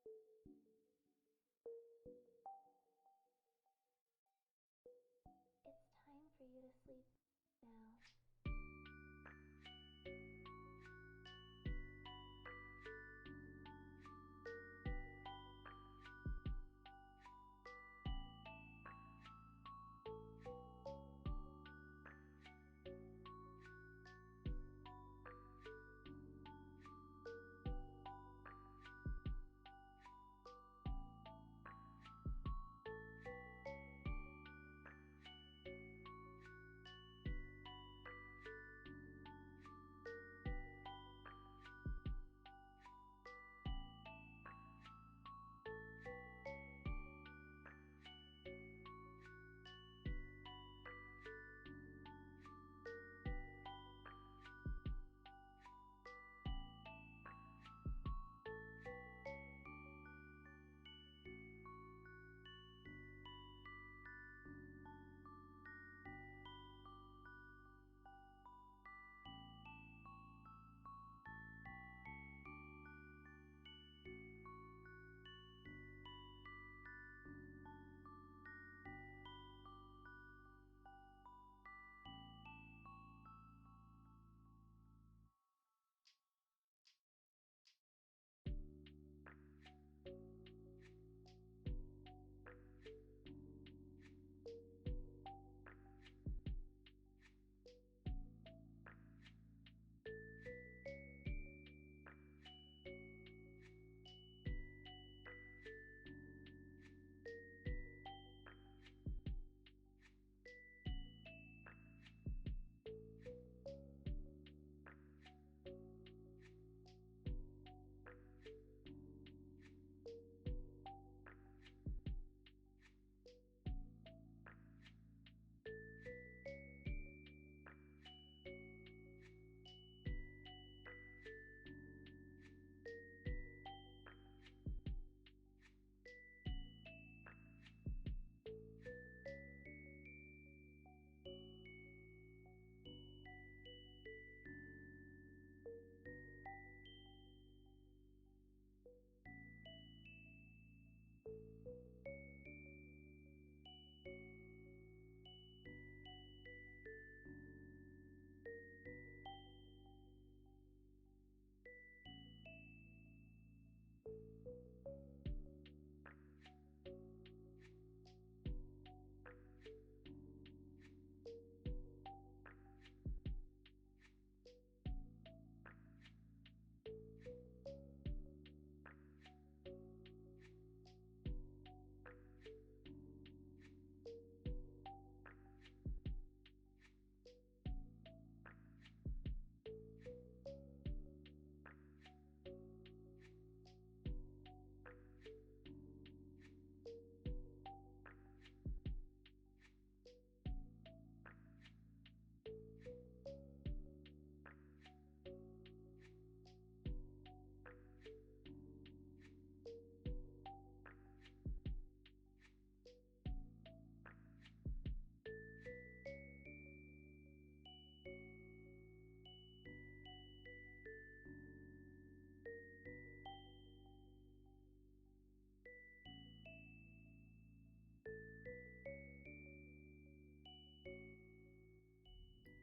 It's time for you to sleep now.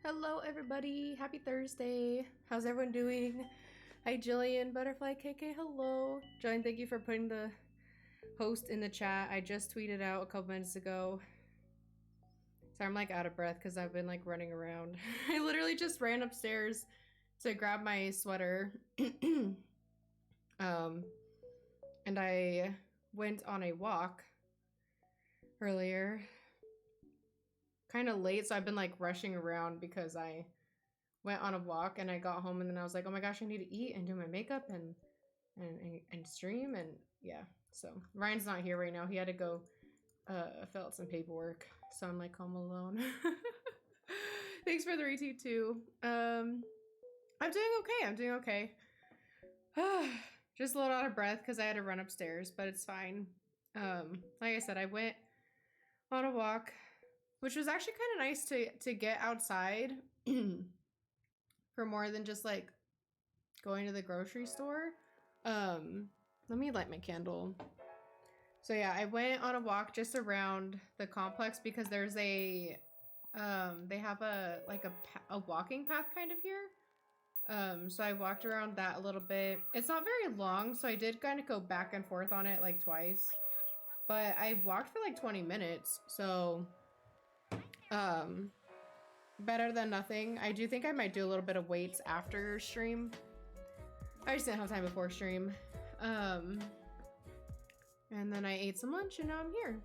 Hello everybody, happy Thursday. How's everyone doing? Hi Jillian, Butterfly KK, hello. Jillian, thank you for putting the host in the chat. I just tweeted out a couple minutes ago. Sorry, I'm like out of breath because I've been like running around. I literally just ran upstairs to grab my sweater. And I went on a walk earlier. Kind of late, so I've been like rushing around because I went on a walk and I got home and then I was like, oh my gosh, I need to eat and do my makeup and stream, and yeah. So Ryan's not here right now. He had to go fill out some paperwork. So I'm like home alone. Thanks for the retweet too. I'm doing okay. I'm doing okay. Just a little out of breath because I had to run upstairs, but it's fine. Like I said, I went on a walk, which was actually kind of nice to get outside for more than just like going to the grocery store. Let me light my candle. So yeah, I went on a walk just around the complex because there's a they have a walking path kind of here. So I walked around that a little bit. It's not very long, so I did kind of go back and forth on it like twice. But I walked for like 20 minutes, so better than nothing. I do think I might do a little bit of weights after stream. I just didn't have time before stream. And then I ate some lunch and now I'm here.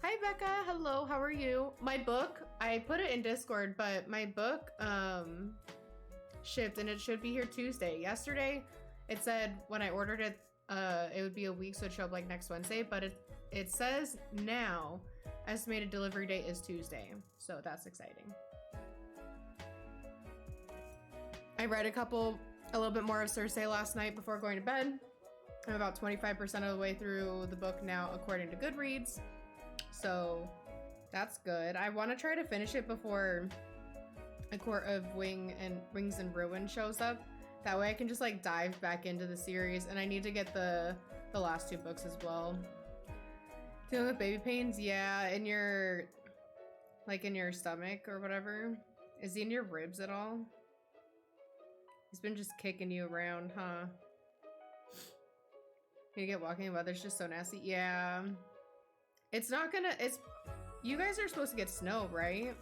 Hi Becca, hello, how are you? My book, I put it in Discord, but my book shipped and it should be here Tuesday. Yesterday, it said when I ordered it, it would be a week, so it'd show up like next Wednesday, but it says now estimated delivery date is Tuesday, so that's exciting. I read a little bit more of Cersei last night before going to bed. I'm about 25% of the way through the book now, according to Goodreads. So that's good. I want to try to finish it before A Court of Rings and Ruin shows up. That way I can just like dive back into the series, and I need to get the last 2 books as well. Dealing with baby pains? Yeah, in your stomach or whatever. Is he in your ribs at all? He's been just kicking you around, huh? You get walking, the weather's just so nasty. Yeah. You guys are supposed to get snow, right?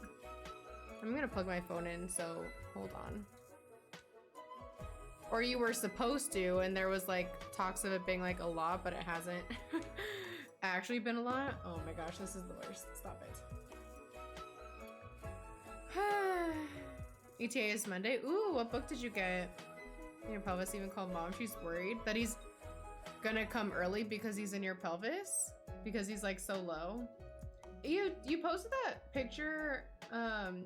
I'm gonna plug my phone in, so hold on. Or you were supposed to, and there was like talks of it being like a lot, but it hasn't actually been a lot. Oh my gosh, this is the worst. Stop it. ETA is Monday. Ooh, what book did you get? Your pelvis even called mom. She's worried that he's gonna come early because he's in your pelvis, because he's like so low. You posted that picture.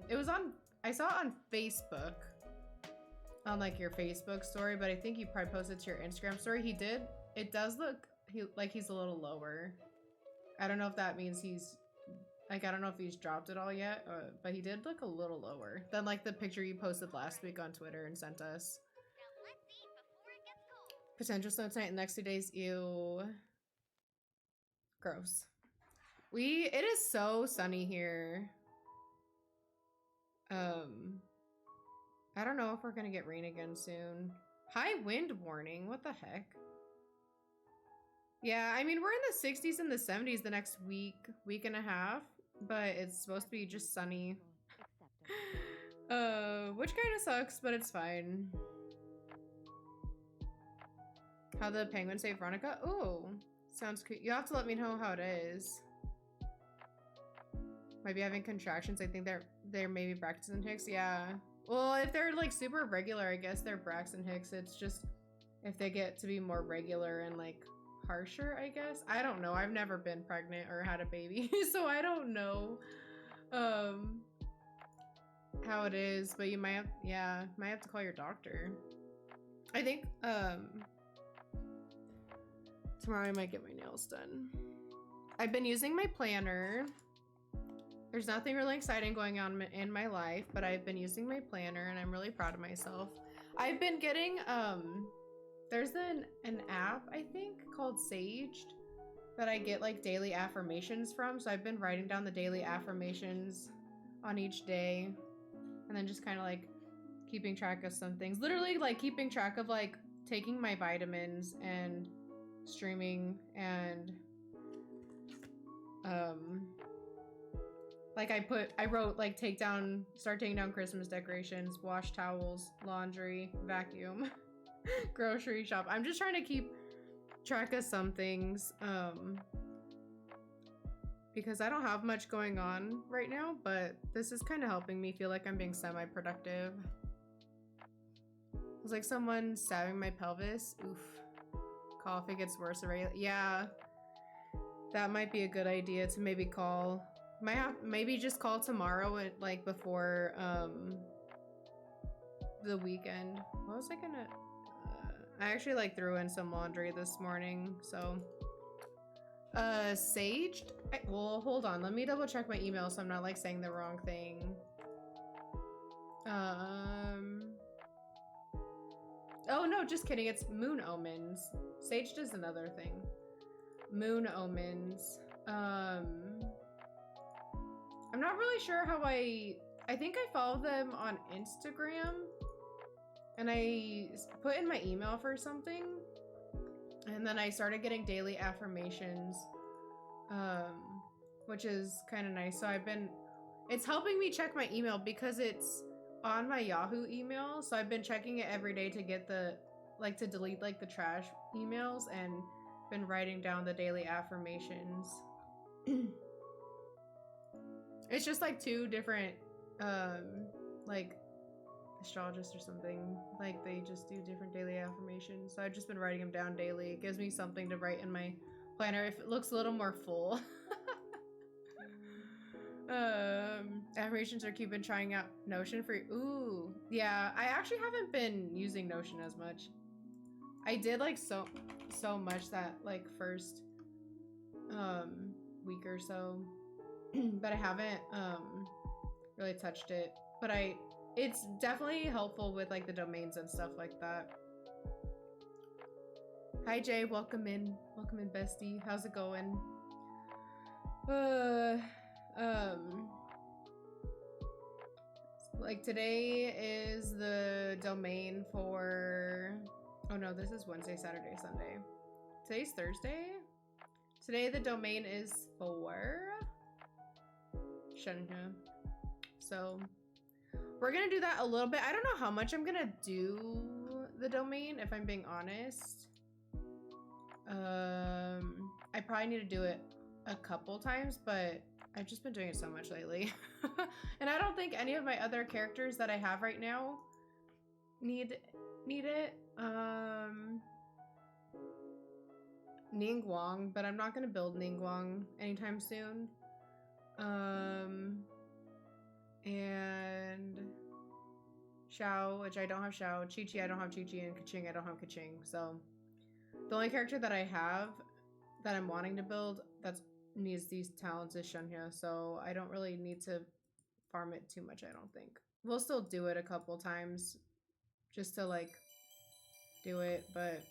It was on, I saw it on Facebook, on like your Facebook story, but I think you probably posted to your Instagram story. He did. It does look like he's a little lower. I don't know if that means he's like, I don't know if he's dropped it all yet, but he did look a little lower than like the picture you posted last week on Twitter and sent us. Potential snow tonight in the next 2 days. Ew. Gross. It is so sunny here. I don't know if we're gonna get rain again soon. High wind warning. What the heck? Yeah, I mean, we're in the 60s and the 70s the next week and a half, but it's supposed to be just sunny. Which kind of sucks, but it's fine. How the penguin saved Veronica? Oh, sounds cute. You have to let me know how it is. Might be having contractions. I think they're maybe Braxton Hicks. Yeah. Well, if they're like super regular, I guess they're Braxton Hicks. It's just if they get to be more regular and like harsher, I guess. I don't know. I've never been pregnant or had a baby, so I don't know how it is. But you might have to call your doctor. I think tomorrow I might get my nails done. I've been using my planner. There's nothing really exciting going on in my life, but I've been using my planner and I'm really proud of myself. I've been getting, there's an app, I think, called Saged that I get like daily affirmations from. So I've been writing down the daily affirmations on each day and then just kind of like keeping track of some things. Literally like keeping track of like taking my vitamins and streaming and like I wrote like start taking down Christmas decorations, wash towels, laundry, vacuum, grocery shop. I'm just trying to keep track of some things because I don't have much going on right now, but this is kind of helping me feel like I'm being semi-productive. It's like someone stabbing my pelvis. Oof. Call if it gets worse already. Yeah, that might be a good idea to maybe call. Maybe just call tomorrow at like before the weekend. What was I gonna I actually like threw in some laundry this morning, so Saged. Well, hold on, let me double check my email so I'm not like saying the wrong thing. Oh no, just kidding. It's Moon Omens. Saged is another thing. Moon Omens. I'm not really sure how I think I follow them on Instagram. And I put in my email for something. And then I started getting daily affirmations. Which is kind of nice. So it's helping me check my email because it's on my Yahoo email. So I've been checking it every day to get to delete like the trash emails, and been writing down the daily affirmations. It's just like 2 different, like astrologists or something. Like they just do different daily affirmations. So I've just been writing them down daily. It gives me something to write in my planner if it looks a little more full. Affirmations are keeping trying out Notion for ooh, yeah, I actually haven't been using Notion as much. I did like so much that like first week or so, but I haven't really touched it. But it's definitely helpful with like the domains and stuff like that. Hi Jay, welcome in bestie. How's it going? Like today is the domain for, oh no, this is Wednesday, Saturday, Sunday. Today's Thursday. Today the domain is for Shenhe. So we're gonna do that a little bit. I don't know how much I'm gonna do the domain, if I'm being honest. I probably need to do it a couple times, but I've just been doing it so much lately. And I don't think any of my other characters that I have right now need it. Ningguang, but I'm not gonna build Ningguang anytime soon. And Xiao, which I don't have Xiao. Chi-Chi, I don't have Chi-Chi, and Kaching, I don't have Kaching. So the only character that I have that I'm wanting to build that needs these talents is Shenhe, so I don't really need to farm it too much, I don't think. We'll still do it a couple times just to like do it, but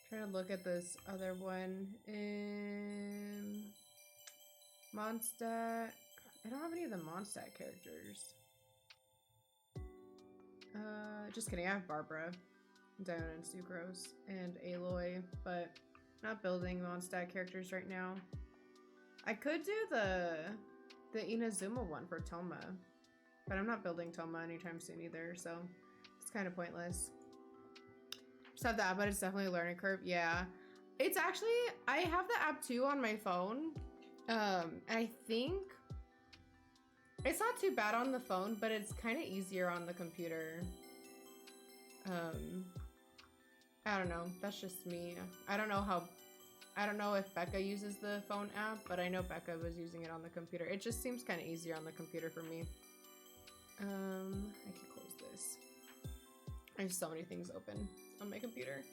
trying to look at this other one in Mondstadt. I don't have any of the Mondstadt characters. Just kidding, I have Barbara, Diana and Sucrose, and Aloy, but not building Mondstadt characters right now. I could do the Inazuma one for Toma, but I'm not building Toma anytime soon either, so it's kind of pointless. Just have the app, but it's definitely a learning curve. Yeah, it's actually, I have the app too on my phone. I think it's not too bad on the phone, but it's kind of easier on the computer. I don't know, that's just me. I don't know if Becca uses the phone app, but I know Becca was using it on the computer. It just seems kind of easier on the computer for me. I can close this. I have so many things open on my computer.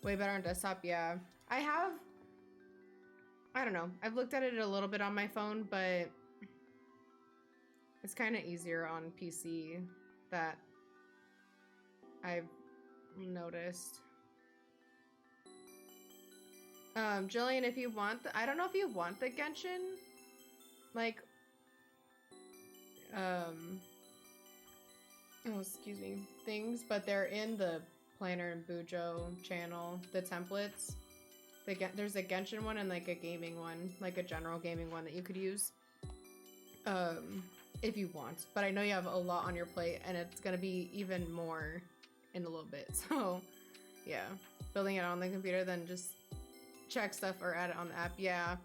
Way better on desktop, yeah. I don't know. I've looked at it a little bit on my phone, but it's kind of easier on PC that I've noticed. Jillian, if you want I don't know if you want the Genshin like oh excuse me things, but they're in the Planner and Bujo channel, the templates. There's a Genshin one and like a gaming one, like a general gaming one that you could use if you want, but I know you have a lot on your plate and it's gonna be even more in a little bit, so yeah, building it on the computer, then just check stuff or add it on the app. Yeah,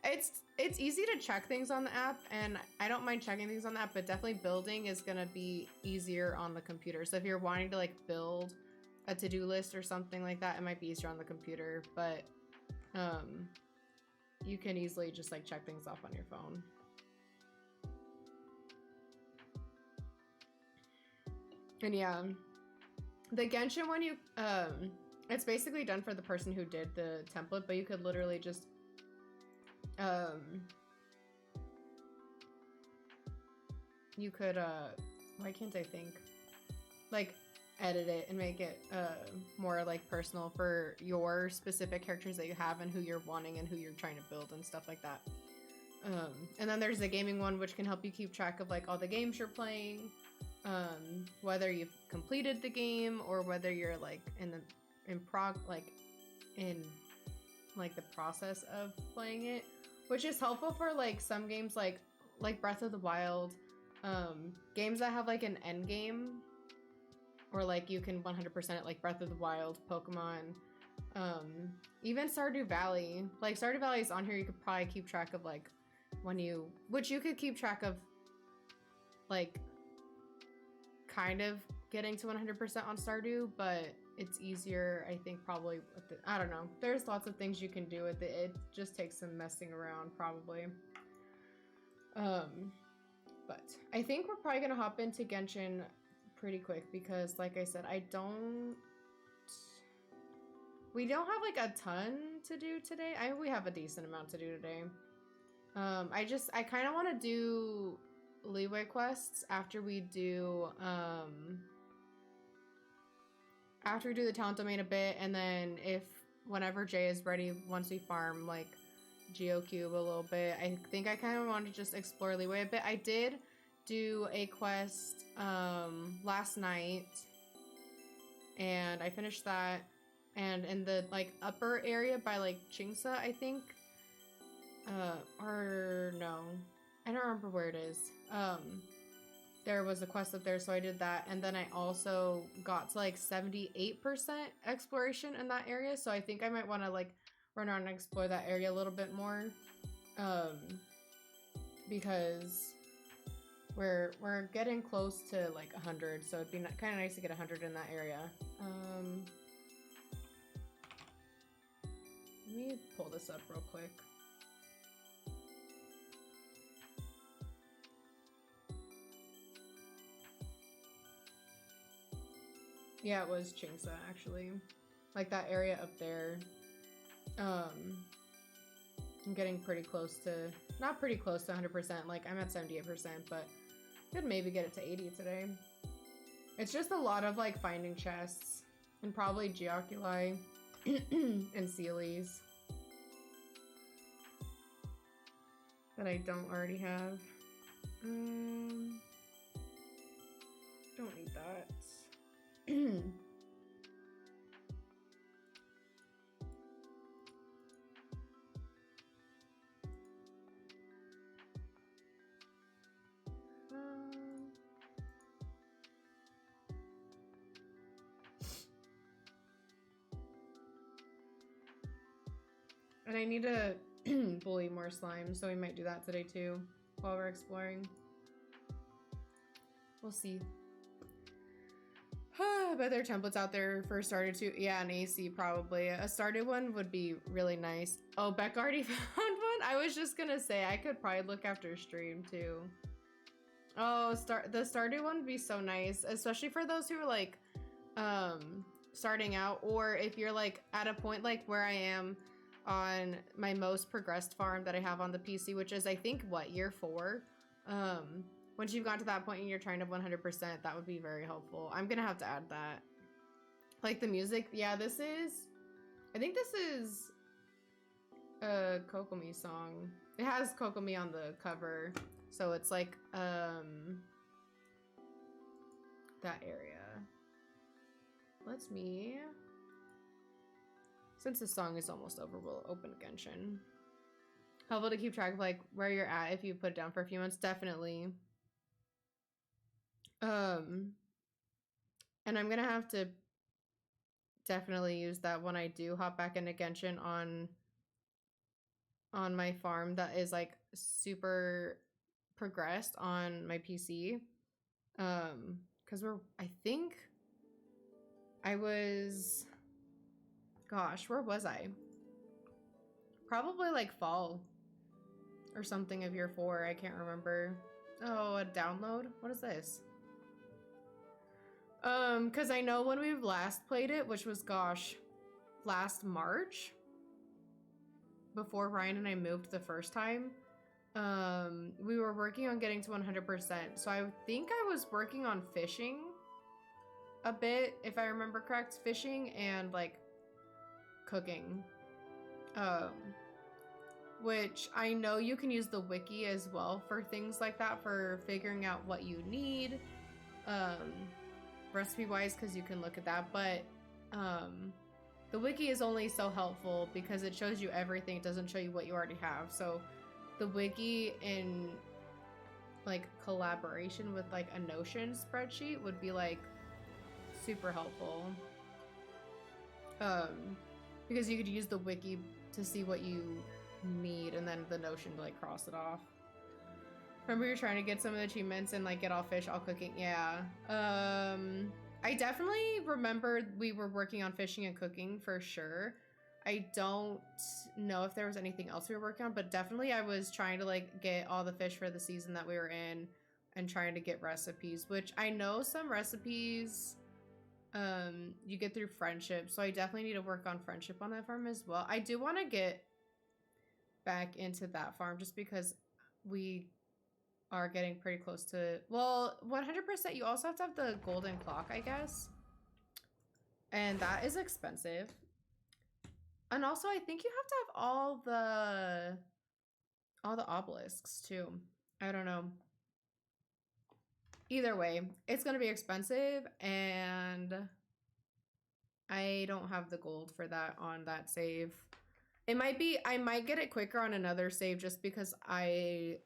it's easy to check things on the app, and I don't mind checking things on the app, but definitely building is gonna be easier on the computer. So if you're wanting to like build a to-do list or something like that, it might be easier on the computer, but you can easily just like check things off on your phone. And yeah, the Genshin one, it's basically done for the person who did the template, but you could literally just you could why can't I think? Like, edit it and make it more like personal for your specific characters that you have and who you're wanting and who you're trying to build and stuff like that. And then there's the gaming one, which can help you keep track of like all the games you're playing, whether you've completed the game or whether you're like in the process of playing it, which is helpful for like some games like Breath of the Wild, games that have like an end game, or like you can 100% it, like Breath of the Wild, Pokemon, even Stardew Valley. Like Stardew Valley is on here. You could probably keep track of like which you could keep track of like kind of getting to 100% on Stardew, but it's easier, I think, probably with the, I don't know. There's lots of things you can do with it. It just takes some messing around, probably. But I think we're probably gonna hop into Genshin pretty quick because, like I said, we don't have like a ton to do today. We have a decent amount to do today. I kind of want to do Liyue quests after we do the talent domain a bit, and then whenever Jay is ready, once we farm like GeoCube a little bit, I think I kind of want to just explore Liyue a bit. I did do a quest last night, and I finished that, and in the like upper area by like Chingsa, I think, or no, I don't remember where it is. There was a quest up there, so I did that, and then I also got to like 78% exploration in that area, so I think I might want to like run around and explore that area a little bit more, because we're getting close to like 100, so it'd be kind of nice to get 100 in that area. Let me pull this up real quick. Yeah, it was Chingsa, actually. Like, that area up there. I'm getting pretty close to... Not pretty close to 100%. Like, I'm at 78%, but could maybe get it to 80 today. It's just a lot of, like, finding chests. And probably Geoculi and Sealies that I don't already have. Don't need that. And I need to bully more slime, so we might do that today too while we're exploring. We'll see. But there are templates out there for starter too. Yeah, an AC probably. A started one would be really nice. Oh, Beck already found one? I was just gonna say I could probably look after stream too. Oh, the Stardew one would be so nice, especially for those who are like starting out, or if you're like at a point like where I am on my most progressed farm that I have on the PC, which is I think what, year 4. Once you've gotten to that point and you're trying to 100%, that would be very helpful. I'm gonna have to add that. Like the music, yeah, I think this is a Kokomi song. It has Kokomi on the cover, so it's like that area. Since the song is almost over, we'll open Genshin. Helpful to keep track of like where you're at if you put it down for a few months, definitely. And I'm gonna have to definitely use that when I do hop back into Genshin on my farm that is like super progressed on my PC. Because I think I was, gosh, where was I? Probably like fall or something of year 4. I can't remember. Oh, a download? What is this? Because I know when we last played it, which was, gosh, last March, before Ryan and I moved the first time, we were working on getting to 100%. So I think I was working on fishing a bit, if I remember correct. Fishing and like cooking. Which I know you can use the wiki as well for things like that, for figuring out what you need, recipe wise, because you can look at that. But the wiki is only so helpful because it shows you everything. It doesn't show you what you already have. So the wiki in like collaboration with like a Notion spreadsheet would be like super helpful. Because you could use the wiki to see what you need and then the Notion to like cross it off. Remember you're trying to get some of the achievements and like get all fish, all cooking. Yeah. I definitely remembered we were working on fishing and cooking for sure. I don't know if there was anything else we were working on, but definitely I was trying to like get all the fish for the season that we were in and trying to get recipes, which I know some recipes you get through friendship. So I definitely need to work on friendship on that farm as well. I do want to get back into that farm just because we are getting pretty close to, well, 100%. You also have to have the golden clock, I guess, and that is expensive. And also I think you have to have all the obelisks too. I don't know. Either way, it's gonna be expensive, and I don't have the gold for that on that save. It might be, I might get it quicker on another save just because I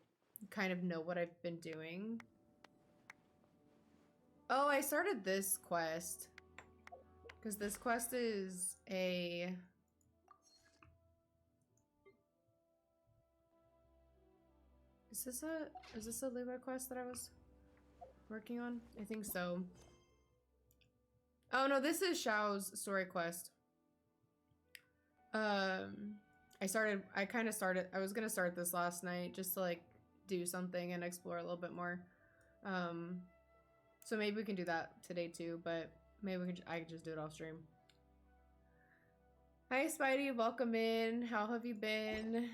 kind of know what I've been doing. Oh, I started this quest because this quest is a... Is this a Liyue quest that I was working on? I think so. Oh no, this is Xiao's story quest. I was gonna start this last night just to like do something and explore a little bit more. So maybe we can do that today too, but maybe I can just do it off stream. Hi Spidey, welcome in. How have you been?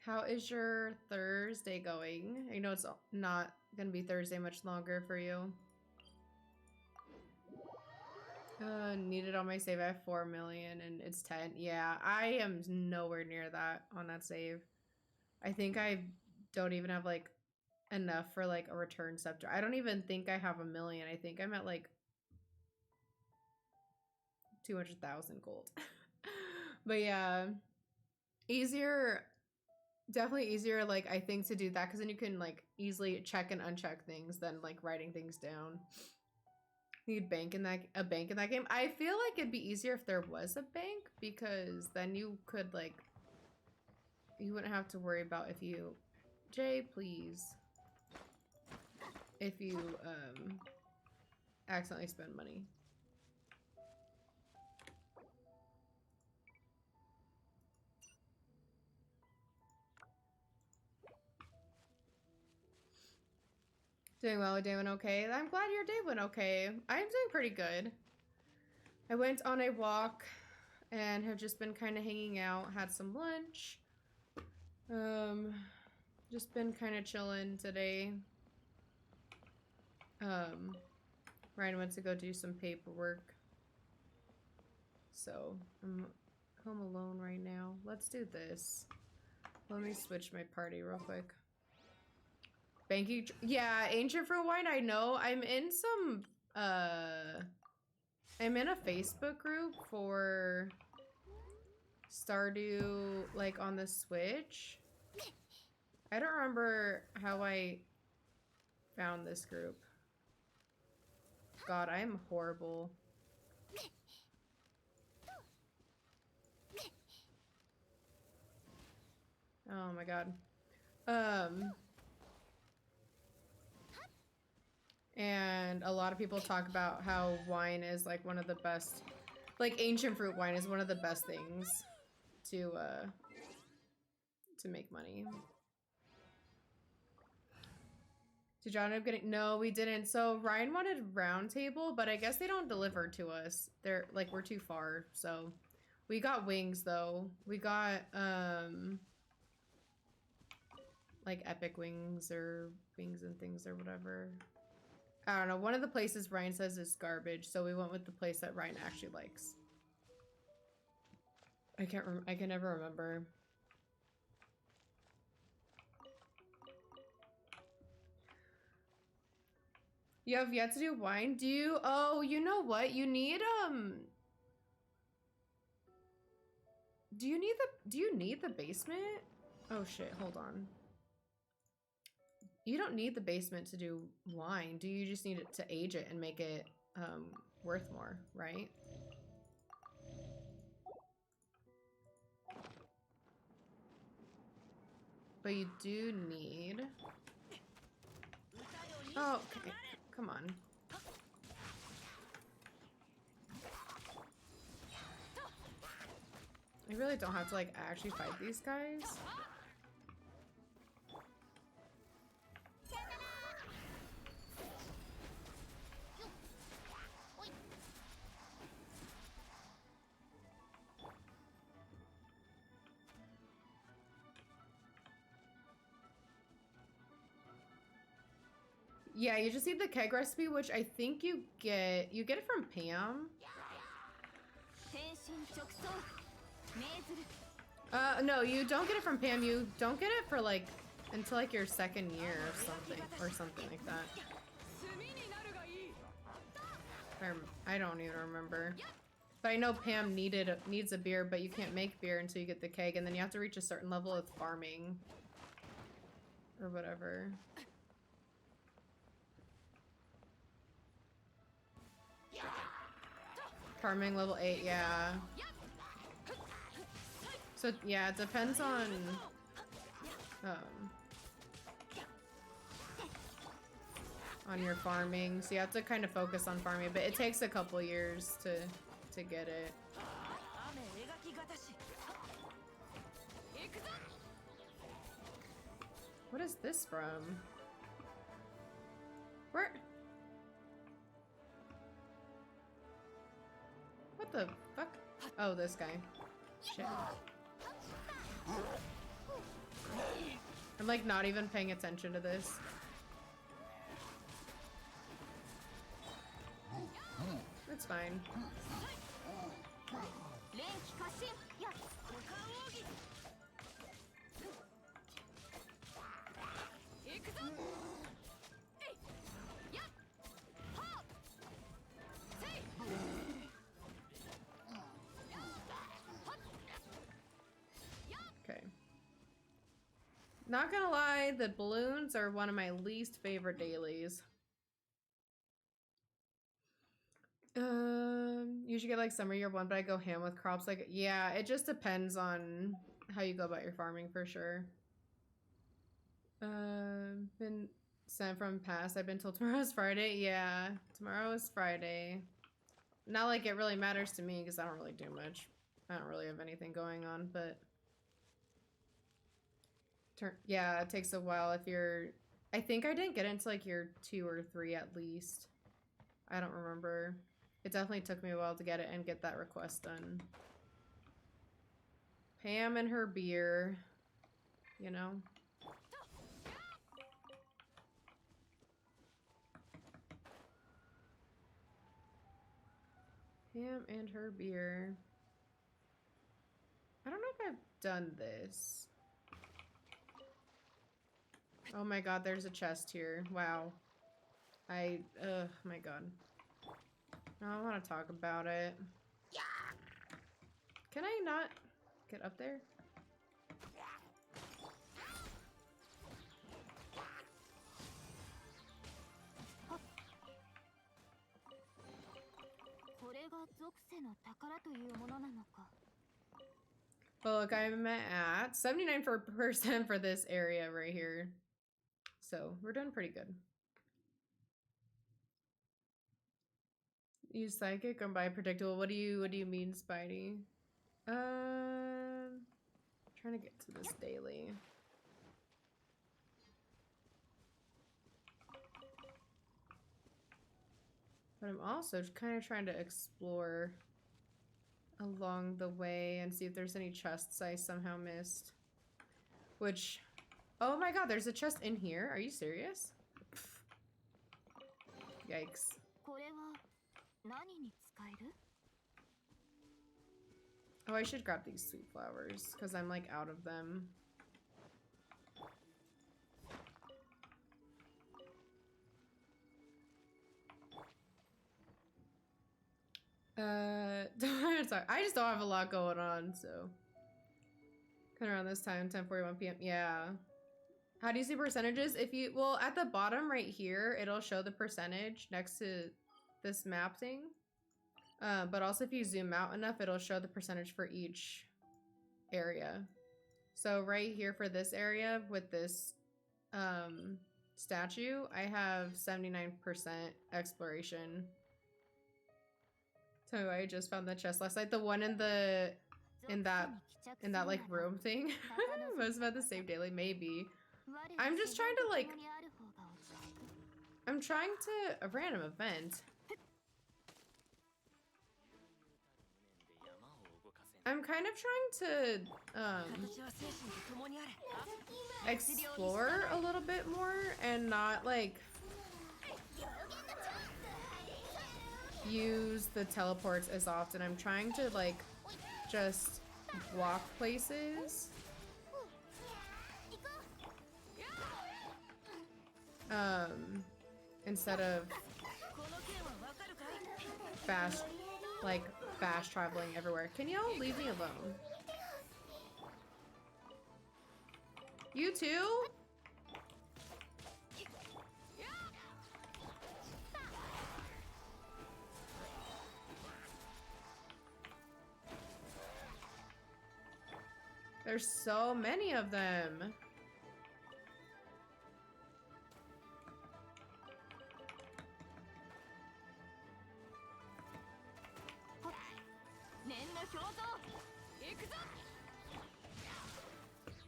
How is your Thursday going? I know it's not gonna be Thursday much longer for you. Needed on my save. I have 4 million and it's 10. Yeah, I am nowhere near that on that save. I think I don't even have like enough for like a return scepter. I don't even think I have 1 million. I think I'm at like 200,000 gold. But yeah, definitely easier, like I think, to do that because then you can like easily check and uncheck things than like writing things down. Need a bank in that game. I feel like it'd be easier if there was a bank because then you could like, you wouldn't have to worry about if you, Jay, please, if you accidentally spend money. Doing well, doing okay. I'm glad your day went okay. I'm doing pretty good. I went on a walk and have just been kind of hanging out, had some lunch. Just been kind of chilling today. Ryan went to go do some paperwork. So I'm home alone right now. Let's do this. Let me switch my party real quick. Banking, yeah, ancient fruit wine, I know. I'm in some, I'm in a Facebook group for Stardew, like, on the Switch. I don't remember how I found this group. God, I am horrible. Oh my god. And a lot of people talk about how wine is like one of the best, like ancient fruit wine is one of the best things to make money. Did y'all end up getting, no, we didn't. So Ryan wanted round table, but I guess they don't deliver to us. They're like, we're too far. So we got wings though. We got like epic wings or wings and things or whatever. I don't know. One of the places Ryan says is garbage, so we went with the place that Ryan actually likes. I can never remember. You have yet to do wine? Do you? Oh, you know what? You need, do you need the basement? Oh shit, hold on. You don't need the basement to do wine. Do you just need it to age it and make it, worth more, right? But you do need... Oh, okay. Come on. I really don't have to, like, actually fight these guys. Yeah, you just need the keg recipe, which I think you get it from Pam. No, you don't get it from Pam. You don't get it for like until like your second year or something like that. I don't even remember. But I know Pam needs a beer, but you can't make beer until you get the keg, and then you have to reach a certain level of farming or whatever. Farming level 8, yeah. So yeah, it depends on your farming. So you have to kind of focus on farming, but it takes a couple years to get it. What is this from? Where? What the fuck? Oh, this guy. Shit. I'm like not even paying attention to this. It's fine. Okay. Not gonna lie, the balloons are one of my least favorite dailies. You should get like summer year 1, but I go ham with crops. Like, yeah, it just depends on how you go about your farming for sure. Been sent from past. I've been told tomorrow's Friday. Yeah, tomorrow is Friday. Not like it really matters to me because I don't really do much. I don't really have anything going on, but yeah, it takes a while if you're... I think I didn't get into like year 2 or 3 at least. I don't remember. It definitely took me a while to get it and get that request done. Pam and her beer, you know? Pam and her beer. I don't know if I've done this. Oh my god, there's a chest here. Wow. Oh my god. No, I want to talk about it. Can I not get up there? Well, look, I'm at 79% for this area right here. So we're doing pretty good. Use psychic or buy predictable. What do you mean, Spidey? Trying to get to this daily. But I'm also kind of trying to explore along the way and see if there's any chests I somehow missed. Which Oh my god, there's a chest in here. Are you serious? Yikes. Oh, I should grab these sweet flowers because I'm like out of them. I just don't have a lot going on, so. Kind of around this time, 10:41 p.m. Yeah. How do you see percentages? If you, well, at the bottom right here, it'll show the percentage next to this map thing. But also if you zoom out enough, it'll show the percentage for each area. So right here for this area with this statue, I have 79% exploration. So I just found the chest last night. The one in the in that like room thing. Was about the save daily, maybe. I'm just trying to like I'm trying to a random event. I'm kind of trying to explore a little bit more and not like use the teleports as often. I'm trying to like just walk places. Instead of fast traveling everywhere. Can y'all leave me alone? You too? There's so many of them.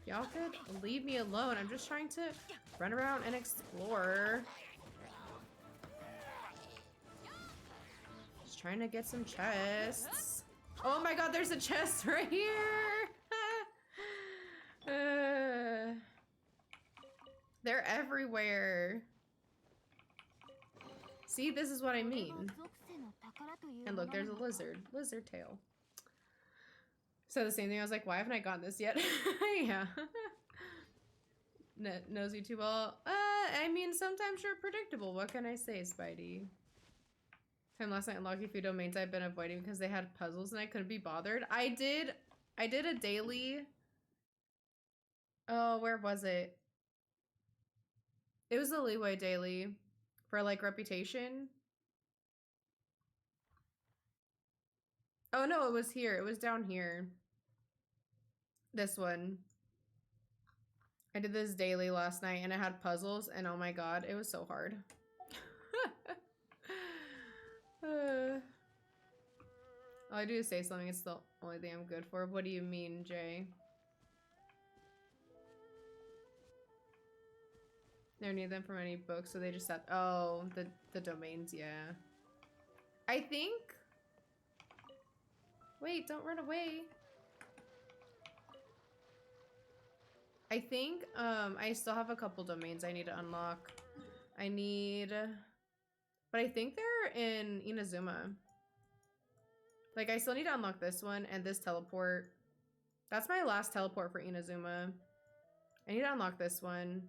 Y'all could leave me alone. I'm just trying to run around and explore. Just trying to get some chests. Oh my god, there's a chest right here! They're everywhere. See, this is what I mean. And look, there's a lizard. Lizard tail. So the same thing, I was like, why haven't I gotten this yet? Yeah. Knows you too well. I mean, sometimes you're predictable. What can I say, Spidey? Time last night unlocked a few domains I've been avoiding because they had puzzles and I couldn't be bothered. I did a daily. Oh, where was it? It was the Liyue daily for like reputation. Oh no, it was here. It was down here. This one. I did this daily last night and it had puzzles and oh my god, it was so hard. All I do is say something, it's the only thing I'm good for. What do you mean, Jay? Never need them from any books, so they just said, oh, the domains, yeah. I think... Wait, don't run away. I think, I still have a couple domains I need to unlock. But I think they're in Inazuma. Like, I still need to unlock this one and this teleport. That's my last teleport for Inazuma. I need to unlock this one.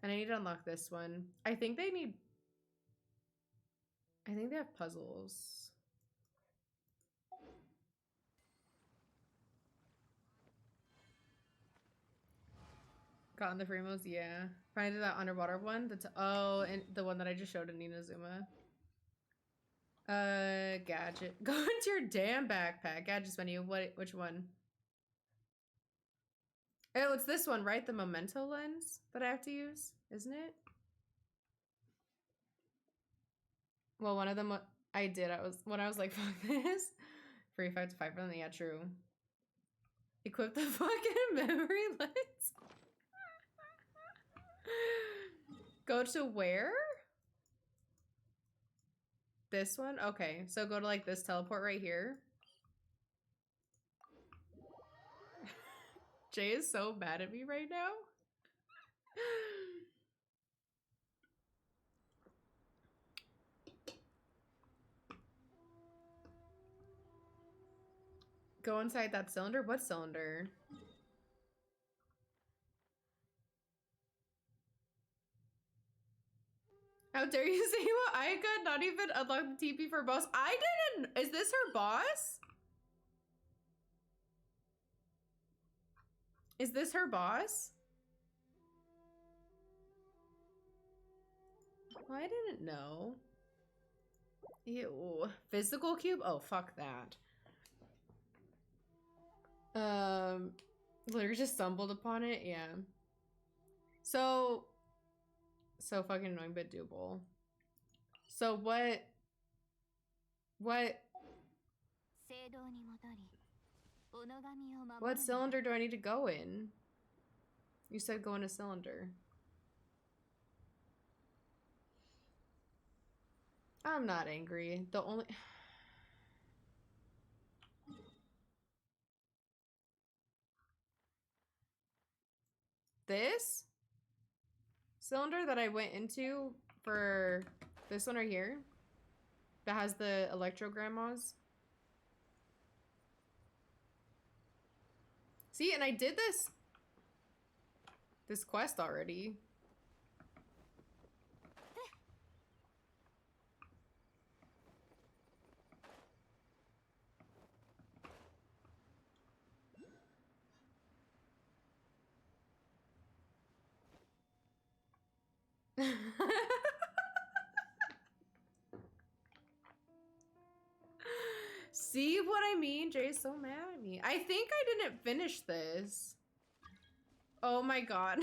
And I need to unlock this one. I think they have puzzles. Gotten the Fremos, yeah. Finally did that underwater one. And the one that I just showed in Inazuma. Gadget. Go into your damn backpack. Gadgets menu. Which one? Oh, it's this one, right? The memento lens that I have to use, isn't it? Well, one of them I did. When I was like, fuck this. Free 5 to 5 for them. Yeah, true. Equip the fucking memory lens. Go to where? This one? Okay, so go to like this teleport right here. Jay is so mad at me right now. Go inside that cylinder? What cylinder? How dare you say what I could not even unlock the TP for boss? I didn't. Is this her boss? Is this her boss? Well, I didn't know. Ew. Physical cube? Oh, fuck that. Literally just stumbled upon it. Yeah. So fucking annoying, but doable. So what cylinder do I need to go in? You said go in a cylinder. I'm not angry. The only this cylinder that I went into for this one right here that has the electro grandmas. See, and I did this quest already. See what I mean? Jay's so mad at me. I think I didn't finish this. Oh my god.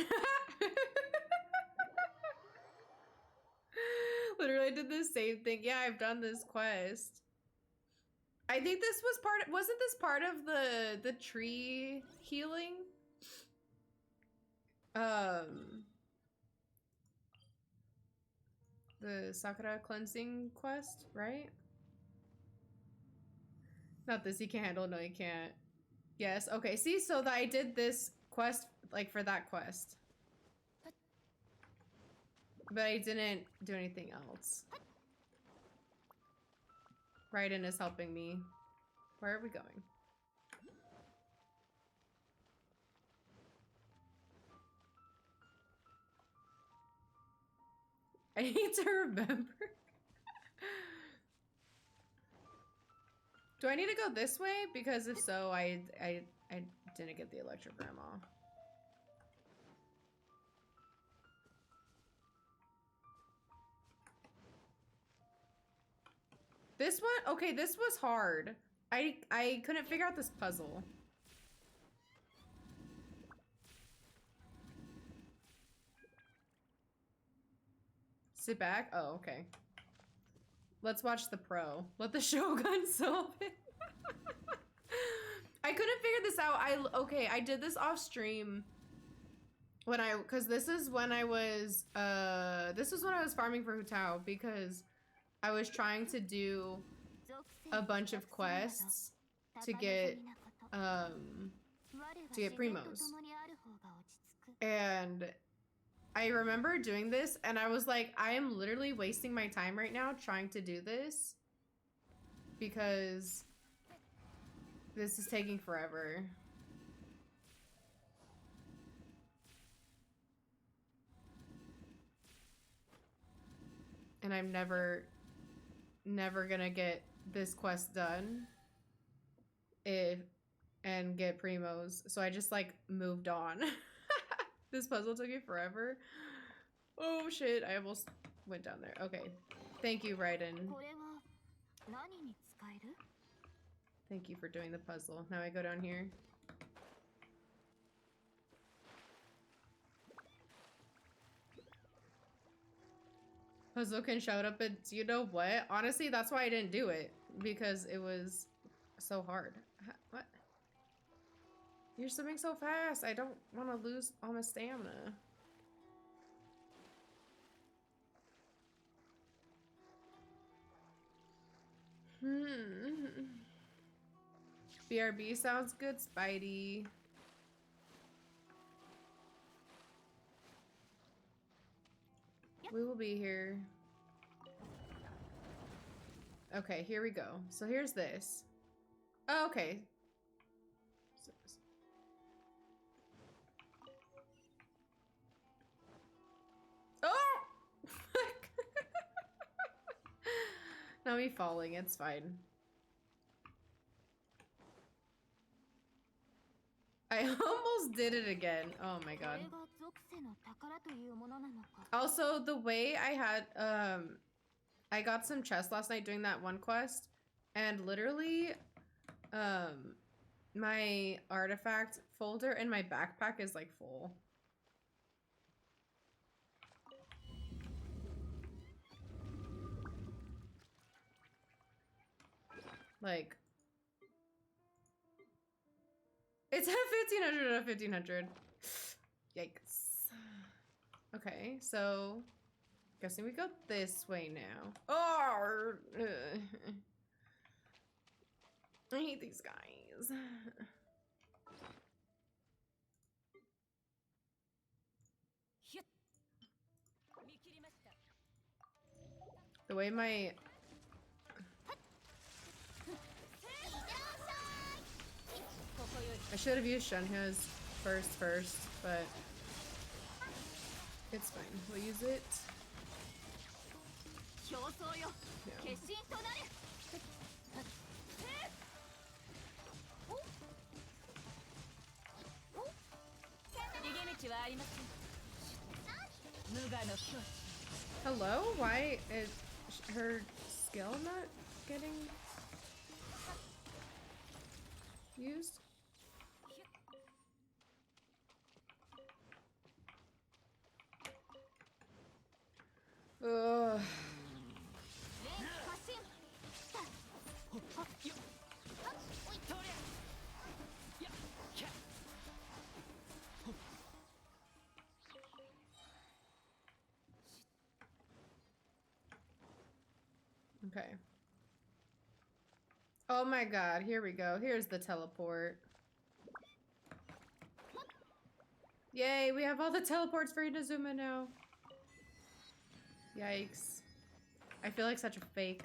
Literally did the same thing. Yeah, I've done this quest. I think this was wasn't this part of the tree healing? The Sakura cleansing quest, right? Not this, you can't handle, no you can't. Yes, okay, see, so that I did this quest, like, for that quest. But I didn't do anything else. Raiden is helping me. Where are we going? I need to remember. Do I need to go this way? Because if so, I didn't get the electric grandma. This one? Okay, this was hard. I couldn't figure out this puzzle. Sit back? Oh, okay. Let's watch the pro. Let the Shogun solve it. I couldn't figure this out. I did this off stream when cause this is when I was farming for Hutao, because I was trying to do a bunch of quests to get primos. And I remember doing this and I was like, I am literally wasting my time right now trying to do this because this is taking forever. And I'm never gonna get this quest done and get primos. So I just like moved on. This puzzle took me forever. Oh shit, I almost went down there. Okay. Thank you, Raiden. Thank you for doing the puzzle. Now I go down here. Puzzle can shout up and you know what? Honestly, that's why I didn't do it. Because it was so hard. What? You're swimming so fast. I don't want to lose all my stamina. BRB sounds good, Spidey. We will be here. Okay, here we go. So here's this. Oh, okay. Oh! Now me falling, it's fine. I almost did it again. Oh my god. Also, the way I had, I got some chests last night doing that one quest, and literally, my artifact folder in my backpack is like full. Like, it's at 1500 out of 1500. Yikes. Okay, so guessing we go this way now. Oh, I hate these guys. The way my I should have used Shenhe's first, but it's fine. We'll use it. Yeah. Hello? Why is her skill not getting used? Ugh. Okay. Oh my god, here we go. Here's the teleport. Yay, we have all the teleports for Inazuma now. Yikes. I feel like such a fake.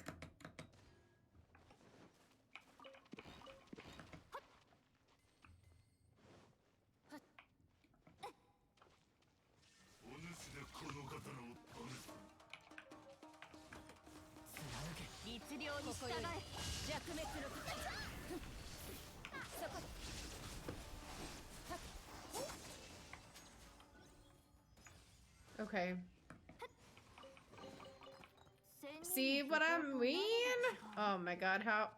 Okay. See what I mean? Oh my god, how...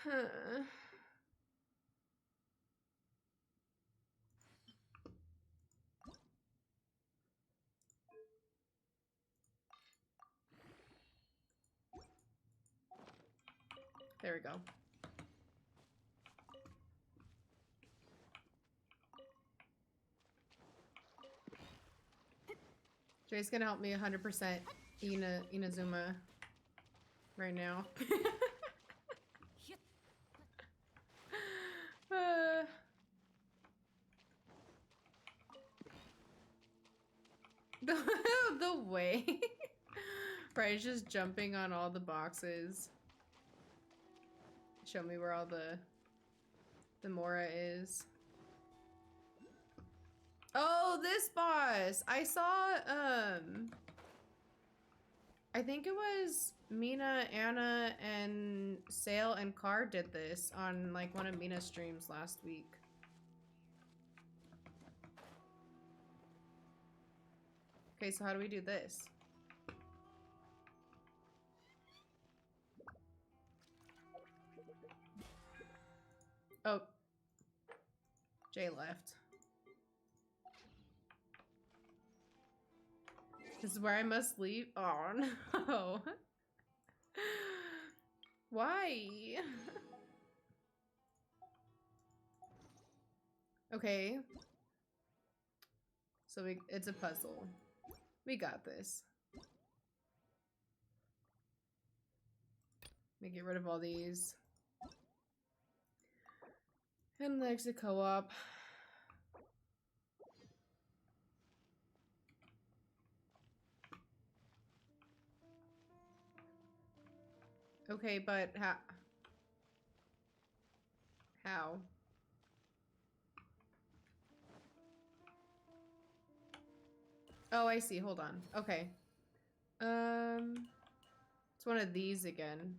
Huh. There we go. Jay's gonna help me 100% Inazuma right now. The way right, just jumping on all the boxes. Show me where all the Mora is. Oh, this boss! I saw, I think it was Mina, Anna, and Sale and Car did this on like one of Mina's streams last week. Okay, so how do we do this? Oh. Jay left. This is where I must leave? Oh no. Why? Okay. So it's a puzzle. We got this. Let me get rid of all these. And the exit co-op. Okay, but how? Oh, I see. Hold on. Okay. It's one of these again.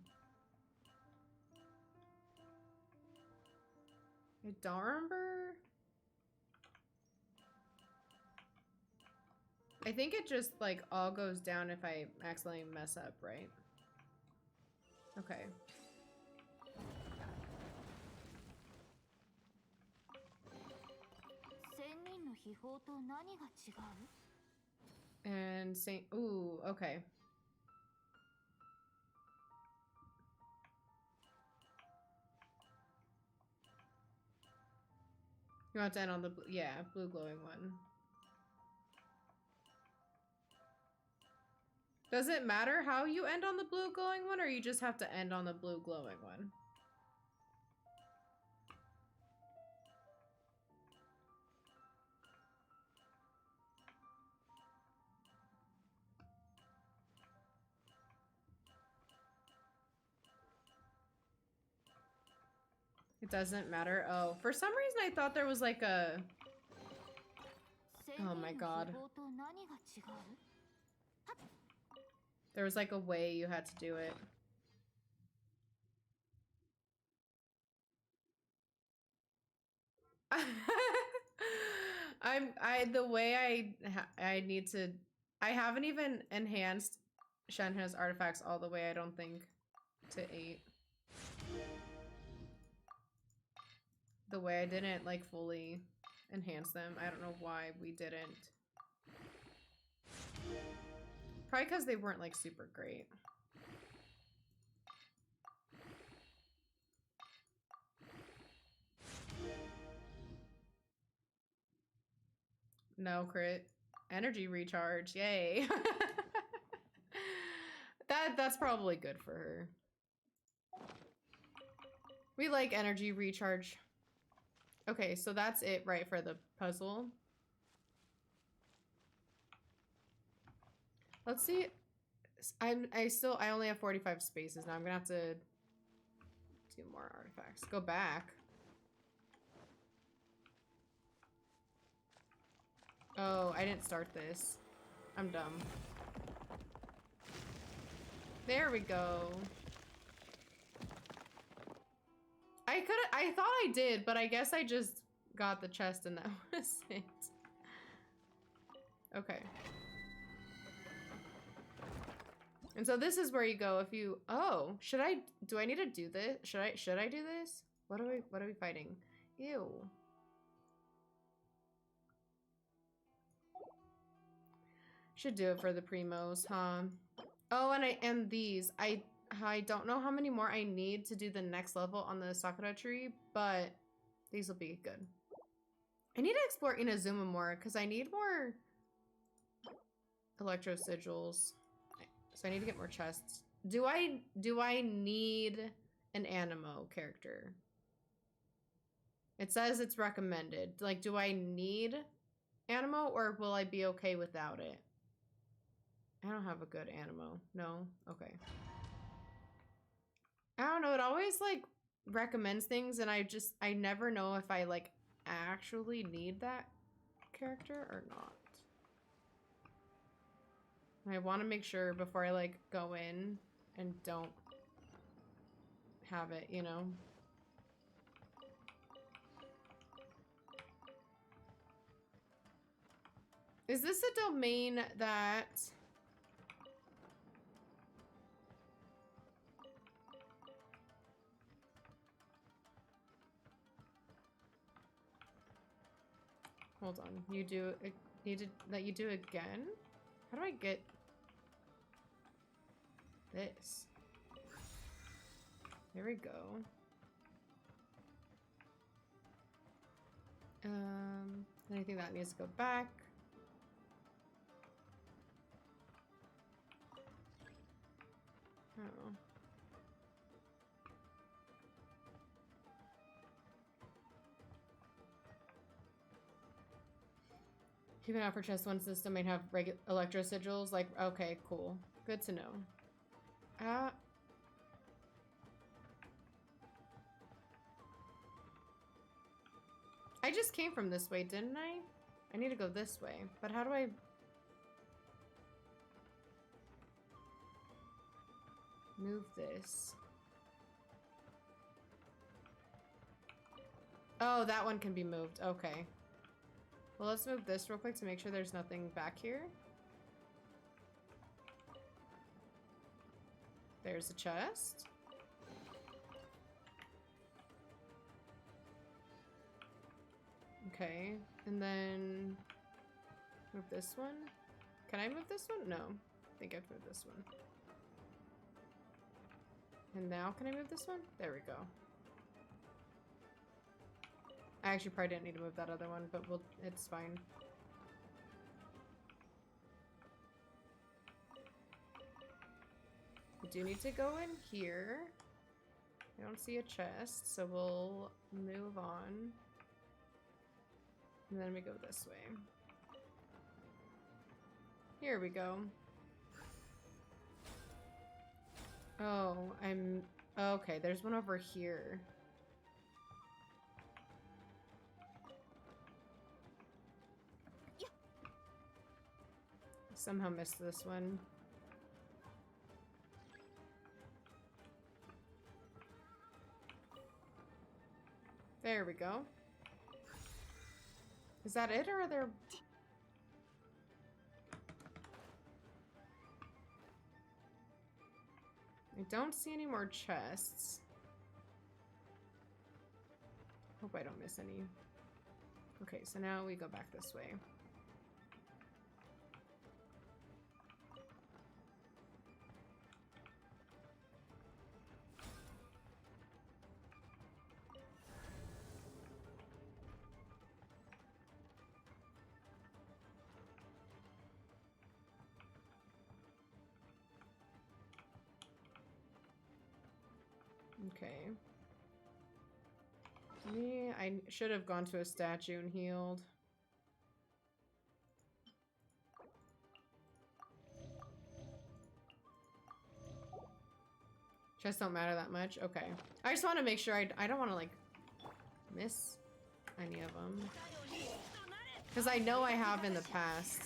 I don't remember. I think it just, like, all goes down if I accidentally mess up, right? Okay. And Saint... Ooh, okay. You want to end on the... Yeah, blue glowing one. Does it matter how you end on the blue glowing one, or you just have to end on the blue glowing one? It doesn't matter. Oh, for some reason I thought there was like a... Oh my god. There was like a way you had to do it. The way I need to... I haven't even enhanced Shenhe's artifacts all the way, I don't think, to 8. The way I didn't, like, fully enhance them. I don't know why we didn't. Probably because they weren't, like, super great. No crit. Energy recharge. Yay. That's probably good for her. We like energy recharge. Okay, so that's it, right, for the puzzle. Let's see. I only have 45 spaces now. I'm gonna have to do more artifacts. Go back. Oh, I didn't start this. I'm dumb. There we go. I thought I did, but I guess I just got the chest and that was it. Okay. And so this is where you go if you... Oh, do I need to do this? Should I do this? What are we fighting? Ew. Should do it for the primos, huh? Oh, and these. I don't know how many more I need to do the next level on the Sakura tree, but these will be good. I need to explore Inazuma more because I need more electro sigils. So I need to get more chests. Do I need an Animo character? It says it's recommended. Like, do I need Animo or will I be okay without it? I don't have a good Animo. No? Okay. I don't know. It always, like, recommends things and I never know if I, like, actually need that character or not. I want to make sure before I, like, go in and don't have it, you know? Is this a domain that... Hold on. You do... Needed that you do again? How do I get... this? There we go. I think that needs to go back. Oh. Keep an eye out for chests once this domain have electro sigils. Like, okay, cool. Good to know. I just came from this way, didn't I? I need to go this way. But how do I... move this? Oh, that one can be moved. Okay. Well, let's move this real quick to make sure there's nothing back here. There's a chest. Okay, and then move this one. Can I move this one? No. I think I have to move this one. And now can I move this one? There we go. I actually probably didn't need to move that other one, but it's fine. We do need to go in here. I don't see a chest, so we'll move on. And then we go this way. Here we go. Oh, okay, there's one over here. Somehow missed this one. There we go. Is that it, or are there... I don't see any more chests. Hope I don't miss any. Okay, so now we go back this way. Okay. I should have gone to a statue and healed. Chests don't matter that much? Okay. I just want to make sure I don't want to, like, miss any of them. Because I know I have in the past.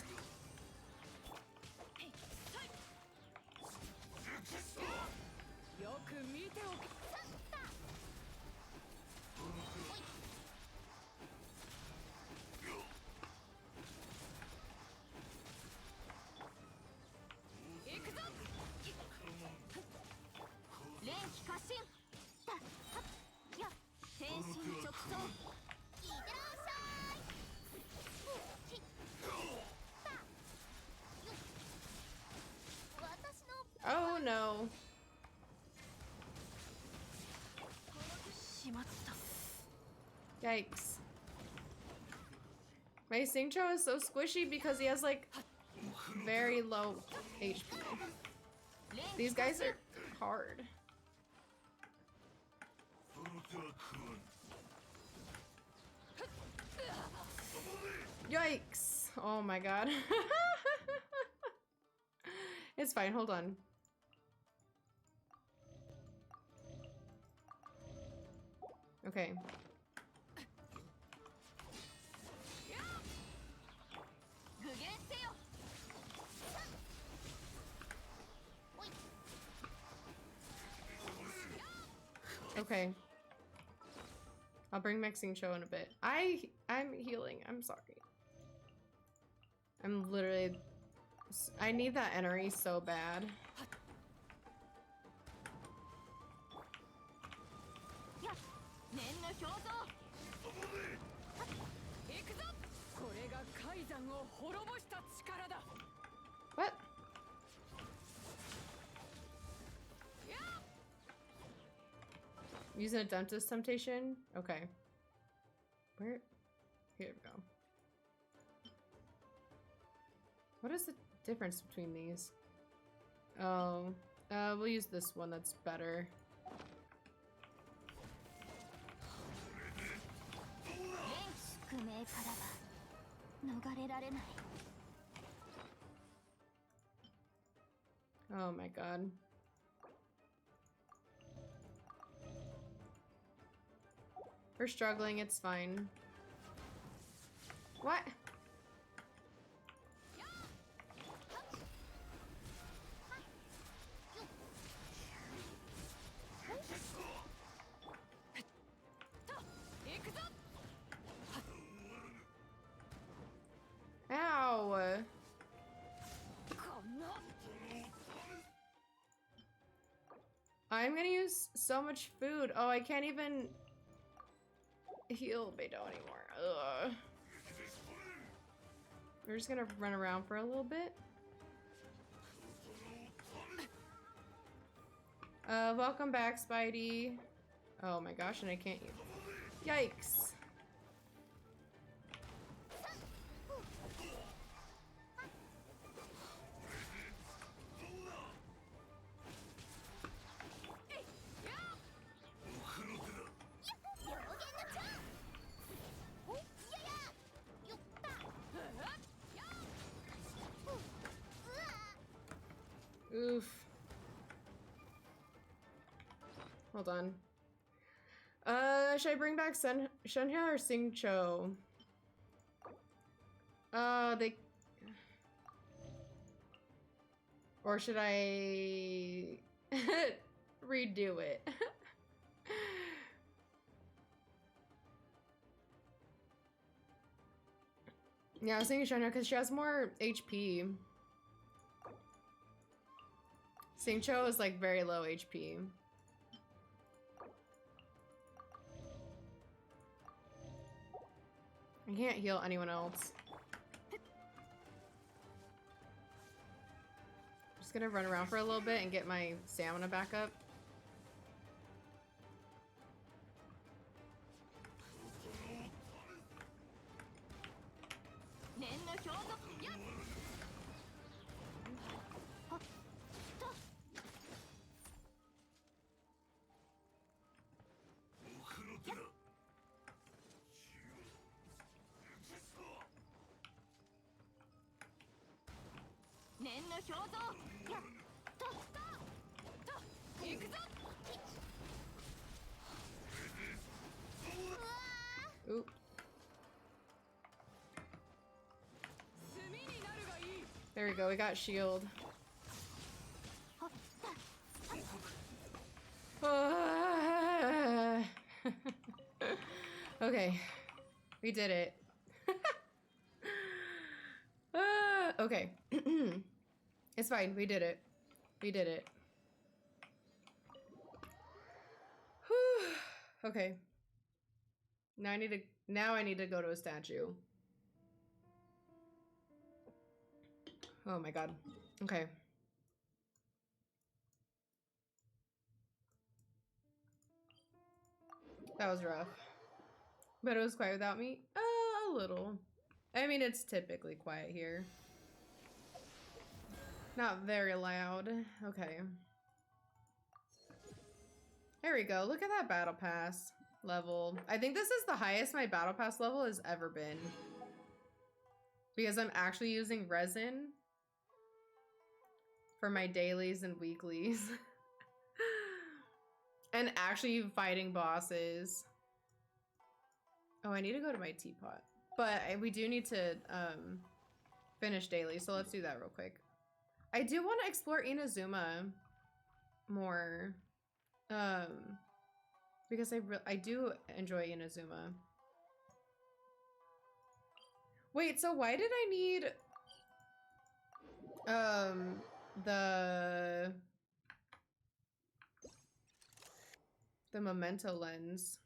Oh no. Yikes. My Singcho is so squishy because he has like very low HP. These guys are hard. Yikes. Oh my god. It's fine, hold on. Okay. Okay. I'll bring Maxine Show in a bit. I'm healing. I'm sorry. I'm literally... I need that energy so bad. What? Using a dentist temptation? Okay. Where? Here we go. What is the difference between these? Oh, we'll use this one that's better. Oh my god. We're struggling, it's fine. What? Ow. I'm gonna use so much food. Oh, I can't even heal Beidou anymore. Ugh. We're just gonna run around for a little bit. Welcome back, Spidey. Oh my gosh, and I can't use. Yikes. Oof. Hold on. Should I bring back Shenhua or Singcho? They... Or should I redo it? Yeah, I was thinking Shenhua because she has more HP. Singcho is like very low HP. I can't heal anyone else. Just gonna run around for a little bit and get my stamina back up. Oop. There we go, we got shield. Okay, we did it. Okay. It's fine, we did it. We did it. Whew. Okay. Now I need to go to a statue. Oh my god. Okay. That was rough. But it was quiet without me? A little. I mean, it's typically quiet here. Not very loud. Okay. There we go. Look at that battle pass level. I think this is the highest my battle pass level has ever been. Because I'm actually using resin for my dailies and weeklies. And actually fighting bosses. Oh, I need to go to my teapot. But we do need to finish daily, so let's do that real quick. I do want to explore Inazuma more. Because I do enjoy Inazuma. Wait, so why did I need the memento lens?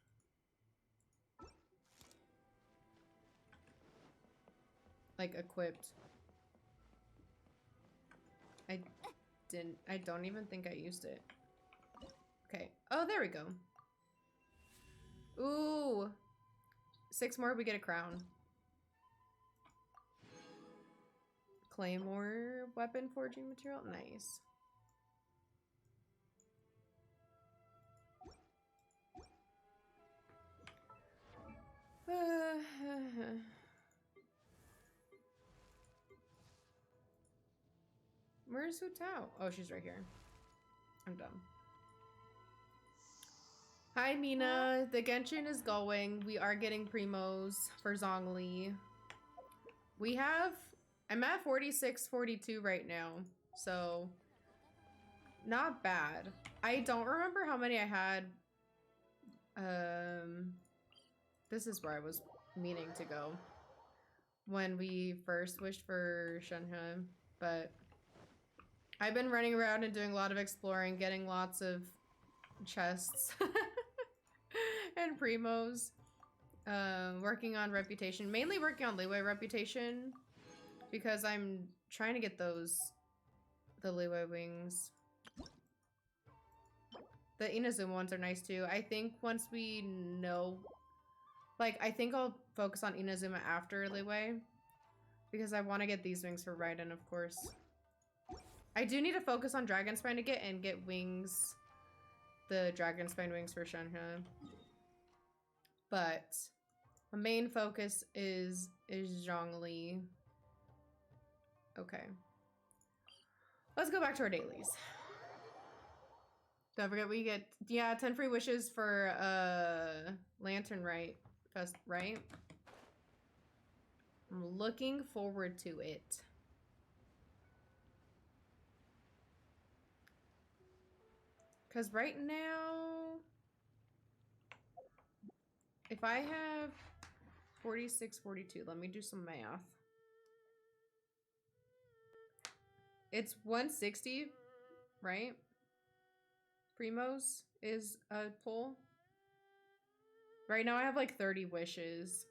Like equipped. I don't even think I used it. Okay. Oh, there we go. Ooh. 6 more, we get a crown. Claymore weapon forging material. Nice. Where's Hu Tao? Oh, she's right here. I'm dumb. Hi, Mina. The Genshin is going. We are getting primos for Zhongli. I'm at 46, 42 right now, so not bad. I don't remember how many I had. This is where I was meaning to go when we first wished for Shenhe, but I've been running around and doing a lot of exploring, getting lots of chests and primos, working on reputation, mainly working on Liyue reputation because I'm trying to get the Liyue wings. The Inazuma ones are nice too. I think once we know, like, I think I'll focus on Inazuma after Liyue because I want to get these wings for Raiden, of course. I do need to focus on Dragon Spine to get wings, the Dragon Spine wings for Shenhe. But my main focus is Zhongli. Okay. Let's go back to our dailies. Don't forget we get, yeah, 10 free wishes for Lantern Rite Fest, right? I'm looking forward to it. Because right now, if I have 46, 42, let me do some math. It's 160, right? Primos is a pull. Right now I have like 30 wishes.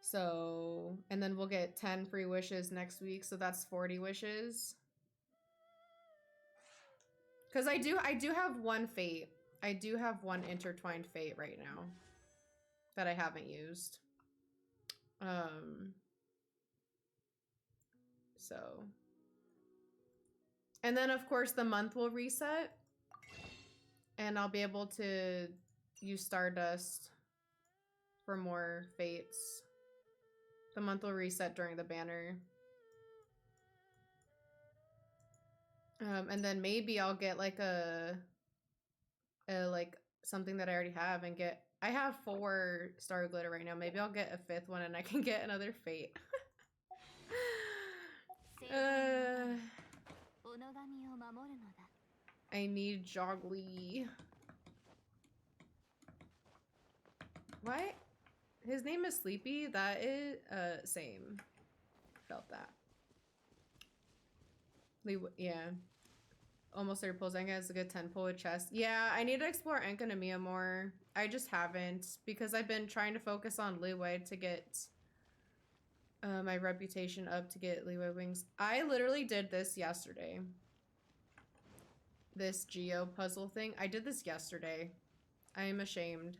So, and then we'll get 10 free wishes next week, so that's 40 wishes. Because I do have one fate. I do have one intertwined fate right now that I haven't used. So. And then of course the month will reset. And I'll be able to use Stardust for more fates. The month will reset during the banner. And then maybe I'll get like a like something that I already have and get, I have 4 Star Glitter right now. Maybe I'll get a 5th one and I can get another fate. I need Jogly. What? His name is Sleepy? That is, same. Felt that. Yeah. Almost 30 pulls. I think it's a good 10 pull with chest. Yeah, I need to explore Enkanomiya more. I just haven't because I've been trying to focus on Liyue to get my reputation up to get Liyue wings. I literally did this yesterday. This Geo puzzle thing. I did this yesterday. I am ashamed.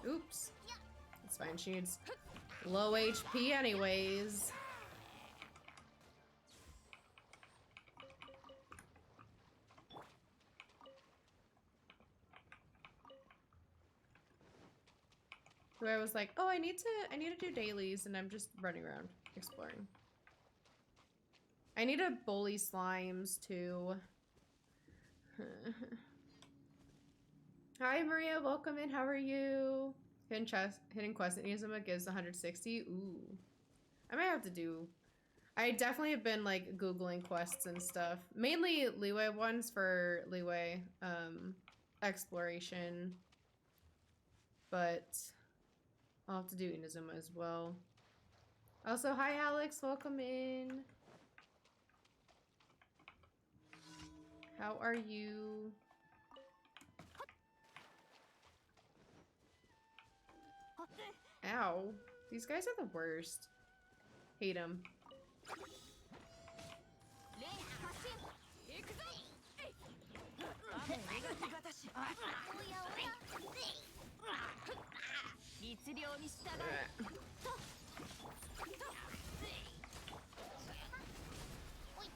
Oops. It's fine. She needs low HP anyways. So I was like, oh, I need to do dailies, and I'm just running around exploring. I need to bully slimes too. Hi Maria, welcome in. How are you? Hidden quest in Inazuma gives 160. Ooh. I might have to do. I definitely have been like Googling quests and stuff. Mainly Liyue ones for Liyue exploration. But I'll have to do Inazuma as well. Also, hi Alex, welcome in. How are you? Ow. These guys are the worst. Hate them.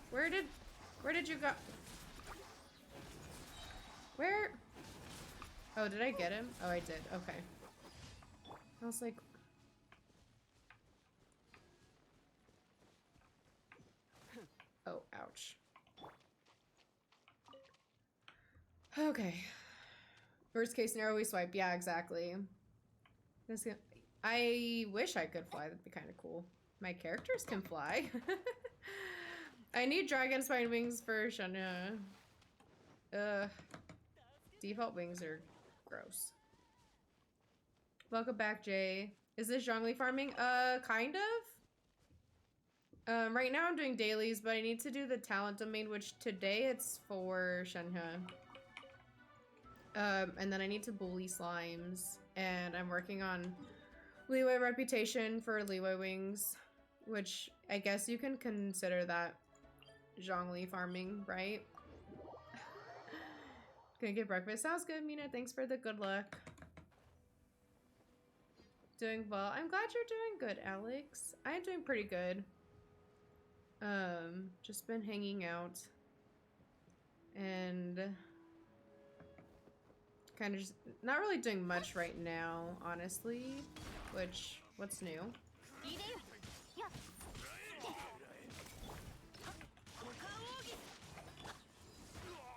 Where did you go? Where? Oh, did I get him? Oh, I did. Okay. I was like, Okay. Worst case scenario, we swipe. Yeah, exactly. I wish I could fly. That'd be kind of cool. My characters can fly. I need dragon spine wings for Shanya. Default wings are gross. Welcome back, Jay. Is this Zhongli farming? Kind of. Right now I'm doing dailies, but I need to do the talent domain, which today it's for Shenhe. And then I need to bully slimes, and I'm working on Liyue reputation for Liyue wings, which I guess you can consider that Zhongli farming, right? Gonna get breakfast. Sounds good, Mina. Thanks for the good luck. Doing well. I'm glad you're doing good, Alex. I'm doing pretty good. Just been hanging out and kind of just not really doing much right now, honestly. Which, what's new?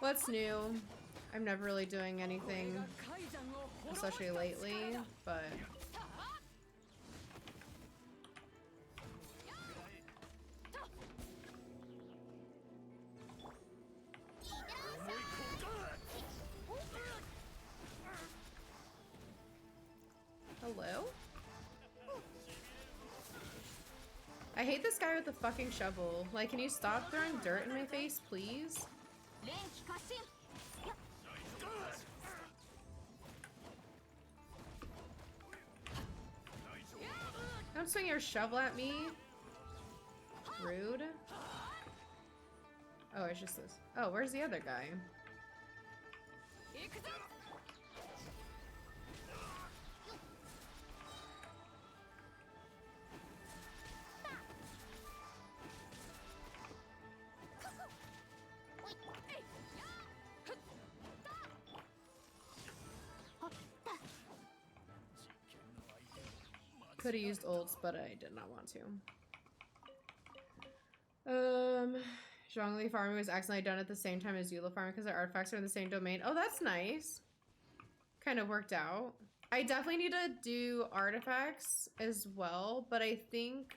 What's new? I'm never really doing anything, especially lately, but hello? I hate this guy with the fucking shovel. Like, can you stop throwing dirt in my face, please? Don't swing your shovel at me. Rude. Oh, it's just this. Oh, where's the other guy? Could have used ults, but I did not want to. Zhongli farming was accidentally done at the same time as Eula farming because our artifacts are in the same domain. Oh, that's nice. Kind of worked out. I definitely need to do artifacts as well, but I think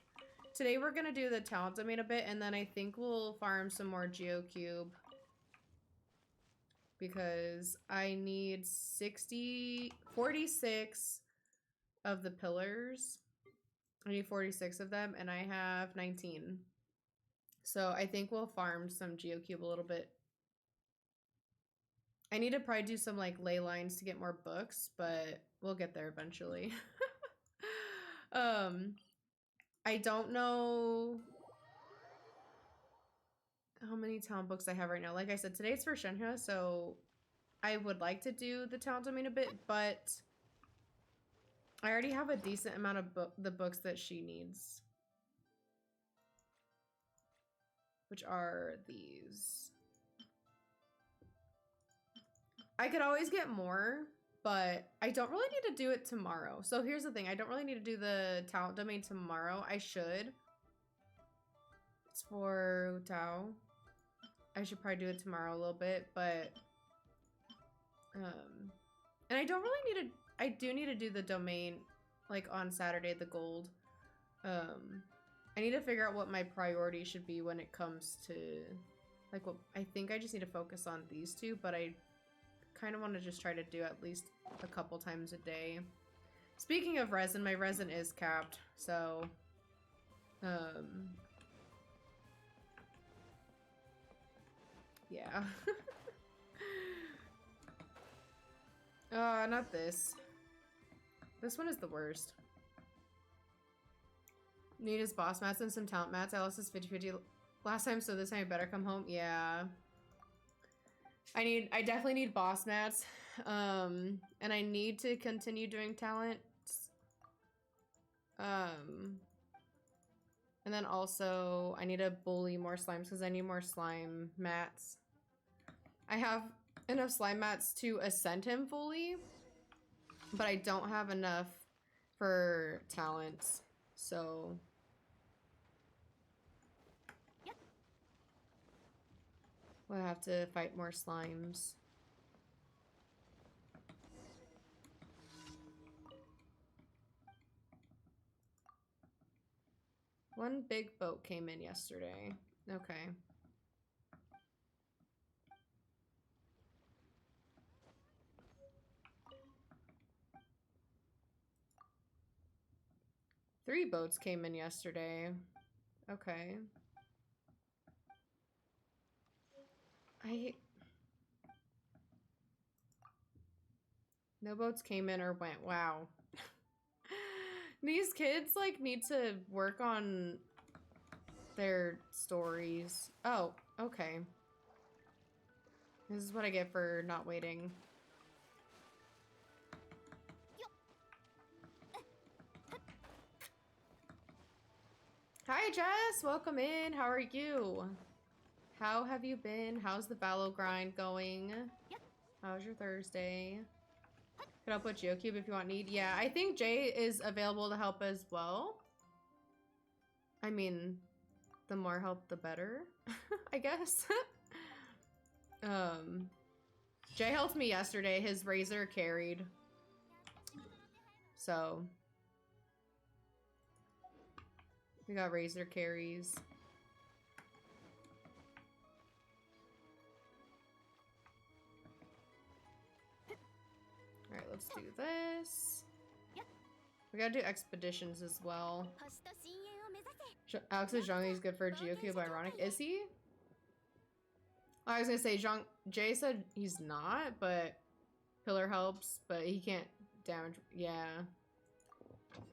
today we're gonna do the talent domain a bit, and then I think we'll farm some more GeoCube because I need 46 of the pillars. I need 46 of them, and I have 19. So I think we'll farm some GeoCube a little bit. I need to probably do some like ley lines to get more books, but we'll get there eventually. I don't know how many talent books I have right now. Like I said, today's for Shenhe, so I would like to do the talent domain a bit, but I already have a decent amount of the books that she needs. Which are these. I could always get more, but I don't really need to do it tomorrow. So here's the thing. I don't really need to do the talent domain tomorrow. I should. It's for Tao. I should probably do it tomorrow a little bit, but and I don't really need to, I do need to do the domain like on Saturday, the gold. I need to figure out what my priority should be when it comes to like what I think I just need to focus on these two, but I kind of want to just try to do at least a couple times a day. Speaking of resin, my resin is capped, so yeah. Not this. This one is the worst. Need his boss mats and some talent mats. I lost his 50-50 last time, so this time I better come home. Yeah. I definitely need boss mats. And I need to continue doing talents. And then also I need to bully more slimes because I need more slime mats. I have enough slime mats to ascend him fully, but I don't have enough for talents. So we'll have to fight more slimes. One big boat came in yesterday. Okay. Three boats came in yesterday. Okay. No boats came in or went. Wow. These kids, like, need to work on their stories. Oh, okay. This is what I get for not waiting. Hi, Jess! Welcome in. How are you? How have you been? How's the Vallow grind going? How's your Thursday? Could help with GeoCube if you want need. Yeah, I think Jay is available to help as well. I mean, the more help, the better, I guess. Jay helped me yesterday. His Razor carried. So we got Razor carries. Alright, let's do this. We gotta do expeditions as well. Alex is Zhang, he's good for GeoCube, ironic. Is he? I was gonna say, Jay said he's not, but Pillar helps, but he can't damage. Yeah.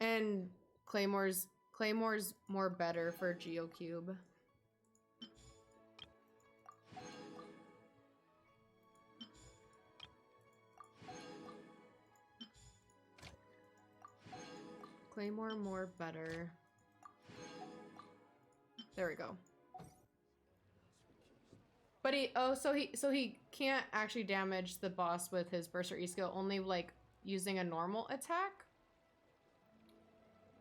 And Claymore's more better for GeoCube. Claymore more better. There we go. But so he can't actually damage the boss with his burst or E-skill, only like using a normal attack.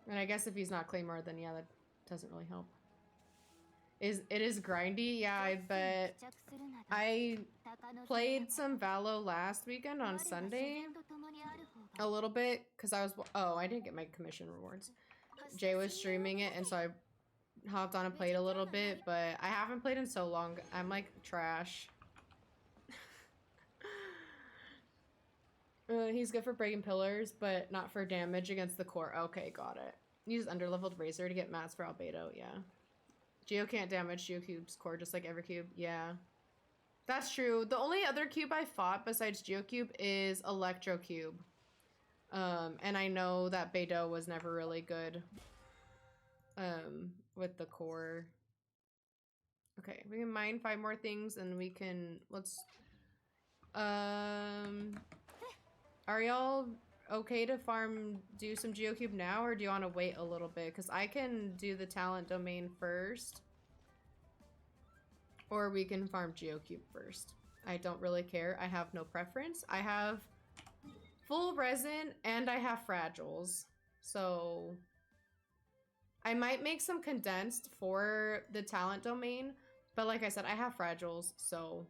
And I guess if he's not Claymore, then yeah, that doesn't really help. It is grindy, yeah, I bet. I played some Vallow last weekend on Sunday. A little bit, because I didn't get my commission rewards. Jay was streaming it, and so I hopped on and played a little bit, but I haven't played in so long. I'm like trash. He's good for breaking pillars, but not for damage against the core. Okay, got it. Use underleveled Razor to get mats for Albedo, yeah. Geo can't damage GeoCube's core just like every cube, yeah. That's true. The only other cube I fought besides GeoCube is Electrocube. And I know that Beidou was never really good with the core. Okay, we can mine 5 more things and we can, are y'all okay to do some GeoCube now, or do you want to wait a little bit? Because I can do the talent domain first, or we can farm GeoCube first. I don't really care. I have no preference. I have full resin and I have fragiles, so I might make some condensed for the talent domain, but like I said, I have fragiles, so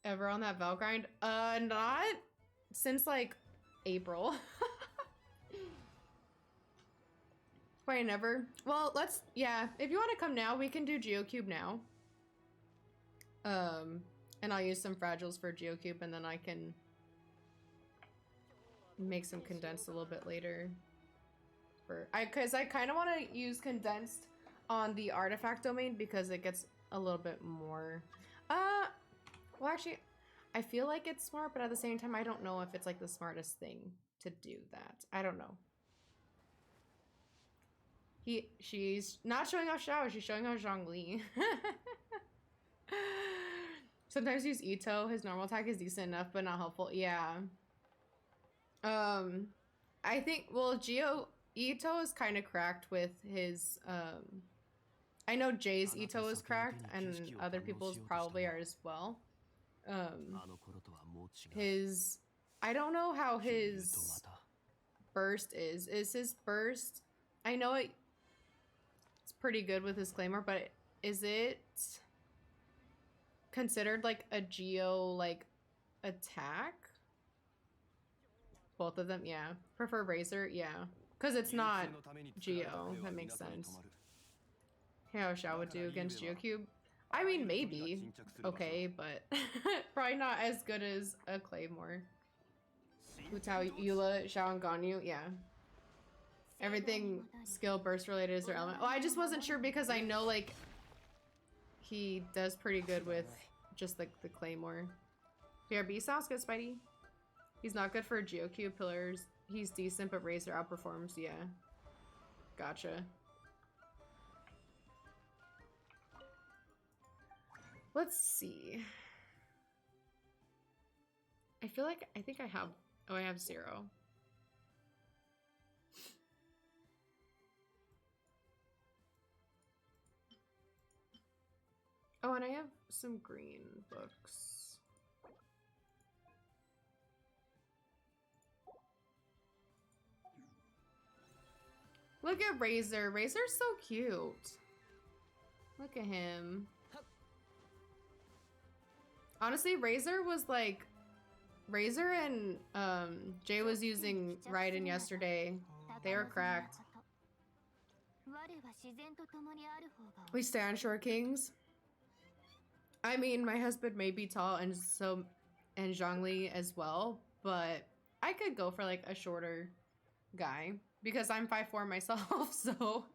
ever on that Val grind? Not since like April. Probably never. Well, yeah, if you want to come now, we can do GeoCube now. And I'll use some fragiles for GeoCube, and then I can make some condensed a little bit later. Because I kind of want to use condensed on the artifact domain because it gets a little bit more. Well, actually, I feel like it's smart, but at the same time, I don't know if it's like the smartest thing to do that. I don't know. She's not showing off Xiao, she's showing off Zhongli. Sometimes use Ito. His normal attack is decent enough, but not helpful. Yeah. I think, well, Ito is kind of cracked with his, I know Jay's Ito is cracked, and other people's probably are as well. I don't know how his burst is. Is his burst, I know it's pretty good with his Claymore, but is it considered like a Geo like attack? both of them, yeah. Prefer Razor, yeah. Because it's not Geo. That makes sense. How Xiao would do against Geocube? I mean, maybe. Okay, but probably not as good as a Claymore. Utao, Eula, Xiao, and Ganyu, yeah. Everything skill burst related is their element. Oh, I just wasn't sure because I know, like, he does pretty good with just, like, the Claymore. BRB sounds good, Spidey. He's not good for Geocube pillars. He's decent, but Razor outperforms, yeah. Gotcha. Let's see. I feel like, I think I have, oh, I have 0. Oh, and I have some green books. Look at Razor. Razor's so cute. Look at him. Honestly, Razor was like... Razor and Jay was using Raiden yesterday. They were cracked. We stay on Short Kings. I mean, my husband may be tall and Zhongli as well, but I could go for like a shorter guy because I'm 5'4" myself, so.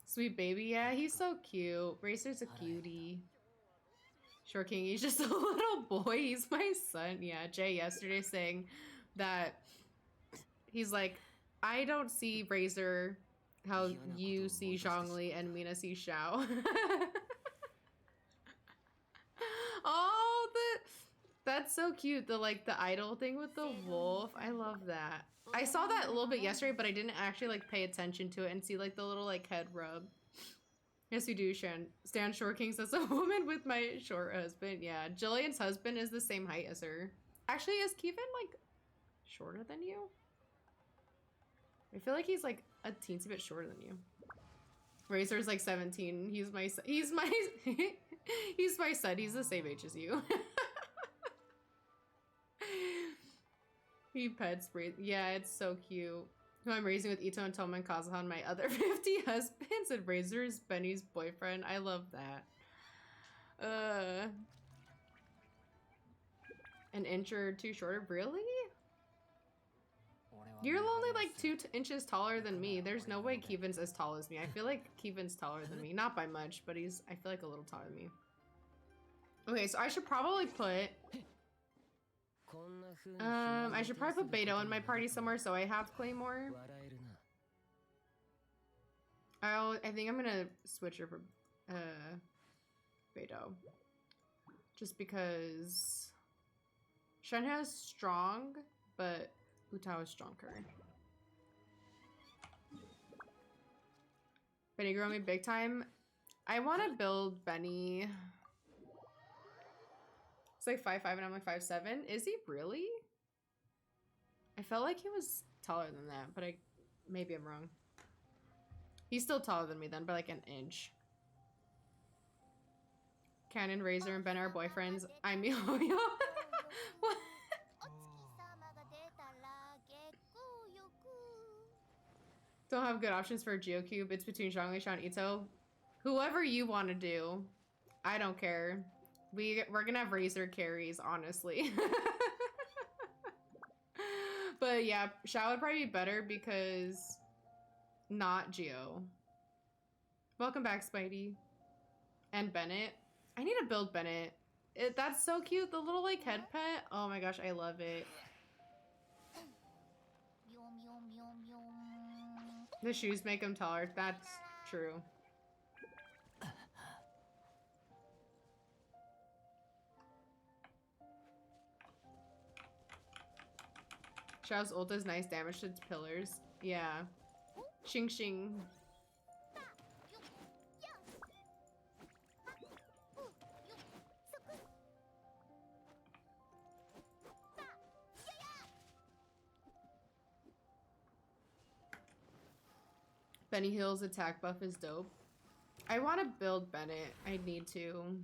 Sweet baby, yeah, he's so cute. Racer's a cutie. Short King, he's just a little boy. He's my son. Yeah, Jay yesterday saying that he's like, I don't see Razor how you see Zhongli and Mina see Xiao. Oh, that's so cute. The like the idol thing with the wolf. I love that. I saw that a little bit yesterday, but I didn't actually like pay attention to it and see like the little like head rub. Yes, we do, Shan. Stan Short King says a woman with my short husband. Yeah, Jillian's husband is the same height as her. Actually, is Kevin like shorter than you? I feel like he's like a teensy bit shorter than you. Razor's like 17. He's my he's my he's my son. He's the same age as you. He pets Razor. Yeah, it's so cute. Who I'm raising with Ito and Toma and Kazuhan, my other 50 husbands, and Razor's Benny's boyfriend. I love that. An inch or two shorter? Really? You're only like 2 inches taller than me. There's no way Kevin's as tall as me. I feel like Kevin's taller than me. Not by much, but he's, I feel like a little taller than me. Okay, so I should probably put... I should probably put Beto in my party somewhere so I have Claymore. I think I'm gonna switch her for Beto. Just because Shenhe is strong, but Utao is stronger. Benny grew on me big time. I want to build Benny. It's like 5'5" and I'm like 5'7". Is he really? I felt like he was taller than that, but maybe I'm wrong. He's still taller than me then, by like an inch. Cannon, Razor, and Ben are boyfriends. I'm Yo-Yo. What? Don't have good options for Geocube. It's between Zhongli, Xiao, and Ito. Whoever you want to do. I don't care. We're gonna have Razor carries, honestly. But yeah, Xiao would probably be better because not Geo. Welcome back, Spidey. And Bennett. I need to build Bennett. That's so cute. The little like head pet. Oh my gosh, I love it. The shoes make him taller. That's true. Xiao's ult does nice damage to its pillars. Yeah. Xing Xing. Benny Hill's attack buff is dope. I want to build Bennett. I need to.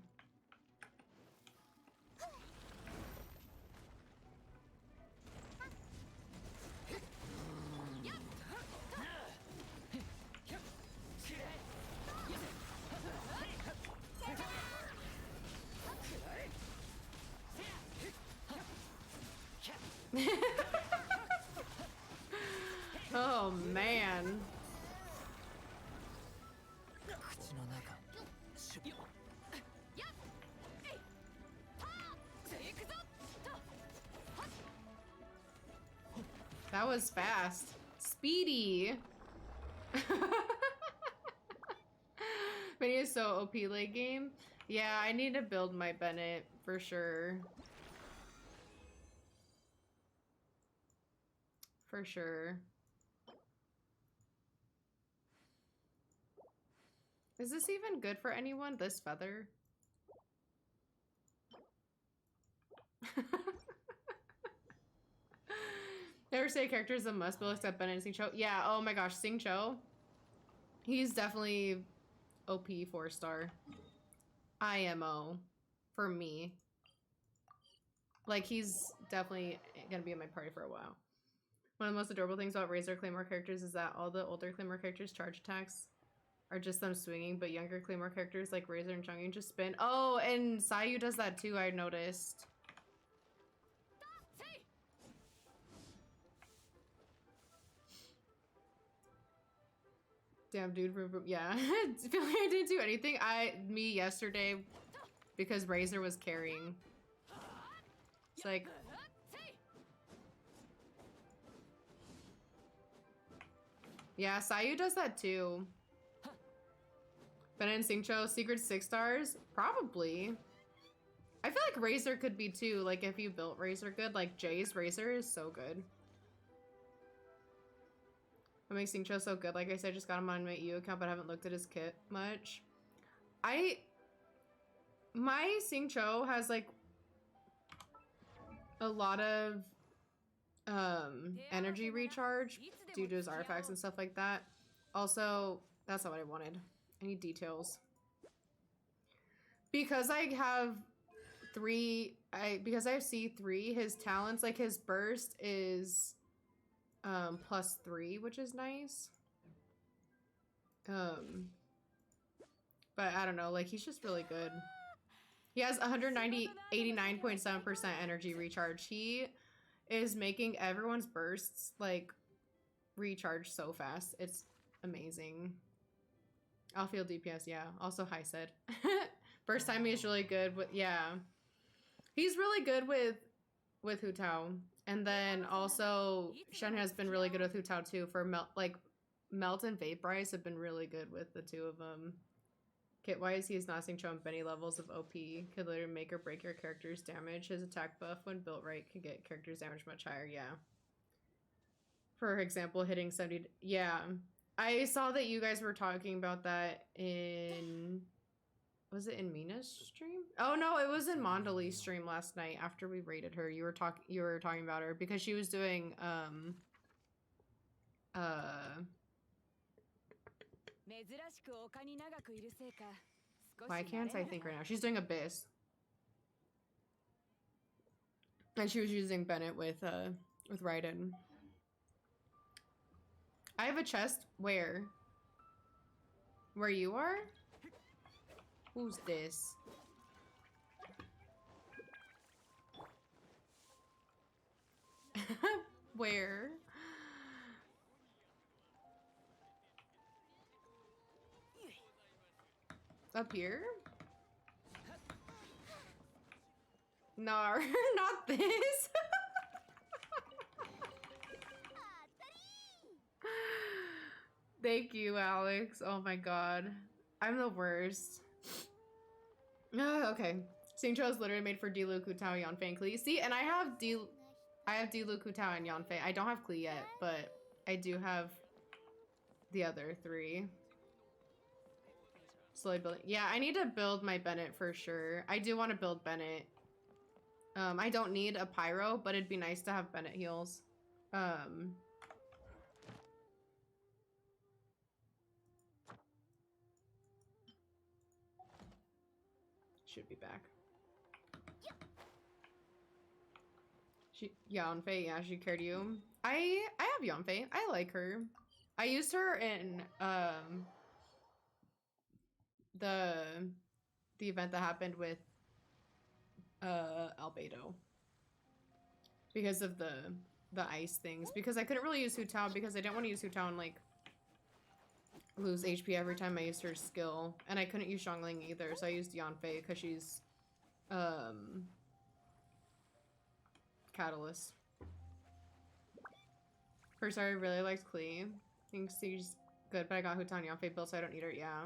That was fast. Speedy. Benny is so OP late game. Yeah, I need to build my Bennett for sure. For sure. Is this even good for anyone? This feather? Never say characters a must build except Bennett and Xingqiu. Yeah, oh my gosh, Xingqiu. He's definitely OP 4-star. IMO for me. Like, he's definitely gonna be in my party for a while. One of the most adorable things about Razor Claymore characters is that all the older Claymore characters' charge attacks are just them swinging, but younger Claymore characters like Razor and Chang'e just spin. Oh, and Sayu does that too, I noticed. Damn, dude. Yeah. I feel like I didn't do anything. Me yesterday, because Razor was carrying. It's like... Yeah, Sayu does that too. Bennett and Xingqiu, secret 6-stars? Probably. I feel like Razor could be too, like if you built Razor good, like Jay's Razor is so good. What makes Xingqiu so good? Like I said, I just got him on my EU account, but I haven't looked at his kit much. My Xingqiu has like a lot of energy recharge due to his artifacts and stuff like that. Also, that's not what I wanted. I need details. Because I have because I have C3, his talents, like his burst is +3, which is nice. But I don't know, like he's just really good. He has 89.7% energy recharge. He is making everyone's bursts like recharge so fast. It's amazing. Outfield DPS, yeah. Also high said. Burst timing is really good with, yeah. He's really good with Hu Tao. And then also Shen has been really good with Hu Tao too. For Melt and Vaporize have been really good with the two of them. Kit-wise, he is not Xingqiu on many levels of OP. Could literally make or break your character's damage. His attack buff, when built right, can get character's damage much higher. Yeah. For example, hitting 70... Yeah. I saw that you guys were talking about that in... Was it in Mina's stream? Oh no, it was in Mondali's stream last night after we raided her. You were talking about her because she was doing why can't I think right now? She's doing Abyss. And she was using Bennett with Raiden. I have a chest. Where? Where you are? Who's this? Where? Up here? No, not this. Thank you, Alex. Oh my god. I'm the worst. Okay. Xingqiu is literally made for Diluc, Hu Tao, Yanfei, and Klee. See, and I have Diluc, Hu Tao, and Yanfei. I don't have Klee yet, but I do have the other 3. Slowly building. Yeah, I need to build my Bennett for sure. I do want to build Bennett. I don't need a pyro, but it'd be nice to have Bennett heals. Should be back. Yanfei, yeah, she carried you. I have Yanfei. I like her. I used her in the event that happened with Albedo. Because of the ice things. Because I couldn't really use Hu Tao because I didn't want to use Hu Tao and like lose HP every time I used her skill. And I couldn't use Xiangling either, so I used Yanfei because she's Catalyst. First, I really liked Klee. Thinks she's good, but I got Hutan Yanfei built, so I don't need her. Yeah.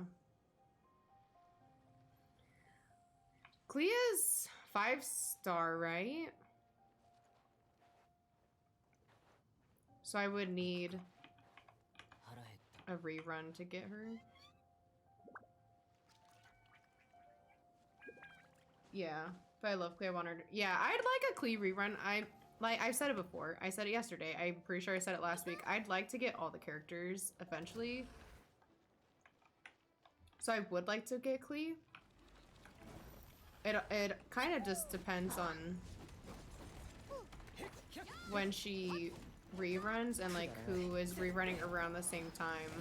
Klee is 5-star, right? So I would need a rerun to get her. Yeah. But I love Klee. I want her to... Yeah, I'd like a Klee rerun. I've said it before. I said it yesterday. I'm pretty sure I said it last week. I'd like to get all the characters eventually. So I would like to get Klee. It kind of just depends on when she reruns and like who is rerunning around the same time.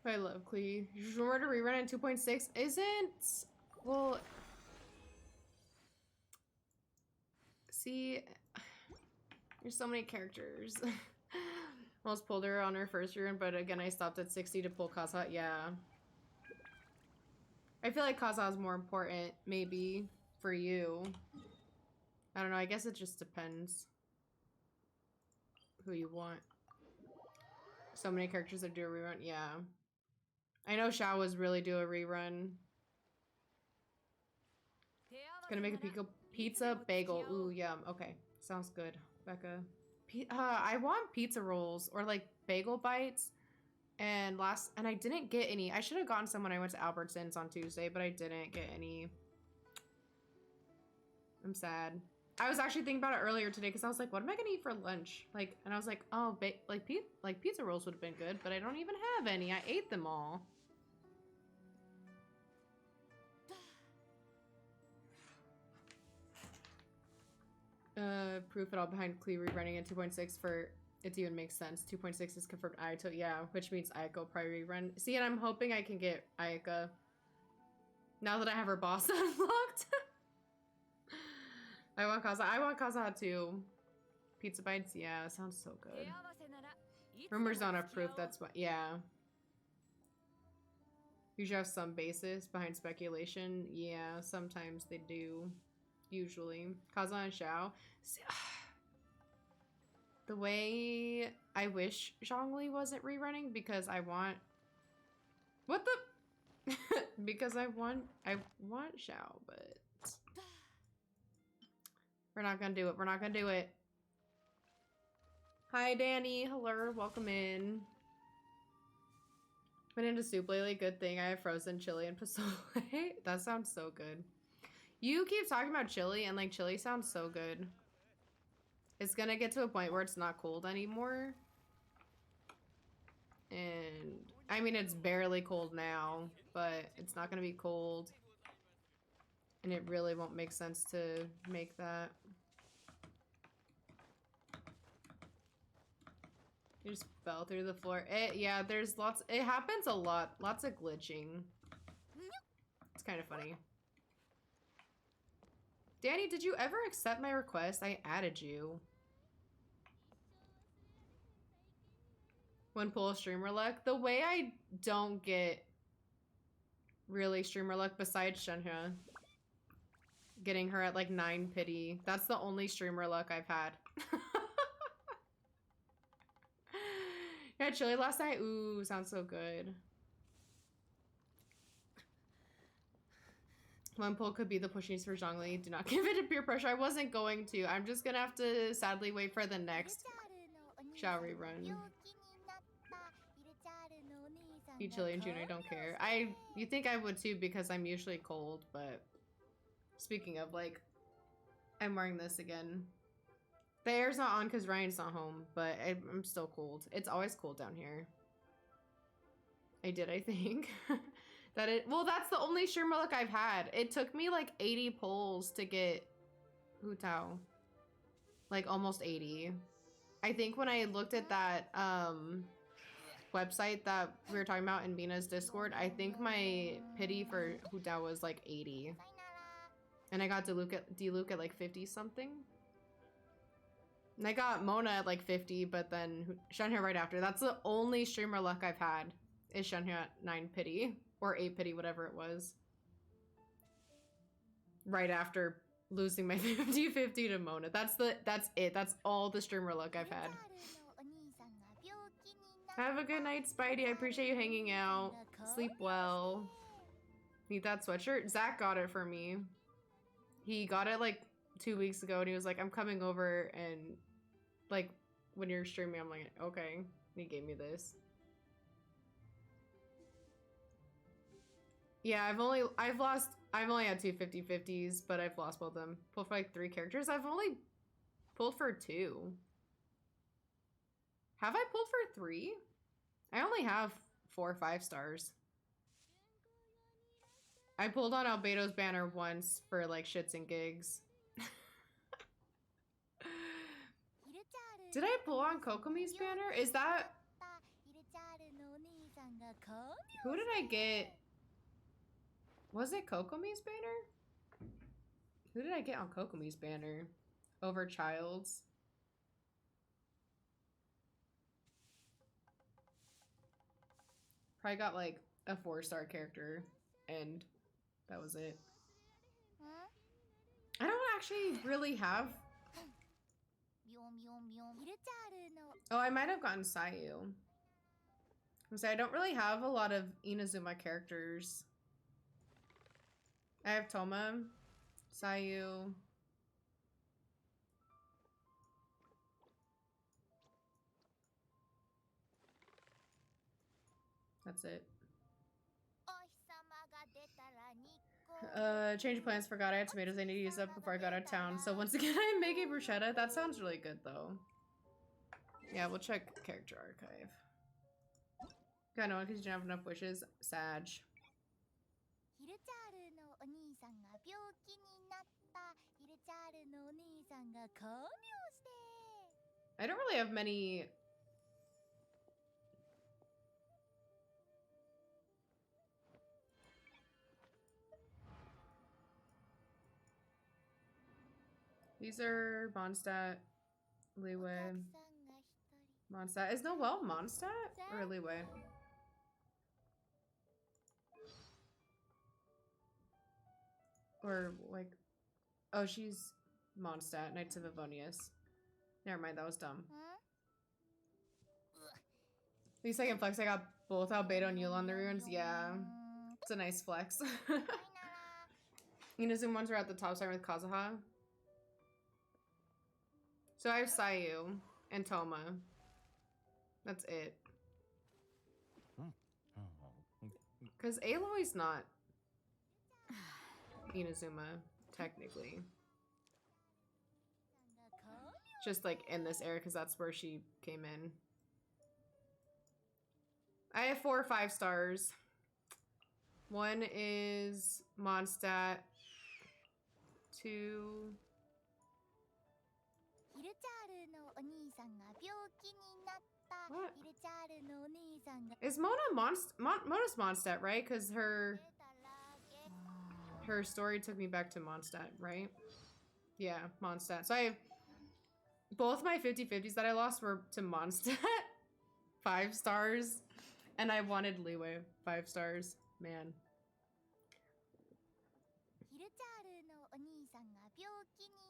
I love Klee. Remember to rerun at 2.6 isn't... Well... See... There's so many characters. Almost pulled her on her first rerun, but again I stopped at 60 to pull Kaza. Yeah. I feel like Kaza is more important, maybe, for you. I don't know, I guess it just depends who you want. So many characters that do a rerun, yeah. I know Xiao was really due a rerun. Gonna make a pizza bagel. Ooh, yum. Okay, sounds good, Becca. I want pizza rolls or like bagel bites. And I didn't get any. I should have gotten some when I went to Albertsons on Tuesday, but I didn't get any. I'm sad. I was actually thinking about it earlier today because I was like, what am I gonna eat for lunch? Like, and I was like, oh, pizza rolls would have been good, but I don't even have any. I ate them all. Proof it all behind Klee rerunning at 2.6 for it to even make sense. 2.6 is confirmed Ayato, yeah, which means Ayaka will probably rerun. See, and I'm hoping I can get Ayaka now that I have her boss unlocked. I want Kaza too. Pizza bites, yeah, sounds so good. Rumors on a proof, that's what, yeah. Usually have some basis behind speculation. Yeah, sometimes they do. Usually. Kaza and Xiao. The way I wish Zhongli wasn't rerunning because I want... What the... because I want Xiao, but... We're not gonna do it. We're not gonna do it. Hi, Danny. Hello. Welcome in. Been into soup lately. Good thing I have frozen chili and pozole. That sounds so good. You keep talking about chili, and like chili sounds so good. It's gonna get to a point where it's not cold anymore. And I mean, it's barely cold now, but it's not gonna be cold. And it really won't make sense to make that. You just fell through the floor. Yeah, there's lots. It happens a lot. Lots of glitching. It's kind of funny. Danny, did you ever accept my request? I added you. One pull of streamer luck. The way I don't get really streamer luck besides Shenhe. Getting her at like 9 pity. That's the only streamer luck I've had. Yeah, chili last night. Ooh, sounds so good. One pull could be the pushies for Zhongli. Do not give it a peer pressure. I wasn't going to. I'm just gonna have to sadly wait for the next Xiao rerun. Eat chili in June, I don't care. You think I would too because I'm usually cold, but speaking of, like, I'm wearing this again. The air's not on because Ryan's not home, but I'm still cold. It's always cold down here. I think. Well, that's the only streamer look I've had. It took me like 80 polls to get Hu Tao. Like almost 80. I think when I looked at that website that we were talking about in Mina's Discord, I think my pity for Hu Tao was like 80. And I got Diluc at like 50 something. And I got Mona at like 50, but then Shenhe right after. That's the only streamer luck I've had, is Shenhe at 9 pity. Or 8 pity, whatever it was. Right after losing my 50-50 to Mona. That's it. That's all the streamer luck I've had. Have a good night, Spidey. I appreciate you hanging out. Sleep well. Need that sweatshirt? Zach got it for me. He got it like 2 weeks ago and he was like, I'm coming over and like when you're streaming, I'm like, okay. And he gave me this. Yeah, I've only had two 50-50s, but I've lost both of them. Pulled for like 3 characters. I've only pulled for 2. Have I pulled for 3? I only have 4 or 5 stars. I pulled on Albedo's banner once for like shits and gigs. Did I pull on Kokomi's banner? Is that... Who did I get? Was it Kokomi's banner? Who did I get on Kokomi's banner? Over Child's? Probably got like a 4-star character and that was it. I don't actually really have... Oh, I might have gotten Sayu. I don't really have a lot of Inazuma characters. I have Toma, Sayu. That's it. Change plans, forgot I had tomatoes I need to use up before I got out of town. So once again, I'm making bruschetta. That sounds really good though. Yeah, we'll check character archive. Got no one because you didn't have enough wishes. Sag. I don't really have many... These are Mondstadt, Liyue. Mondstadt. Is Noelle Mondstadt or Liyue? Or like... Oh, she's Mondstadt, Knights of Avonius. Never mind, that was dumb. At least I can flex. I got both Albedo and Yule on the ruins. Yeah. It's a nice flex. Inazuma ones are at the top starting with Kazuha. So I have Sayu and Toma. That's it. Because Aloy's not Inazuma, technically. Just like in this era, because that's where she came in. I have 4 or 5 stars. One is Mondstadt. 2... What? Is Mona Mona's Mondstadt, right? Because her story took me back to Mondstadt, right? Yeah, Mondstadt. So I have both my 50-50s that I lost were to Mondstadt. 5 stars. And I wanted Liyue 5 stars. Man.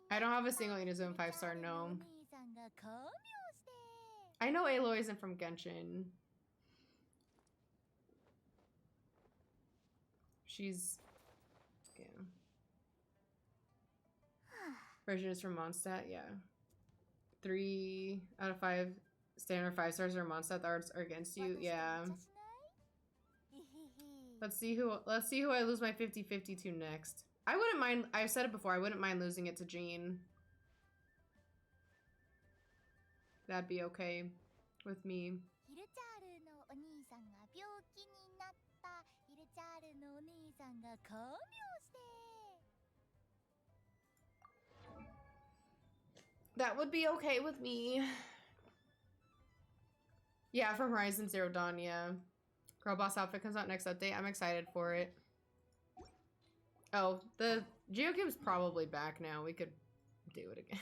I don't have a single Inazuma 5-star, no. I know Aloy isn't from Genshin. She's... yeah. Version is from Mondstadt, yeah. 3 out of 5 standard 5 stars are Mondstadt. The odds are against you, yeah. Let's see who I lose my 50-50 to next. I wouldn't mind, I've said it before, I wouldn't mind losing it to Jean. That'd be okay with me. That would be okay with me. Yeah, from Horizon Zero Dawn, yeah. Girl Boss outfit comes out next update. I'm excited for it. Oh, the Geocube's probably back now. We could do it again.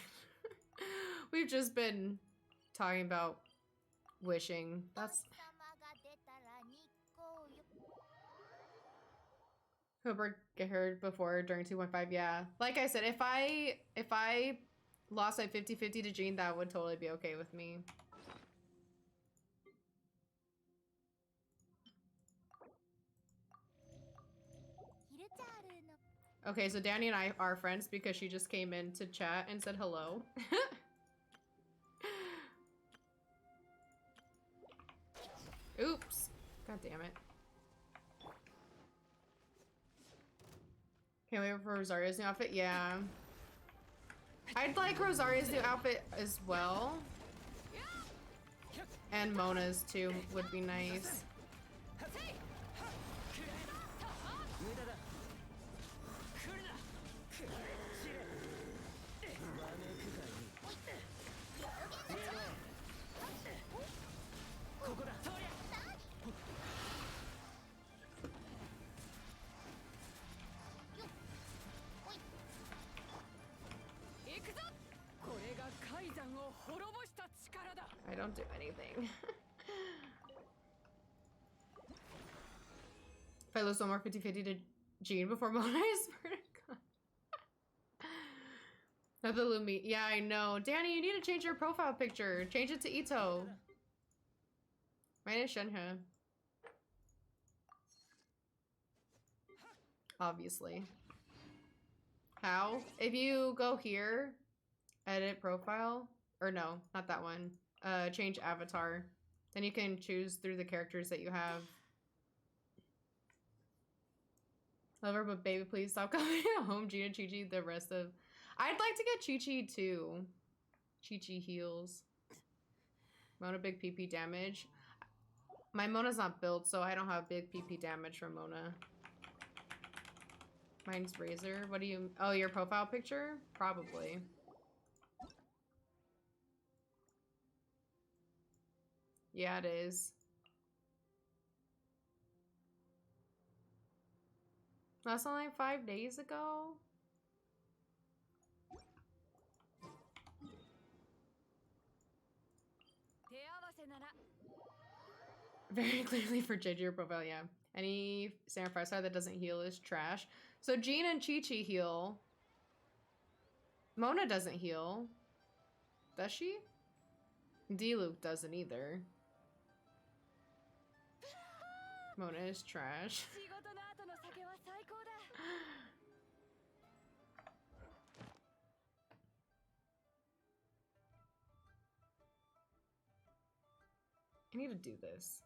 We've just been talking about wishing. That's... Hobart get heard before during 2.5. Yeah. Like I said, if I lost like 50-50 to Jean, that would totally be okay with me. Okay, so Danny and I are friends because she just came in to chat and said hello. Oops. God damn it. Can't wait for Rosaria's new outfit. Yeah. I'd like Rosaria's new outfit as well. And Mona's too would be nice. I don't do anything. If I lose one more 50-50 to Jean before Mona, I swear to God. Not the Lumi. Yeah, I know. Danny, you need to change your profile picture. Change it to Ito. My name is Shenhe. Obviously. How? If you go here, edit profile, or no, not that one. Change avatar. Then you can choose through the characters that you have. Lover, but baby, please stop coming home. Gina, Chi-Chi, the rest of... I'd like to get Chi-Chi too. Chi-Chi heals. Mona, big PP damage. My Mona's not built, so I don't have big PP damage from Mona. Mine's Razor. What do you... Oh, your profile picture? Probably. Yeah, it is. That's only 5 days ago? Very clearly for JJ your profile, yeah. Any Samurai Fireside that doesn't heal is trash. So Jean and Chi-Chi heal. Mona doesn't heal. Does she? D-Luke doesn't either. Mona is trash. I need to do this.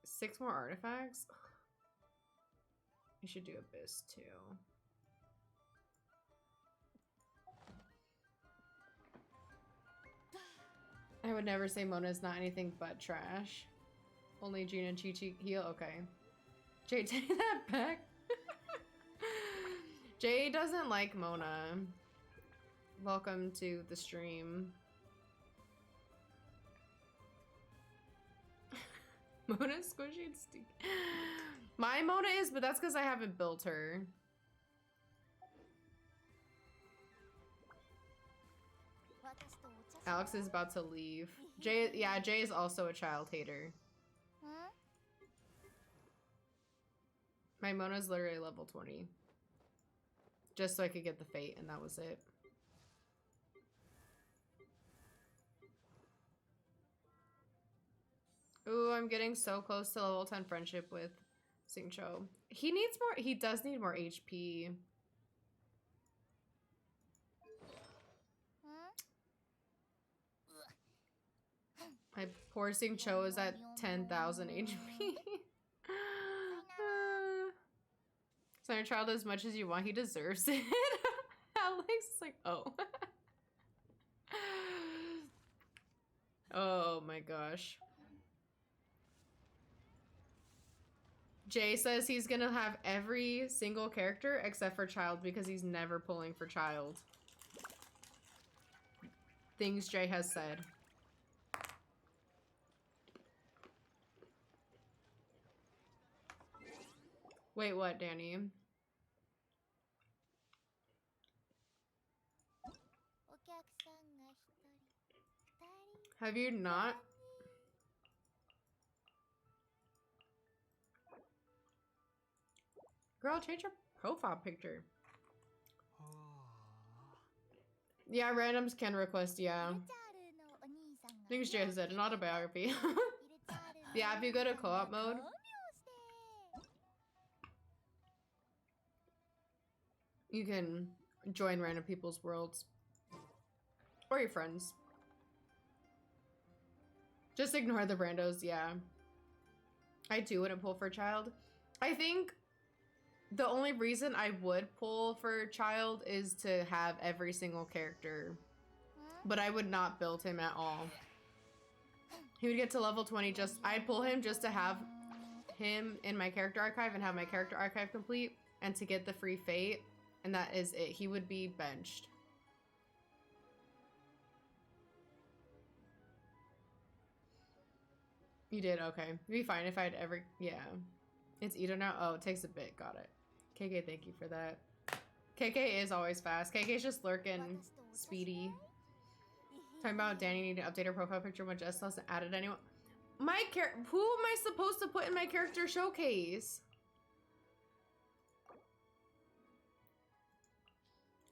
6 more artifacts? I should do Abyss too. I would never say Mona is not anything but trash. Only Jean and Chi-Chi heal? Okay. Jay, take that back. Jay doesn't like Mona. Welcome to the stream. Mona's squishy and sticky. My Mona is, but that's because I haven't built her. Alex is about to leave. Jay, yeah, Jay is also a child hater. My Mona's literally level 20. Just so I could get the fate, and that was it. Ooh, I'm getting so close to level 10 friendship with Xingqiu. He needs more, he does need more HP. My poor Xingqiu is at 10,000 HP. So your child as much as you want, he deserves it. Alex is like, oh. Oh my gosh. Jay says he's gonna have every single character except for Child because he's never pulling for Child. Things Jay has said. Wait, what, Danny? Have you not? Girl, change your profile picture. Yeah, randoms can request, yeah. Things Jay said, an autobiography. Yeah, if you go to co-op mode. You can join random people's worlds. Or your friends. Just ignore the randos, yeah. I too wouldn't pull for Child. I think the only reason I would pull for Child is to have every single character. But I would not build him at all. He would get to level 20 I'd pull him just to have him in my character archive and have my character archive complete and to get the free fate. And that is it. He would be benched. You did? Okay. It'd be fine if I'd ever... Yeah. It's Ito now? Oh, it takes a bit. Got it. KK, thank you for that. KK is always fast. KK's just lurking speedy. Talking about Danny needing to update her profile picture when Jess hasn't added anyone. Who am I supposed to put in my character showcase?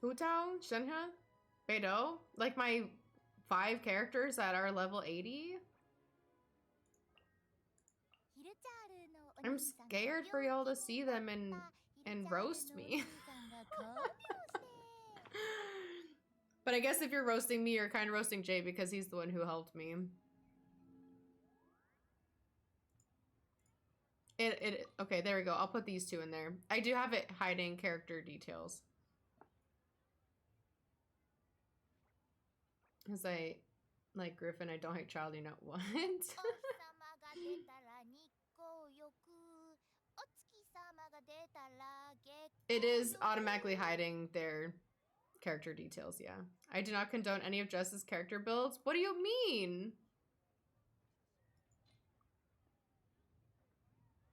Hutao? Shenhe? Beidou? Like my 5 characters that are level 80? I'm scared for y'all to see them and roast me. But I guess if you're roasting me, you're kind of roasting Jay because he's the one who helped me. Okay, there we go. I'll put these 2 in there. I do have it hiding character details. Because I like Griffin, I don't hate Child, you know what? It is automatically hiding their character details, yeah. I do not condone any of Jess's character builds. What do you mean?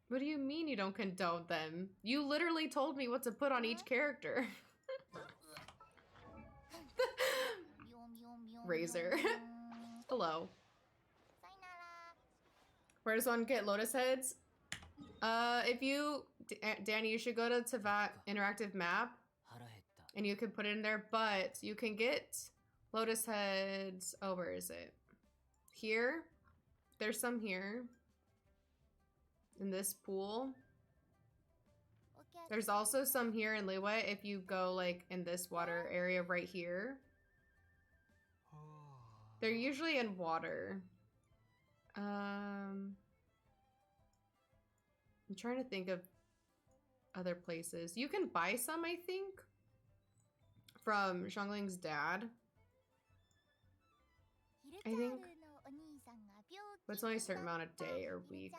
What do you mean you don't condone them? You literally told me what to put on each character. Razor. Hello. Where does one get Lotus heads? If you... Danny, you should go to Tevat Interactive Map. And you can put it in there, but you can get Lotus heads... Oh, where is it? Here. There's some here. In this pool. There's also some here in Liyue if you go like in this water area right here. They're usually in water. I'm trying to think of other places. You can buy some, I think, from Zhongling's dad. I think. But it's only a certain amount of day or week.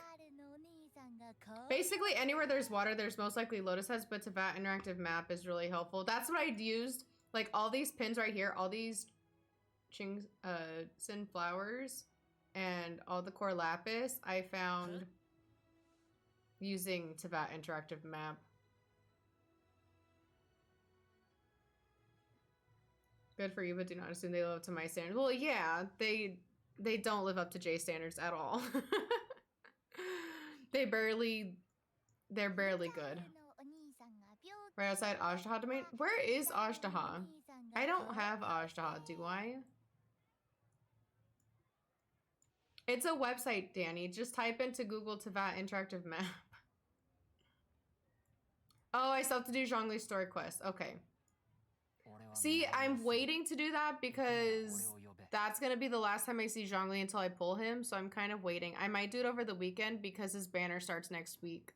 Basically, anywhere there's water, there's most likely Lotus heads, but Tevat Interactive Map is really helpful. That's what I used. Like, all these pins right here, all these Sin flowers, and all the core lapis, I found using Tevat Interactive Map. Good for you, but do not assume they live up to my standards. Well, yeah, they don't live up to J standards at all. They're barely good. Right outside Ajdaha domain? Where is Ajdaha? I don't have Ajdaha, do I? It's a website, Danny. Just type into Google Tevat Interactive Map. Oh, I still have to do Zhongli's story quest. Okay. See, I'm waiting to do that because that's going to be the last time I see Zhongli until I pull him. So I'm kind of waiting. I might do it over the weekend because his banner starts next week.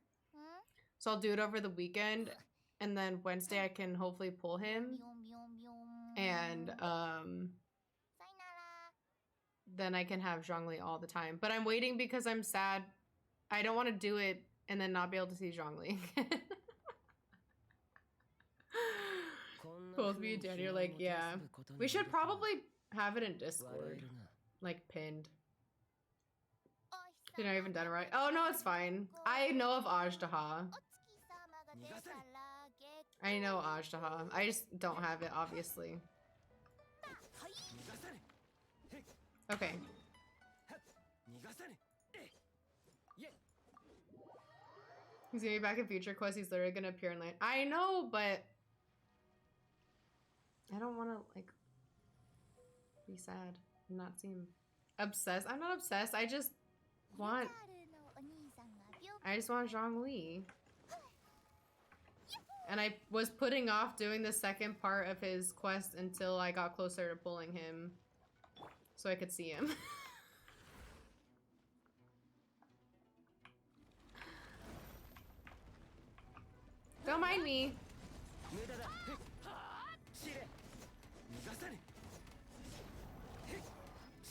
So I'll do it over the weekend. And then Wednesday I can hopefully pull him. And then I can have Zhongli all the time. But I'm waiting because I'm sad. I don't want to do it and then not be able to see Zhongli again. Both me and Danny are like, yeah. We should probably have it in Discord. Like, pinned. You're not even done it right. Oh, no, it's fine. I know of Ajdaha. I know Ajdaha. I just don't have it, obviously. Okay. He's gonna be back in Future Quest. He's literally gonna appear in Land. I know, but I don't want to like be sad and not see him. Obsessed? I'm not obsessed. I just want Zhongli. And I was putting off doing the second part of his quest until I got closer to pulling him so I could see him. Don't mind me.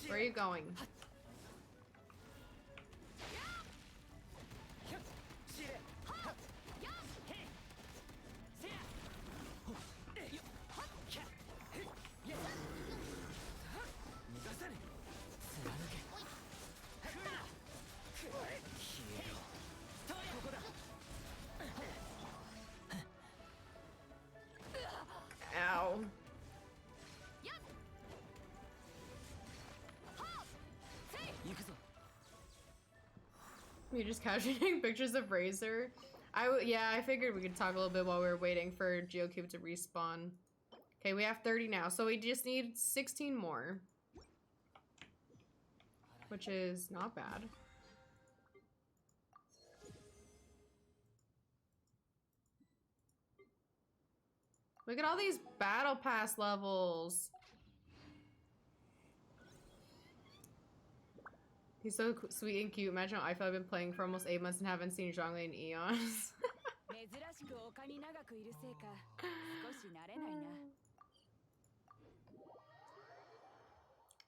Where are you going? Ow. You're just casually taking pictures of Razor. Yeah, I figured we could talk a little bit while we were waiting for GeoCube to respawn. Okay, we have 30 now, so we just need 16 more. Which is not bad. Look at all these battle pass levels. He's so sweet and cute. Imagine how I've been playing for almost 8 months and haven't seen Zhongli in eons.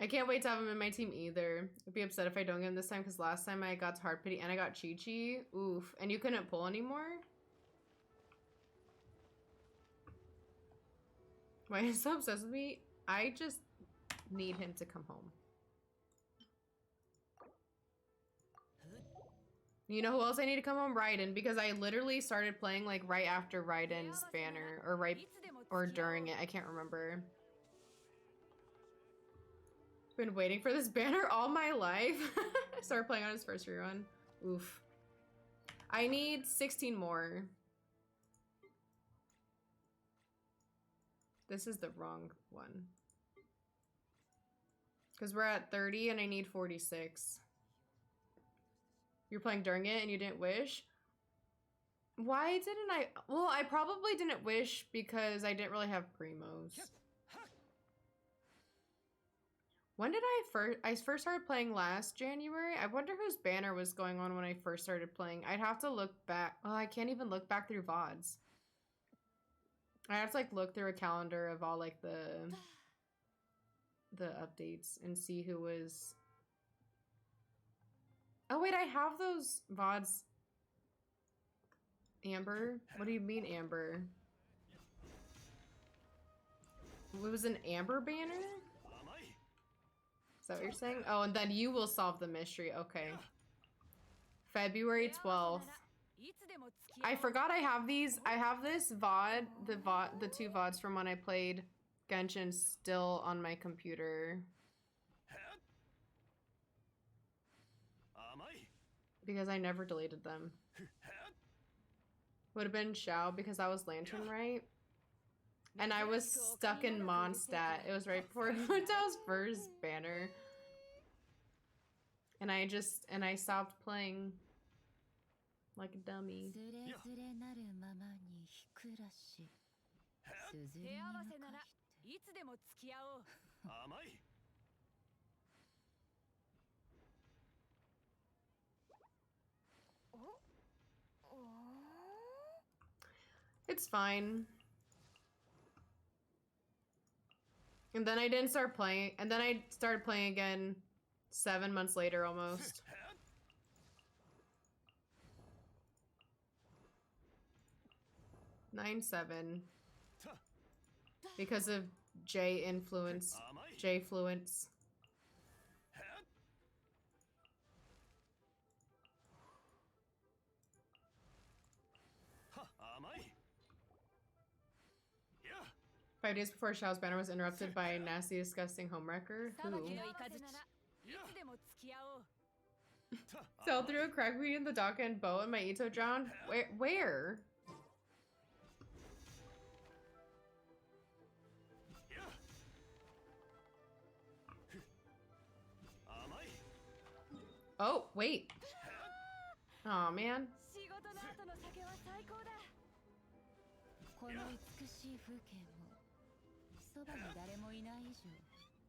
I can't wait to have him in my team either. I'd be upset if I don't get him this time because last time I got to Hard Pity and I got Chi-Chi. Oof. And you couldn't pull anymore? Why are you so obsessed with me? I just need him to come home. You know who else I need to come home? Raiden, because I literally started playing like right after Raiden's banner or during it. I can't remember. Been waiting for this banner all my life. I started playing on his first rerun. Oof. I need 16 more. This is the wrong one. Because we're at 30 and I need 46. You're playing during it and you didn't wish? Why didn't I? Well, I probably didn't wish because I didn't really have primos. When did I first started playing last January? I wonder whose banner was going on when I first started playing. I'd have to look back. Oh, I can't even look back through VODs. I have to like look through a calendar of all like the updates and see who was. Oh wait, I have those VODs. Amber? What do you mean Amber? It was an Amber banner? Is that what you're saying? Oh, and then you will solve the mystery. Okay. February 12th. I forgot I have these. I have this VOD, the two VODs from when I played Genshin still on my computer. Because I never deleted them. Would have been Xiao because I was Lantern, right? And I was stuck in Mondstadt. It was right before Mutao's first banner. And I stopped playing like a dummy. It's fine. And then I didn't start playing, and then I started playing again 7 months later almost. 9-7. Because of J influence. J fluence. Five days before Xiao's banner was interrupted by a nasty, disgusting homewrecker. Who? Fell through a crack between the dock and boat and my Ito drowned? Where? Oh, wait. Aw, man.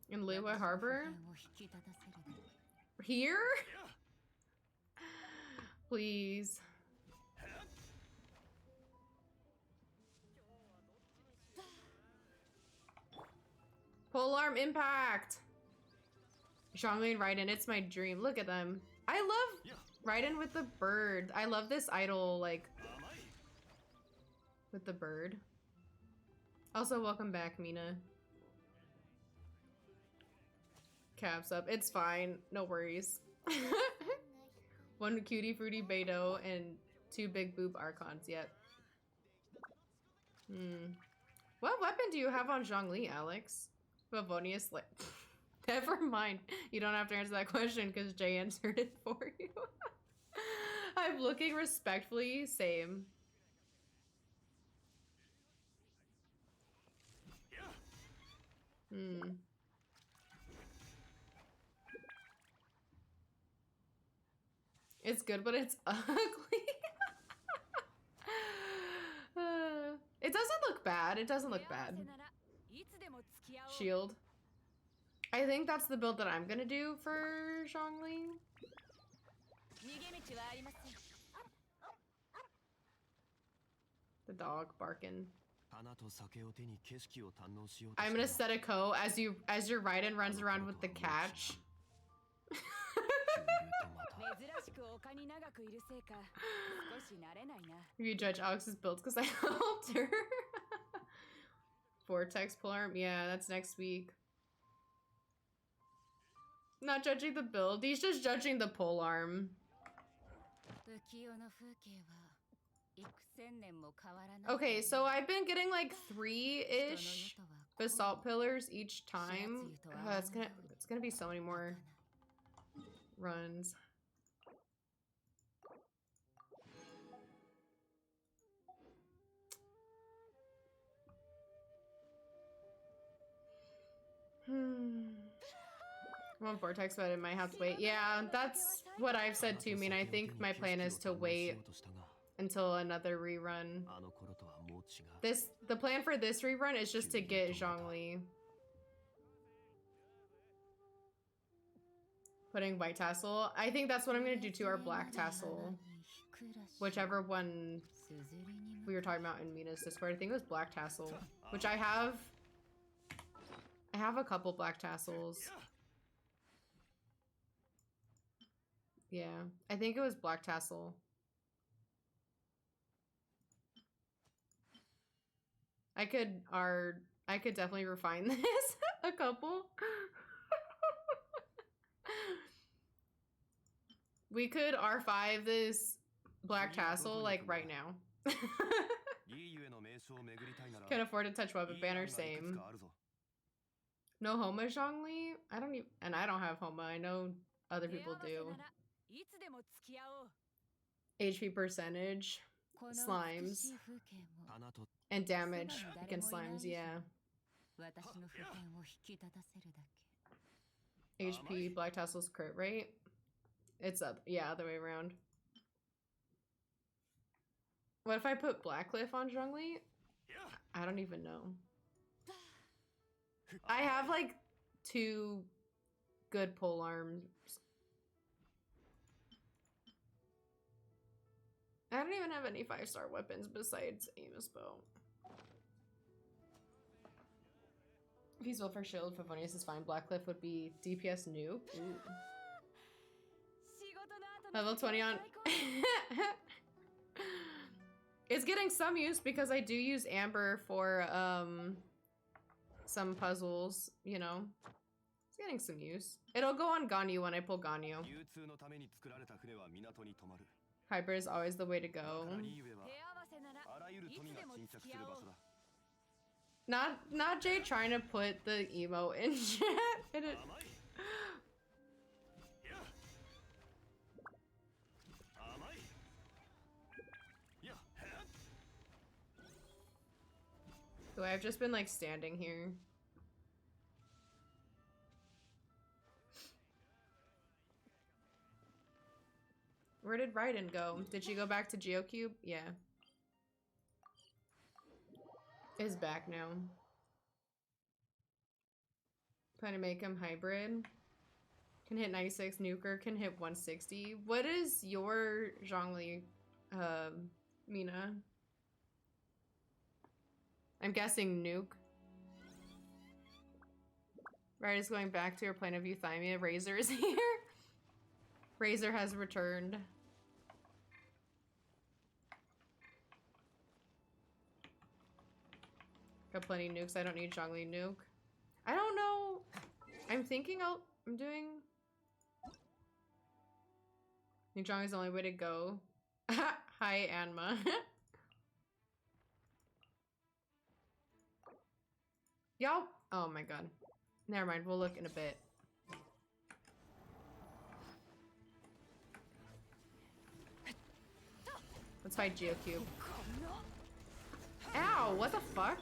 In Liyue Harbor? Here? Please. Polearm impact! Zhongli and Raiden, it's my dream. Look at them. I love Raiden with the bird. I love this idol, like, with the bird. Also, welcome back, Mina. Caps up. It's fine. No worries. One cutie fruity Beto and 2 big boob Archons yet. What weapon do you have on Zhongli, Alex? Favonius, like... Never mind. You don't have to answer that question because Jay answered it for you. I'm looking respectfully. Same. It's good, but it's ugly. It doesn't look bad. It doesn't look bad. Shield. I think that's the build that I'm gonna do for Zhongli. The dog barking. I'm gonna set a ko as your Raiden runs around with the catch. You judge Alex's builds because I helped her. Vortex polearm, yeah, that's next week. Not judging the build, he's just judging the polearm. Okay, so I've been getting like 3-ish basalt pillars each time. It's gonna be so many more runs. I want Vortex, but I might have to wait. Yeah, that's what I've said too. I mean, I think my plan is to wait until another rerun. The plan for this rerun is just to get Zhongli. Putting white tassel. I think that's what I'm gonna do to our black tassel. Whichever one we were talking about in Mina's Discord. I think it was black tassel, which I have a couple black tassels. Yeah, I think it was black tassel. I could definitely refine this a couple. We could R5 this black tassel like right now. Can't afford to touch weapon banner, same. No Homa Zhongli? I don't have Homa. I know other people do. HP percentage, slimes, and damage against slimes, yeah. HP, Black Tassel's crit rate. It's up, yeah, other way around. What if I put Blackcliff on Zhongli? I don't even know. I have like 2 good pole arms. I don't even have any 5-star weapons besides Amos Bow. Feasible for shield, Favonius is fine. Blackcliff would be DPS nuke. Ooh. Level 20 on... It's getting some use because I do use Amber for some puzzles, you know. It's getting some use. It'll go on Ganyu when I pull Ganyu. Hybrid is always the way to go. Not Jay trying to put the emo in chat. So I've just been like standing here. Where did Raiden go? Did she go back to GeoCube? Yeah. Is back now. Plan to make him hybrid. Can hit 96, nuker can hit 160. What is your Zhongli, Mina? I'm guessing nuke. Right is going back to her plane of euthymia. Razor is here. Razor has returned. Got plenty of nukes. I don't need Zhongli nuke. I don't know. I'm thinking I'm doing. I think Zhongli's the only way to go. Hi, Anma. Y'all. Oh my god. Never mind. We'll look in a bit. Let's fight GeoCube. Ow! What the fuck?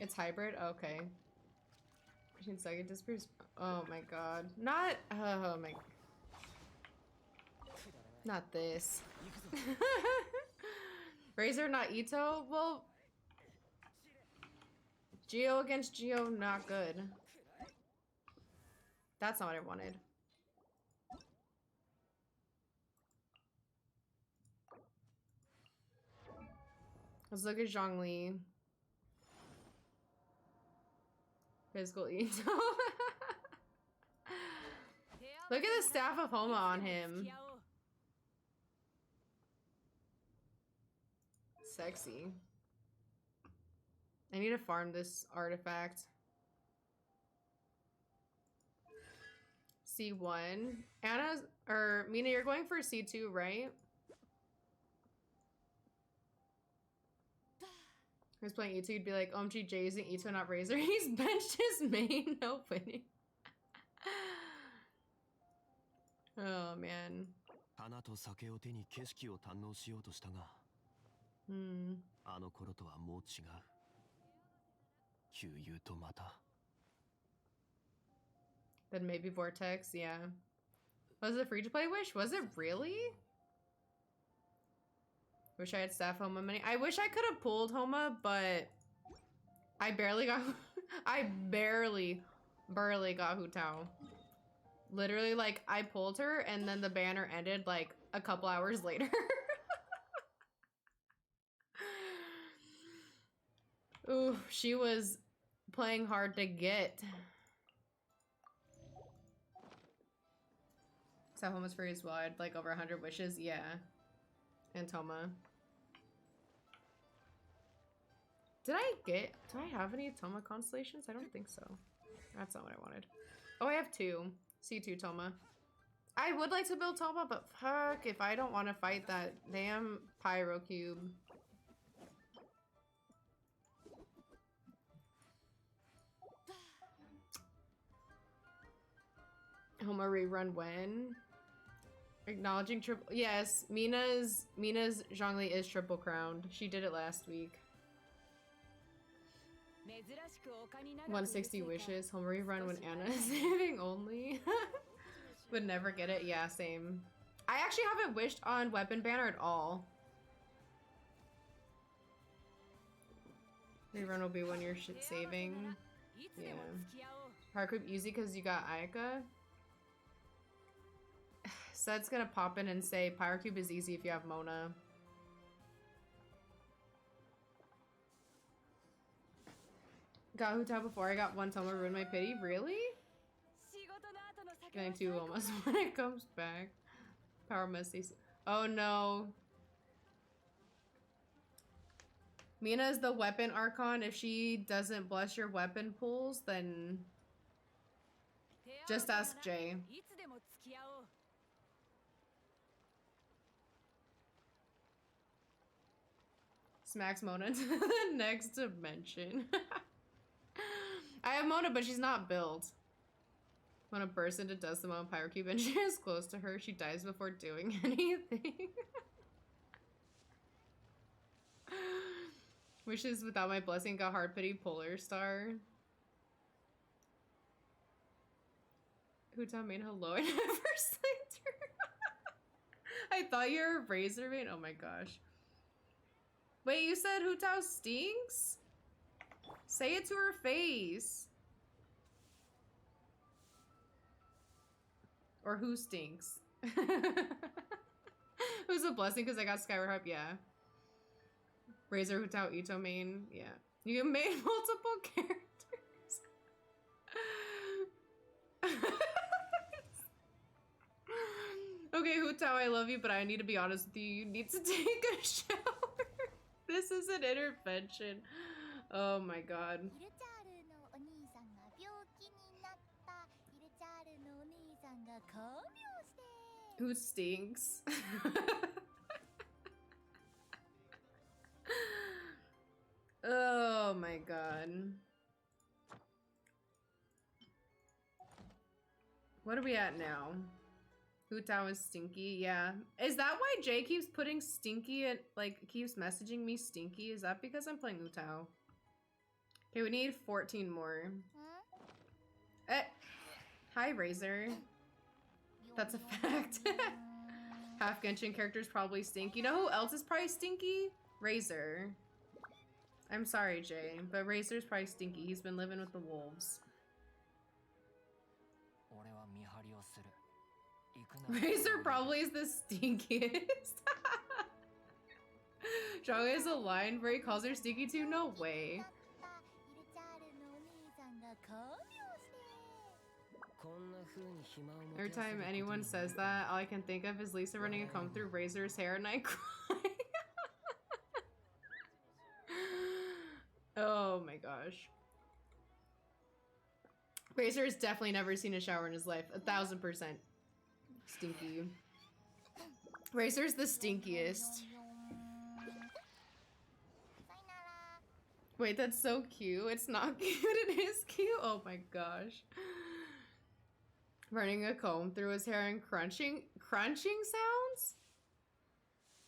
It's hybrid? Okay. 15 second disappears. Oh my god. Not, oh my. Not this. Razor, not Ito? Well, Geo against Geo, not good. That's not what I wanted. Let's look at Zhongli. Physical Ito. Look at the staff of Homa on him. Sexy. I need to farm this artifact. C1. Anna, or Mina, you're going for C2, right? I was playing Ito, you'd be like, OMG, Jay using Ito, not Razor. He's benched his main, no winning. Oh, man. Then maybe Vortex, yeah. Was it free to play Wish? Was it really? Wish I had staff Homa money. I wish I could have pulled Homa, but I barely got I barely got Hu Tao. Literally, like, I pulled her and then the banner ended like a couple hours later. Ooh, she was playing hard to get. So Homa's free as well. I had like over 100 wishes, yeah. And Toma. Do I have any Toma constellations? I don't think so. That's not what I wanted. Oh, I have 2. C2 Toma. I would like to build Toma, but fuck if I don't want to fight that damn Pyro Cube. Homa rerun when? Acknowledging triple. Yes, Mina's Zhongli is triple crowned. She did it last week. 160 wishes. Home rerun when Anna is saving only. Would never get it. Yeah, same. I actually haven't wished on weapon banner at all. Rerun will be when you're shit saving. Yeah. Power creep easy because you got Ayaka. Sed's gonna pop in and say Power Cube is easy if you have Mona. Got Hu Tao before I got one Toma ruin my pity? Really? Getting two almost when it comes back. Power messy. Oh no. Mina is the weapon Archon. If she doesn't bless your weapon pools, then just ask Jay. Smacks Mona to the next dimension. I have Mona, but she's not built. When a person does the Mona Pyro Cube and she is close to her, she dies before doing anything. Wishes without my blessing got hard pity Polar Star. Huta made hello and never slipped her. I thought you were a Razor main. Oh my gosh. Wait, you said Hu Tao stinks? Say it to her face. Or who stinks? Who's a blessing because I got Skyward Harp? Yeah. Razor Hu Tao Ito main. Yeah. You made multiple characters. Okay, Hu Tao, I love you, but I need to be honest with you. You need to take a shower. This is an intervention. Oh my god. Who stinks? Oh my god. What are we at now? Hu Tao is stinky, yeah. Is that why Jay keeps putting stinky and like keeps messaging me stinky? Is that because I'm playing Hu Tao? Okay, we need 14 more. Hi, Razor. That's a fact. Half Genshin characters probably stink. You know who else is probably stinky? Razor. I'm sorry, Jay, but Razor's probably stinky. He's been living with the wolves. Razor probably is the stinkiest. Zhang is a line where he calls her stinky too? No way. Every time anyone says that, all I can think of is Lisa running a comb through Razor's hair and I cry. Oh my gosh. Razor has definitely never seen a shower in his life. 1000%. Stinky. Razor's the stinkiest. Wait, that's so cute. It's not cute. It is cute. Oh my gosh. Running a comb through his hair and crunching sounds?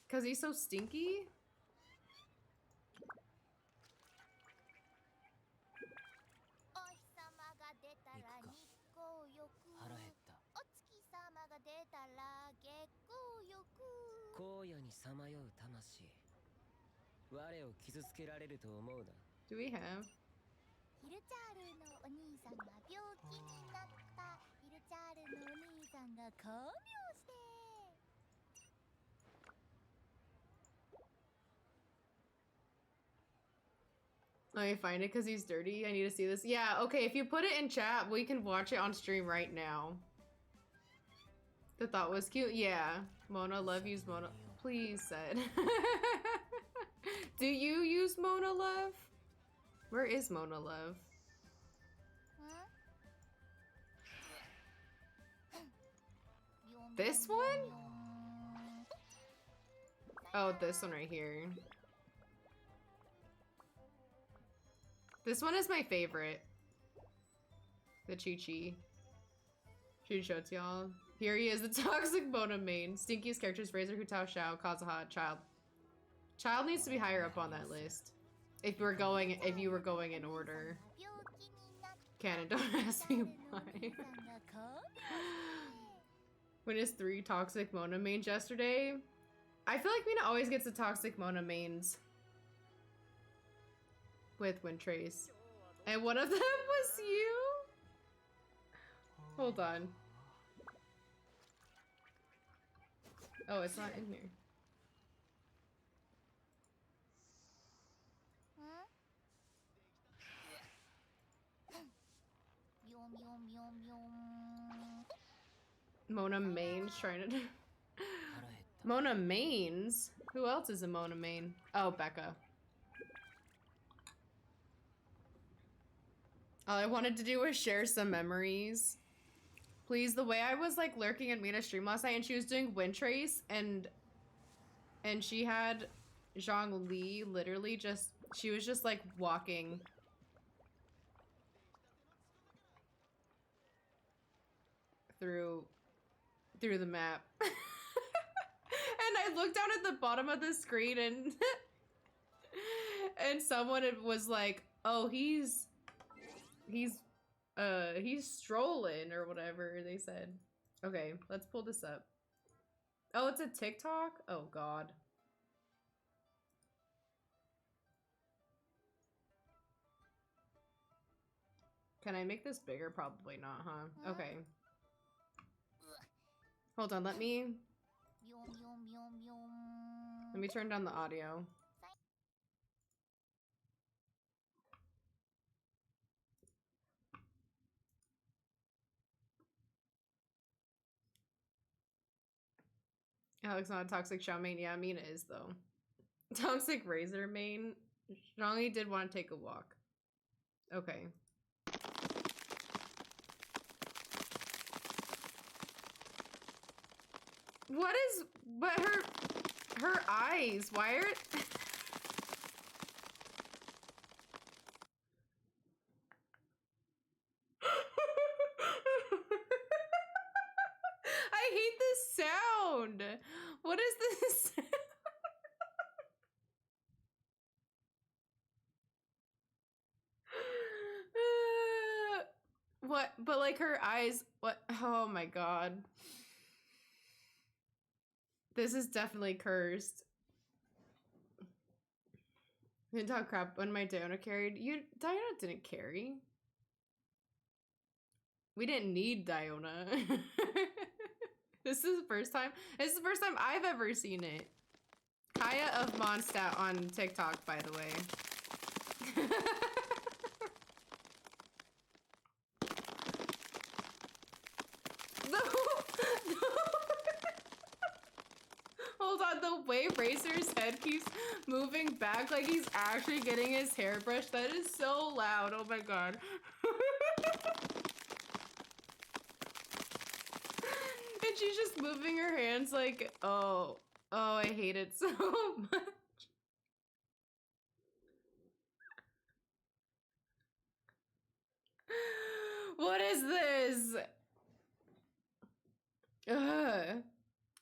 Cause he's so stinky? Do we have? Let me find it because he's dirty. I need to see this. Yeah, okay, if you put it in chat, we can watch it on stream right now. The thought was cute. Yeah. Mona, love use Mona. Please, said. Do you use Mona Love? Where is Mona Love? This one? Oh, this one right here. This one is my favorite. The Chi-Chi. Shout y'all. Here he is, the toxic Mona main. Stinkiest characters, Razor, Hu Tao, Xiao, Kazuha, Child. Child needs to be higher up on that list. If you were going in order. Canon, don't ask me why. Witnessed 3 toxic Mona mains yesterday. I feel like Mina always gets the toxic Mona mains with Windtrace. And one of them was you? Hold on. Oh, it's not in here. Mona mains trying to... Mona mains? Who else is a Mona main? Oh, Becca. All I wanted to do was share some memories. Please, the way I was like lurking in Mina's stream last night and she was doing Windtrace and she had Zhongli literally just, she was just like walking through the map. And I looked down at the bottom of the screen and and someone was like, oh, he's strolling or whatever they said. Okay, let's pull this up. Oh, it's a TikTok? Oh god. Can I make this bigger? Probably not, huh? Okay. Hold on, let me turn down the audio. Alex not a toxic Xiao main. Yeah, Mina is though. Toxic Razor main. Zhongli did want to take a walk. Okay. What is, but her eyes, why are I hate this sound. What is this? What? But like her eyes, what? Oh my god. This is definitely cursed. Didn't talk crap when my Diona carried. Diona didn't carry. We didn't need Diona. This is the first time. This is the first time I've ever seen it. Kaya of Mondstadt on TikTok, by the way. Hold on, the way Razor's head keeps moving back like he's actually getting his hair brushed, that is so loud. Oh my god. And she's just moving her hands like, oh, I hate it so much. What is this? Ugh.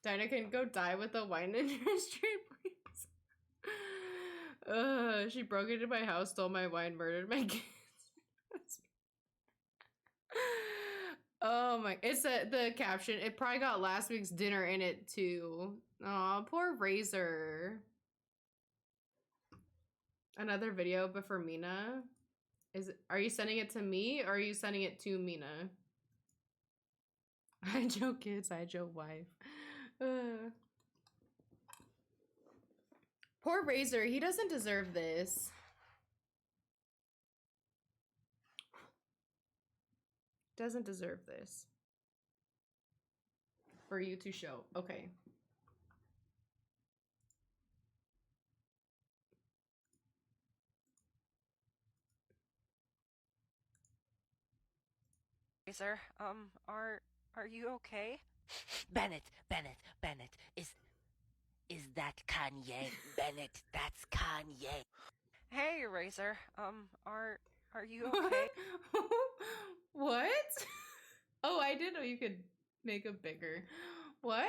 Dinah can go die with a wine in your street, please. She broke into my house, stole my wine, murdered my kids. Oh my, it's the caption. It probably got last week's dinner in it too. Aw, poor Razor. Another video, but for Mina. Are you sending it to me or are you sending it to Mina? I Joe kids, I Joe wife. Poor Razor, he doesn't deserve this. Doesn't deserve this. For you to show. Okay. Razor, are you okay? Bennett, is that Kanye? Bennett, that's Kanye. Hey, Razor, are you okay? What? Oh, I didn't know you could make it bigger. What?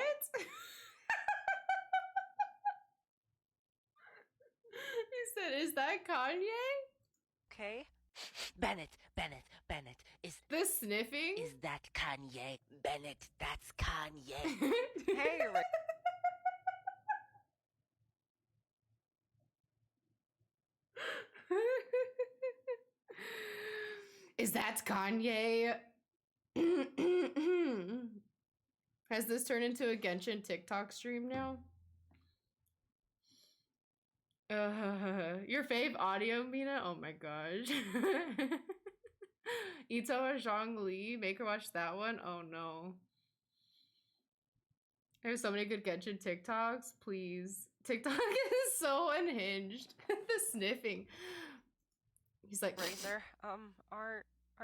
He said, is that Kanye? Okay. Bennett, is The sniffing? Is that Kanye? Bennett, that's Kanye. Hey, Is that Kanye? Has this turned into a Genshin TikTok stream now? Your fave audio, Mina? Oh my gosh. Ito Zhongli, make her watch that one? Oh no. There's so many good Genshin TikToks, please. TikTok is so unhinged. The sniffing. He's like, Razor, are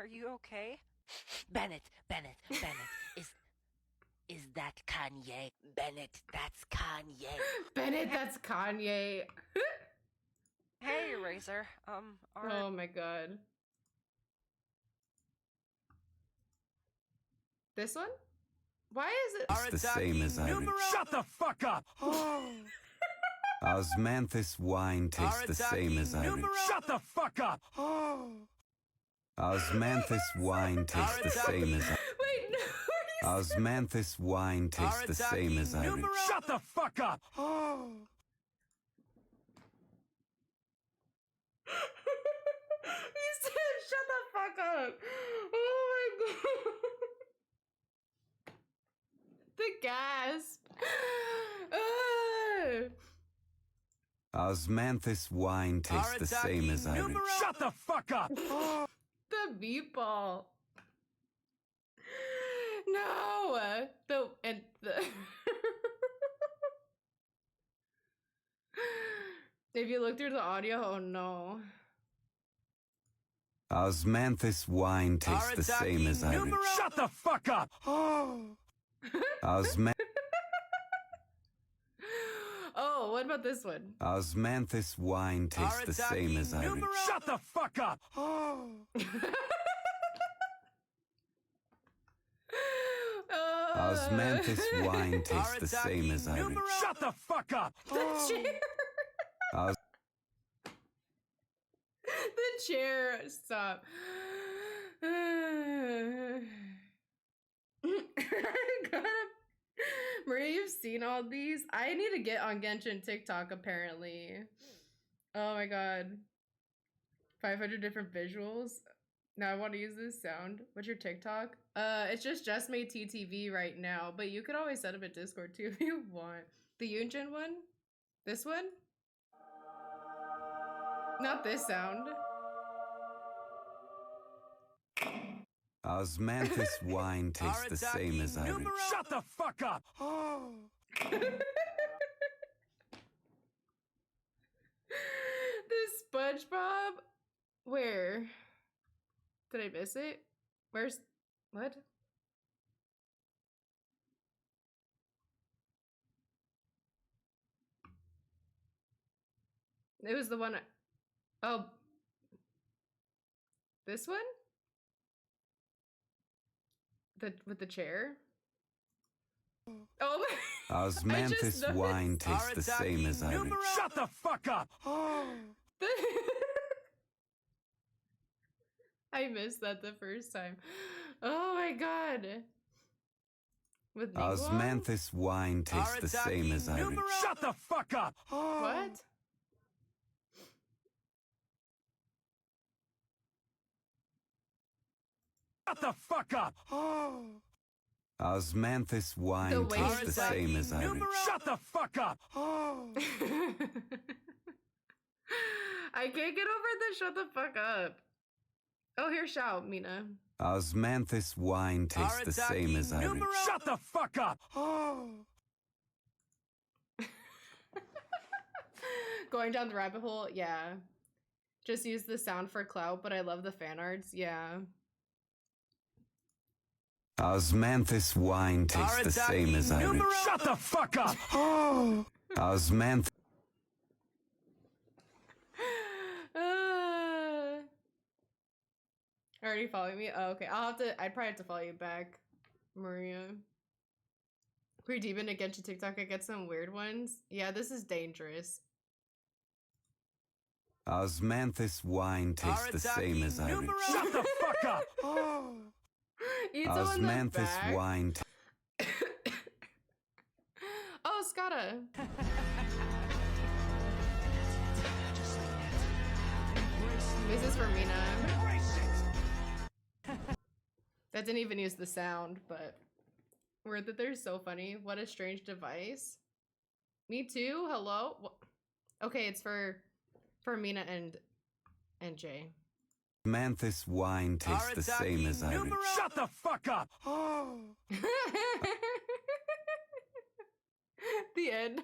you okay? Bennett, is that Kanye? Bennett, that's Kanye. Bennett, that's Kanye. Hey, Razor, Oh my god. This one? Why is it? It's the same as Irish. Shut the fuck up! Osmanthus wine tastes the same as Irish. Shut the fuck up! Osmanthus wine tastes the same as Wait, no. Osmanthus wine tastes the same as Irish. Shut the fuck up! He said, shut the fuck up. Oh my god. The gasp. Osmanthus wine tastes the same as Irish. Shut the fuck up! The meatball. No. If you look through the audio, oh no. Osmanthus wine tastes the same as Irish. Shut the fuck up! Oh, what about this one? Osmanthus wine tastes the same as Irish. Shut the fuck up! Osmanthus wine tastes the same as Irish. Shut the fuck up! The chair. Os- The chair. Stop. Maria, you've seen all these? I need to get on Genshin TikTok, apparently. Oh my god. 500 different visuals. Now I want to use this sound. What's your TikTok? It's just made TTV right now, but you could always set up a Discord too if you want. The Yunjin one? This one? Not this sound. Osmanthus wine tastes the same as Irish. Shut the fuck up! This SpongeBob? Where? Did I miss it? Where's... What? It was the one... Oh. This one? With the chair? Oh my... Osmanthus wine tastes the same as Irish. Shut the fuck up! I missed that the first time. Oh my god. With Ningguang? Osmanthus wine tastes the same as Irish. Shut the fuck up! What? Shut the fuck up! Osmanthus wine way tastes the it's like- same as Irish. Shut the fuck up! I can't get over the shut the fuck up. Oh, here, shout, Mina. Osmanthus wine tastes the same as Irish. Shut the fuck up! Going down the rabbit hole, yeah. Just use the sound for clout, but I love the fan arts, yeah. Osmanthus wine tastes the same as Irish. Shut the fuck up! Osmanthus Already following me? Oh, okay. I'd probably have to follow you back, Maria. Pretty deep into Genshin TikTok, I get some weird ones. Yeah, this is dangerous. Osmanthus wine tastes the same as Irish. Shut the fuck up! Ito in the Osmanthus back. wine. Oh, Scotta. This is for Mina. That didn't even use the sound, but word that they're so funny. What a strange device. Me too. Hello. Okay, it's for Mina and Jay. Osmanthus wine tastes the same as I. Shut the fuck up! The end.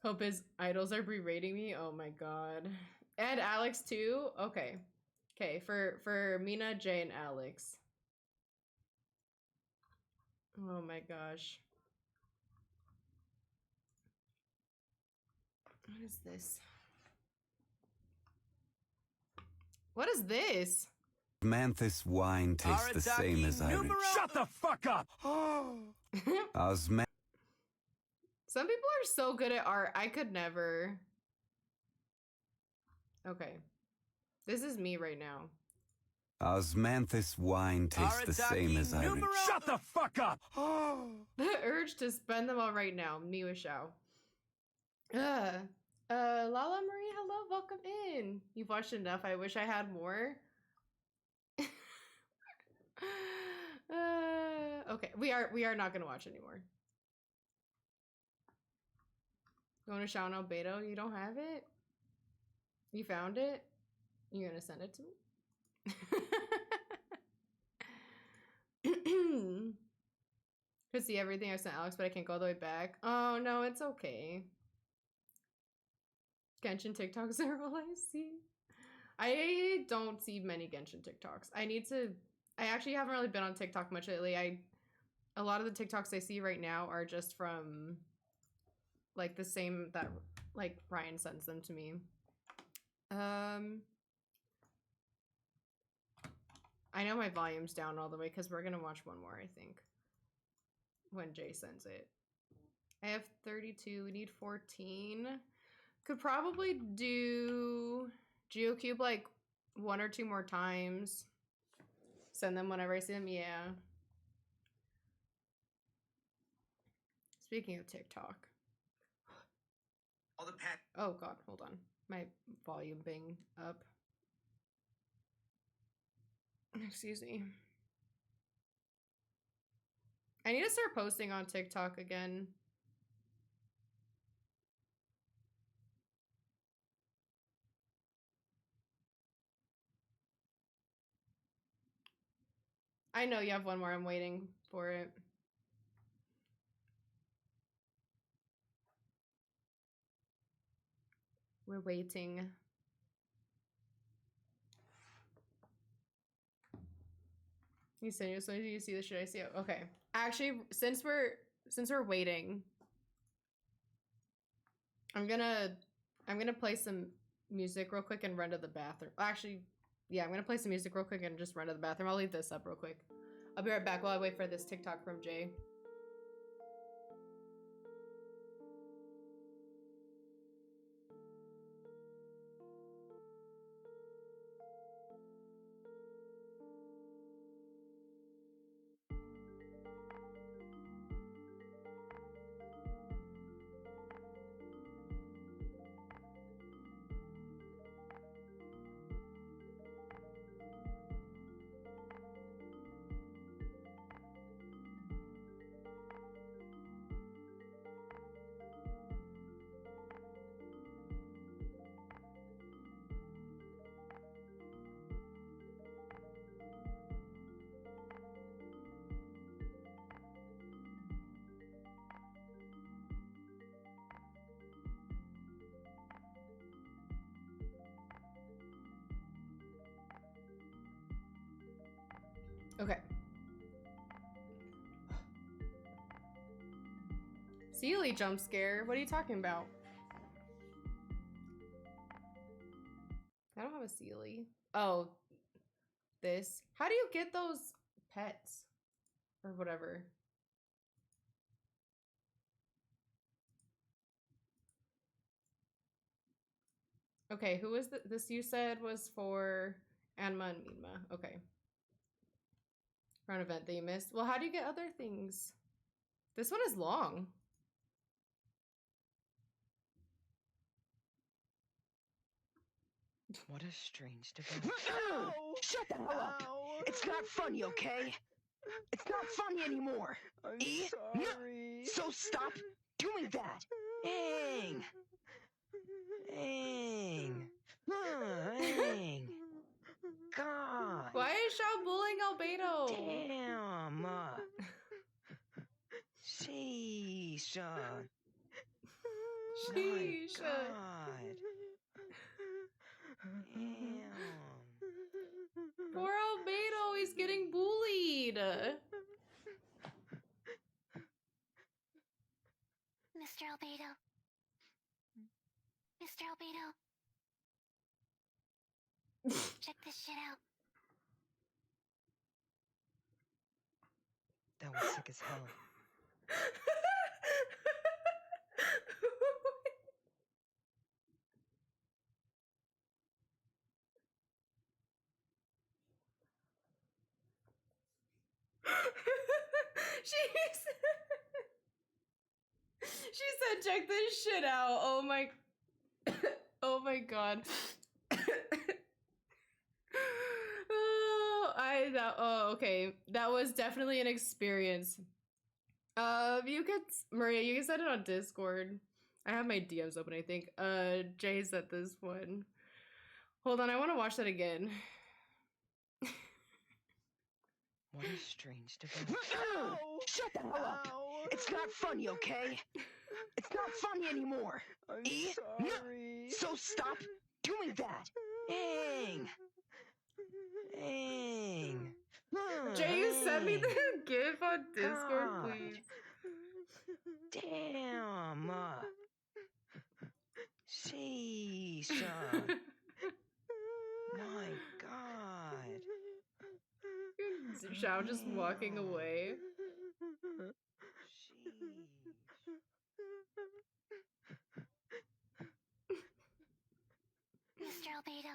Hope his idols are berating me. Oh my god. And Alex too? Okay. Okay, for Mina, Jay, and Alex. Oh my gosh. What is this? What is this? Osmanthus wine tastes the same as I. Shut the fuck up! Osman. Some people are so good at art. I could never. Okay. This is me right now. Osmanthus wine tastes the same as I. Shut the fuck up! The urge to spend them all right now. Me with Xiao. Lala Marie, hello, welcome in. You've watched enough. I wish I had more. Okay, we are not gonna watch anymore. Going to Xiao no Beto? You don't have it? You found it? You gonna send it to me? Could see everything I sent Alex, but I can't go all the way back. Oh no, it's okay. Genshin TikToks are all I see. I don't see many Genshin TikToks. I actually haven't really been on TikTok much lately. A lot of the TikToks I see right now are just from like the same that like Ryan sends them to me. I know my volume's down all the way because we're gonna watch one more, I think, when Jay sends it. I have 32. We need 14. Could probably do GeoCube like 1 or 2 more times. Send them whenever I see them. Yeah. Speaking of TikTok. Oh god, hold on. My volume being up. Excuse me. I need to start posting on TikTok again. I know you have one more. I'm waiting for it. We're waiting. You say as soon as you see the shit I see it. Okay. Actually, since we're waiting, I'm gonna play some music real quick and run to the bathroom. Actually, yeah, I'm gonna play some music real quick and just run to the bathroom. I'll leave this up real quick. I'll be right back while I wait for this TikTok from Jay. Okay. Sealy jump scare? What are you talking about? I don't have a Sealy. Oh, this. How do you get those pets? Or whatever. Okay, who was this you said was for Anma and Minma. Okay. For an event that you missed. Well, how do you get other things? This one is long. What a strange development. Shut the hell up! It's not funny, okay? It's not funny anymore. I'm Eh? sorry. So stop doing that. Aang. Aang. Aang. God. Why is Shao bullying Albedo? Damn. Sheesh. My Sheesh. God. Damn. Poor Albedo, he's getting bullied. Mr. Albedo. Mr. Albedo. Check this shit out. That was sick as hell. She said, check this shit out. Oh my, oh my god. Oh, okay. That was definitely an experience. You could, Maria, you can send it on Discord. I have my DMs open, I think. Jay said this one. Hold on, I want to watch that again. What a strange development. Shut the hell up! It's not funny, okay? It's not funny anymore. I'm Eh? sorry. So stop doing that. Aang. Aang. Jay, you send me the Aang. GIF on Discord, God. please. Damn. Sheesh. My God. Shao just walking away. Mr. Albedo.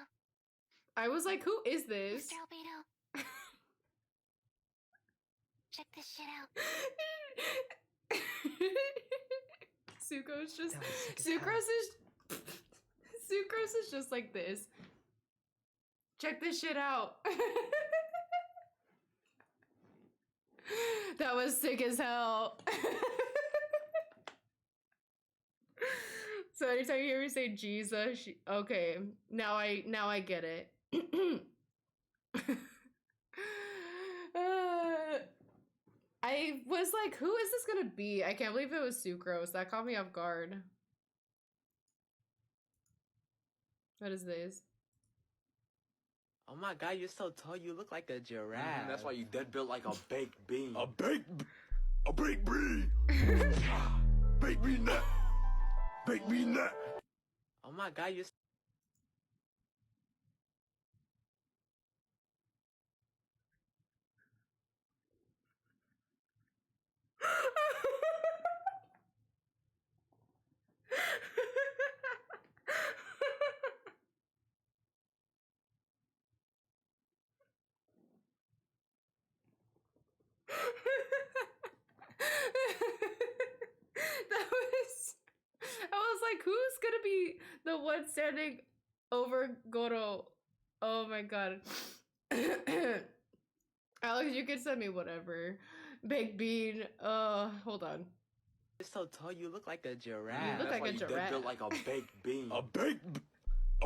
I was like, who is this? Mr. Albedo. Check this shit out. Sucrose just That was sick as Sucrose is just like this. Check this shit out. That was sick as hell. So anytime you hear me say Jesus, okay, now I get it. I was like, who is this gonna be? I can't believe it was Sucrose. That caught me off guard. What is this? Oh my god, you're so tall, you look like a giraffe. That's why you dead built like a baked bean. A baked bean. Baked bean nut. Baked bean nut. Oh my god, you're I was like, who's gonna be the one standing over Goro? Oh my god. Alex, you can send me whatever. Baked bean. Hold on. so tall, you look like a giraffe. You look That's like why a you giraffe. dead built like a baked bean. A baked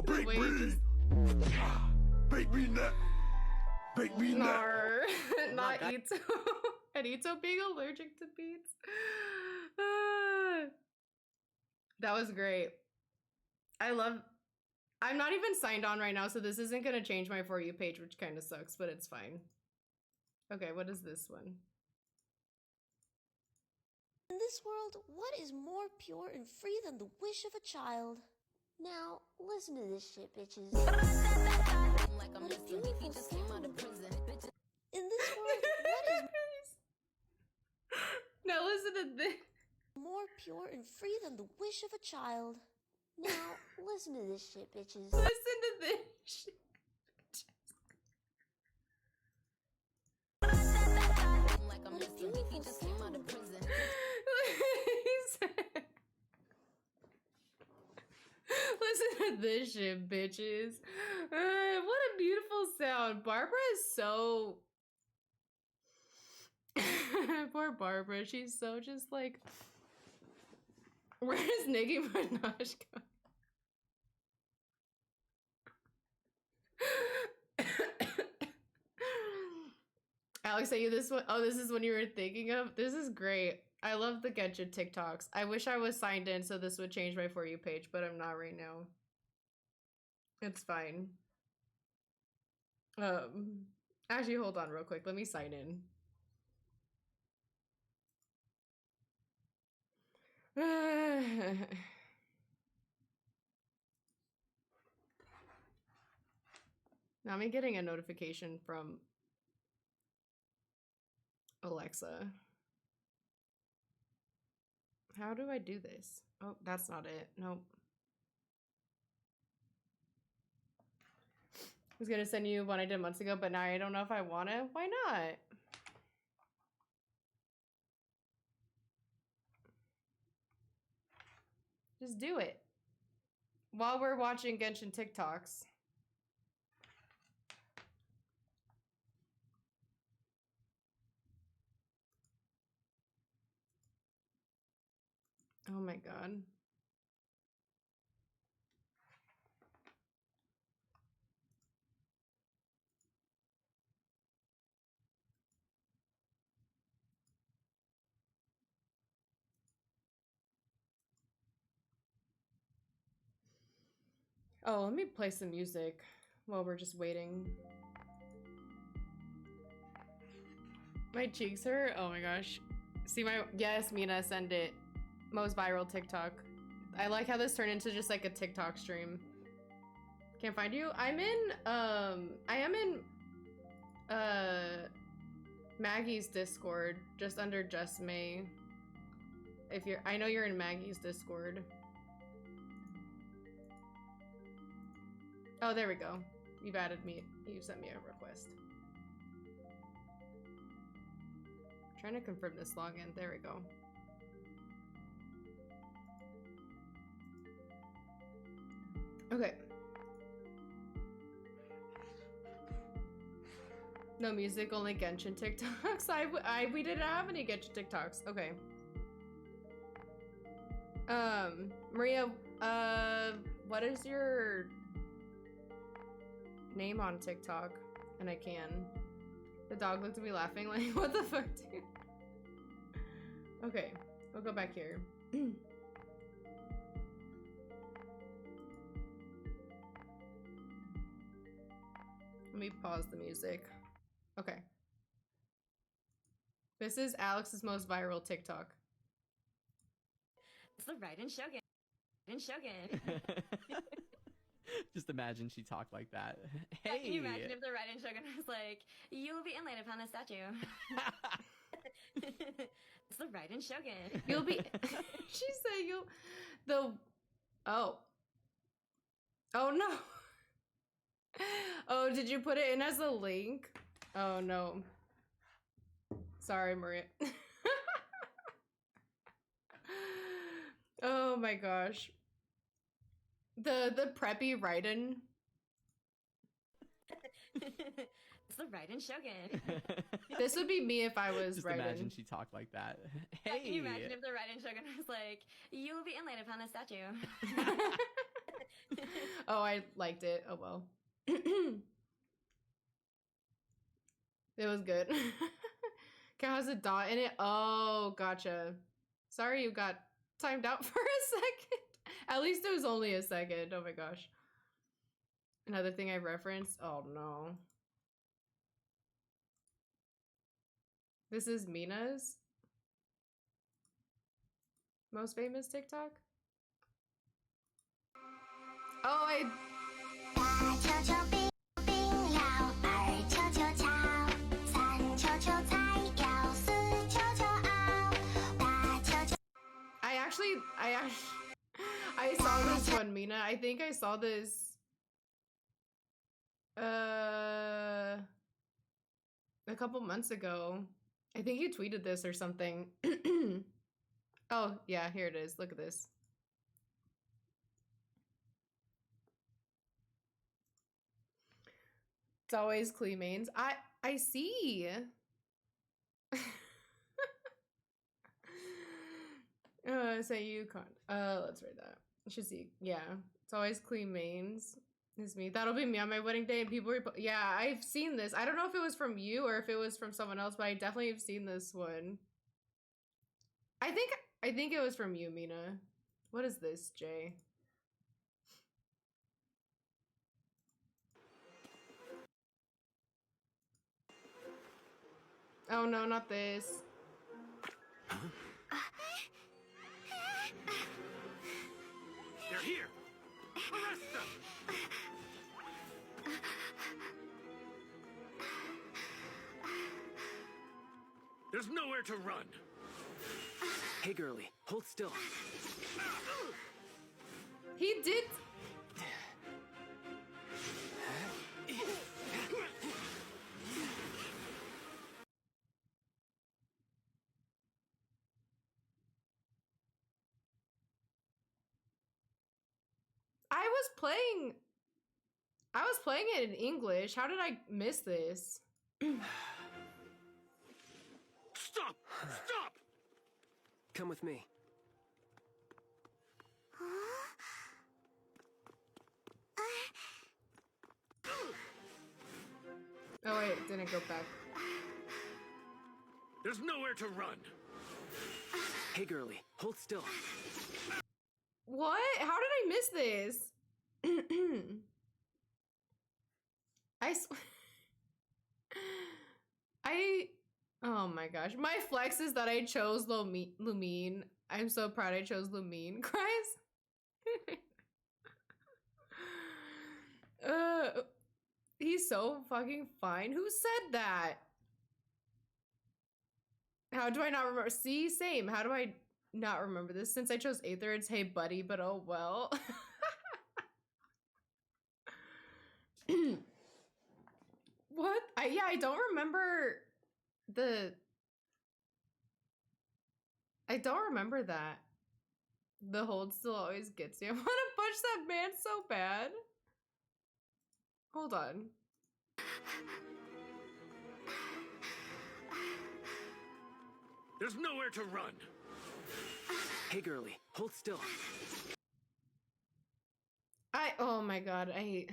way you bean. Baked bean nut. Baked bean nut. Nar. Not God. Ito. And Ito being allergic to beets. That was great. I'm not even signed on right now, so this isn't gonna change my For You page, which kind of sucks, but it's fine. Okay, what is this one? In this world, what is more pure and free than the wish of a child? Now, listen to this shit, bitches. What a beautiful sound. In this world, what is Now listen to this. more pure and free than the wish of a child? Now, listen to this shit, bitches. Listen to this. This shit, bitches. What a beautiful sound. Barbara is so... Poor Barbara. She's so just like... Where is Nicki Minaj going? Alex, are you this one? Oh, this is what you were thinking of? This is great. I love the Genshin TikToks. I wish I was signed in so this would change my For You page, but I'm not right now. It's fine. Actually, hold on real quick. Let me sign in. Now I'm getting a notification from Alexa. How do I do this? Oh, that's not it. Nope. I was gonna send you one I did months ago, but now I don't know if I want to. Why not? Just do it. While we're watching Genshin TikToks. Oh my god. Oh, let me play some music while we're just waiting. My cheeks hurt? Oh my gosh. See my... Yes, Mina, send it. Most viral TikTok. I like how this turned into just like a TikTok stream. Can't find you? I'm in, I am in, Maggie's Discord, just under Just May. If you're... I know you're in Maggie's Discord. Oh, there we go. You've added me. You sent me a request. Trying to confirm this login. There we go. Okay. No music, only Genshin TikToks. We didn't have any Genshin TikToks. Okay. Maria, what is your name on TikTok? And I can. The dog looked at me laughing like, what the fuck, dude? Okay, we'll go back here. Let me pause the music. Okay. This is Alex's most viral TikTok. It's the Raiden Shogun. Shogun. Just imagine she talked like that. Hey! Yeah, can you imagine if the Raiden Shogun was like, you will be inlaid upon a statue. It's the Raiden Shogun. You'll be... She said you... Oh. Oh no. Oh, did you put it in as a link? Oh no. Sorry, Maria. Oh my gosh. The preppy Raiden. It's the Raiden Shogun. This would be me if I was Just Raiden. imagine she talked like that. Hey! Yeah, can you imagine if the Raiden Shogun was like, you will be inlaid upon a statue. Oh, I liked it. Oh well. It was good. Cow has a dot in it. Oh, gotcha. Sorry you got timed out for a second. At least it was only a second. Oh my gosh. Another thing I referenced. Oh no. This is Mina's most famous TikTok. Oh, I saw this one, Mina. I think I saw this a couple months ago. I think you tweeted this or something. Oh, yeah, here it is. Look at this. It's always Clemanes. I see. Say Yukon. Let's read that. I should see. Yeah. It's always Clemanes. Is me. That'll be me on my wedding day and people yeah, I've seen this. I don't know if it was from you or if it was from someone else, but I definitely have seen this one. I think it was from you, Mina. What is this, Jay? Oh no, not this. They're here! Arrest them! There's nowhere to run! Hey, girlie, hold still. He did. I was playing it in English. How did I miss this? Stop! Stop! Come with me. Oh wait, didn't go back. There's nowhere to run! Hey, girlie, hold still. What? How did I miss this? Oh my gosh. My flex is that I chose Lumine. I'm so proud I chose Lumine. Cries? He's so fucking fine. Who said that? How do I not remember? See, same. How do I not remember this? Since I chose Aether, it's hey buddy, but oh well. What? I don't remember I don't remember that. The hold still always gets you. I want to punch that man so bad. Hold on. There's nowhere to run. Hey, girlie, hold still. Oh my god, I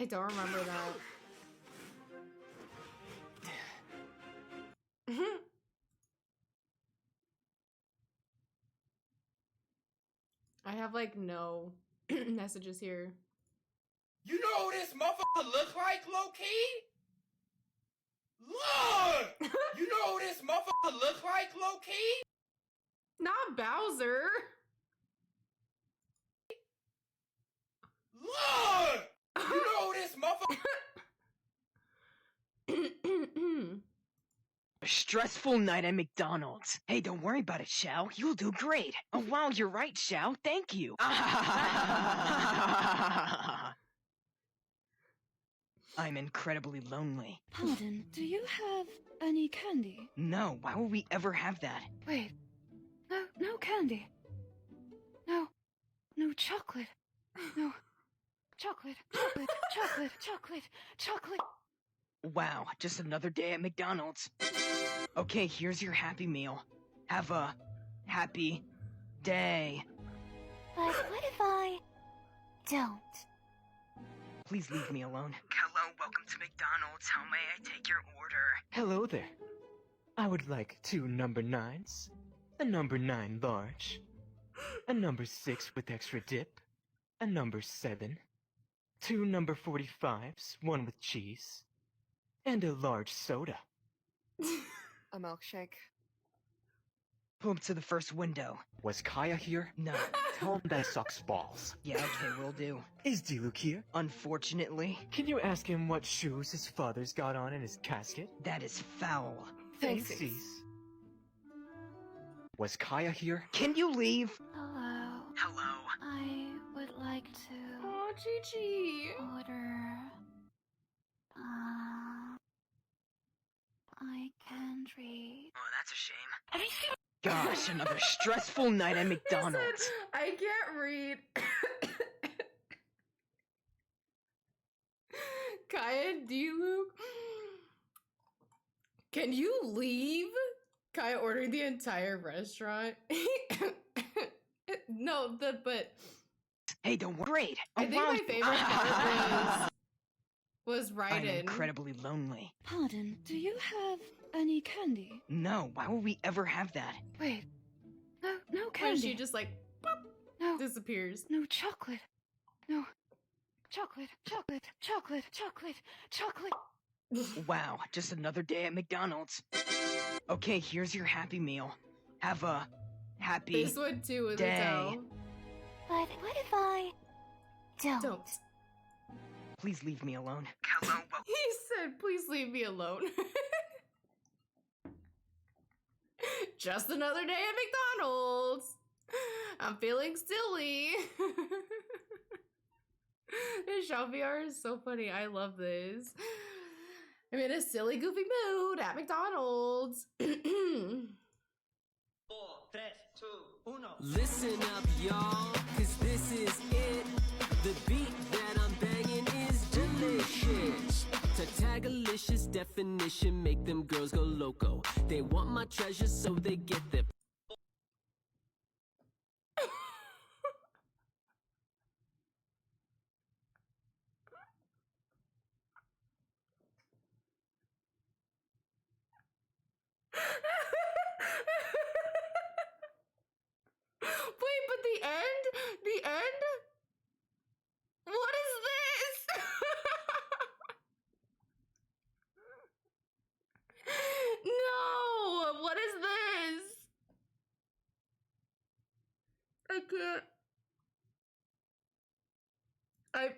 don't remember that. I have like no messages here. You know who this motherfucker look like, low-key? Look! You know who this motherfucker look like, low-key? Not Bowser. Look! You know who this motherfucker... A stressful night at McDonald's. Hey, don't worry about it, Xiao. You'll do great. Oh, wow, you're right, Xiao. Thank you. I'm incredibly lonely. Pardon, do you have any candy? No, why would we ever have that? Wait. No candy. No chocolate. No. Chocolate. Wow, just another day at McDonald's. Okay, here's your happy meal. Have a happy day. But what if I don't? Please leave me alone. Hello, welcome to McDonald's. How may I take your order? Hello there. I would like 2 number 9s, a number 9 large, a number 6 with extra dip, a number 7, 2 number 45s, 1 with cheese, and a large soda. A milkshake. Pull up to the first window. Was Kaya here? No. Tell him that sucks balls. Yeah, okay, will do. Is Diluc here? Unfortunately. Can you ask him what shoes his father's got on in his casket? That is foul. Thanks. Was Kaya here? Can you leave? Hello. Hello. I would like to Oh, Chi-Chi. order. I can't read. Oh, that's a shame. Gosh, another stressful night at McDonald's. I can't read. Kaya D-Luke. Can you leave? Kaya ordered the entire restaurant. No, but Hey, don't worry. I think my favorite part was I'm Raiden. incredibly lonely. Pardon, do you have any candy? No, why would we ever have that? Wait, no When candy. she just like pop, No. disappears. No chocolate. No. Chocolate, chocolate, chocolate, chocolate, chocolate. Wow, just another day at McDonald's. Okay, here's your happy meal. Have a happy This one too with day. Adele. But what if I don't? Please leave me alone. He said, please leave me alone. Just another day at McDonald's. I'm feeling silly. This Shao VR is so funny. I love this. I'm in a silly, goofy mood at McDonald's. Listen up, y'all, cause this is it. The beat that I'm banging is delicious. Tagalicious definition, make them girls go loco. They want my treasure, so they get their. Wait, but the end? The end? What is this? No! What is this? I can't.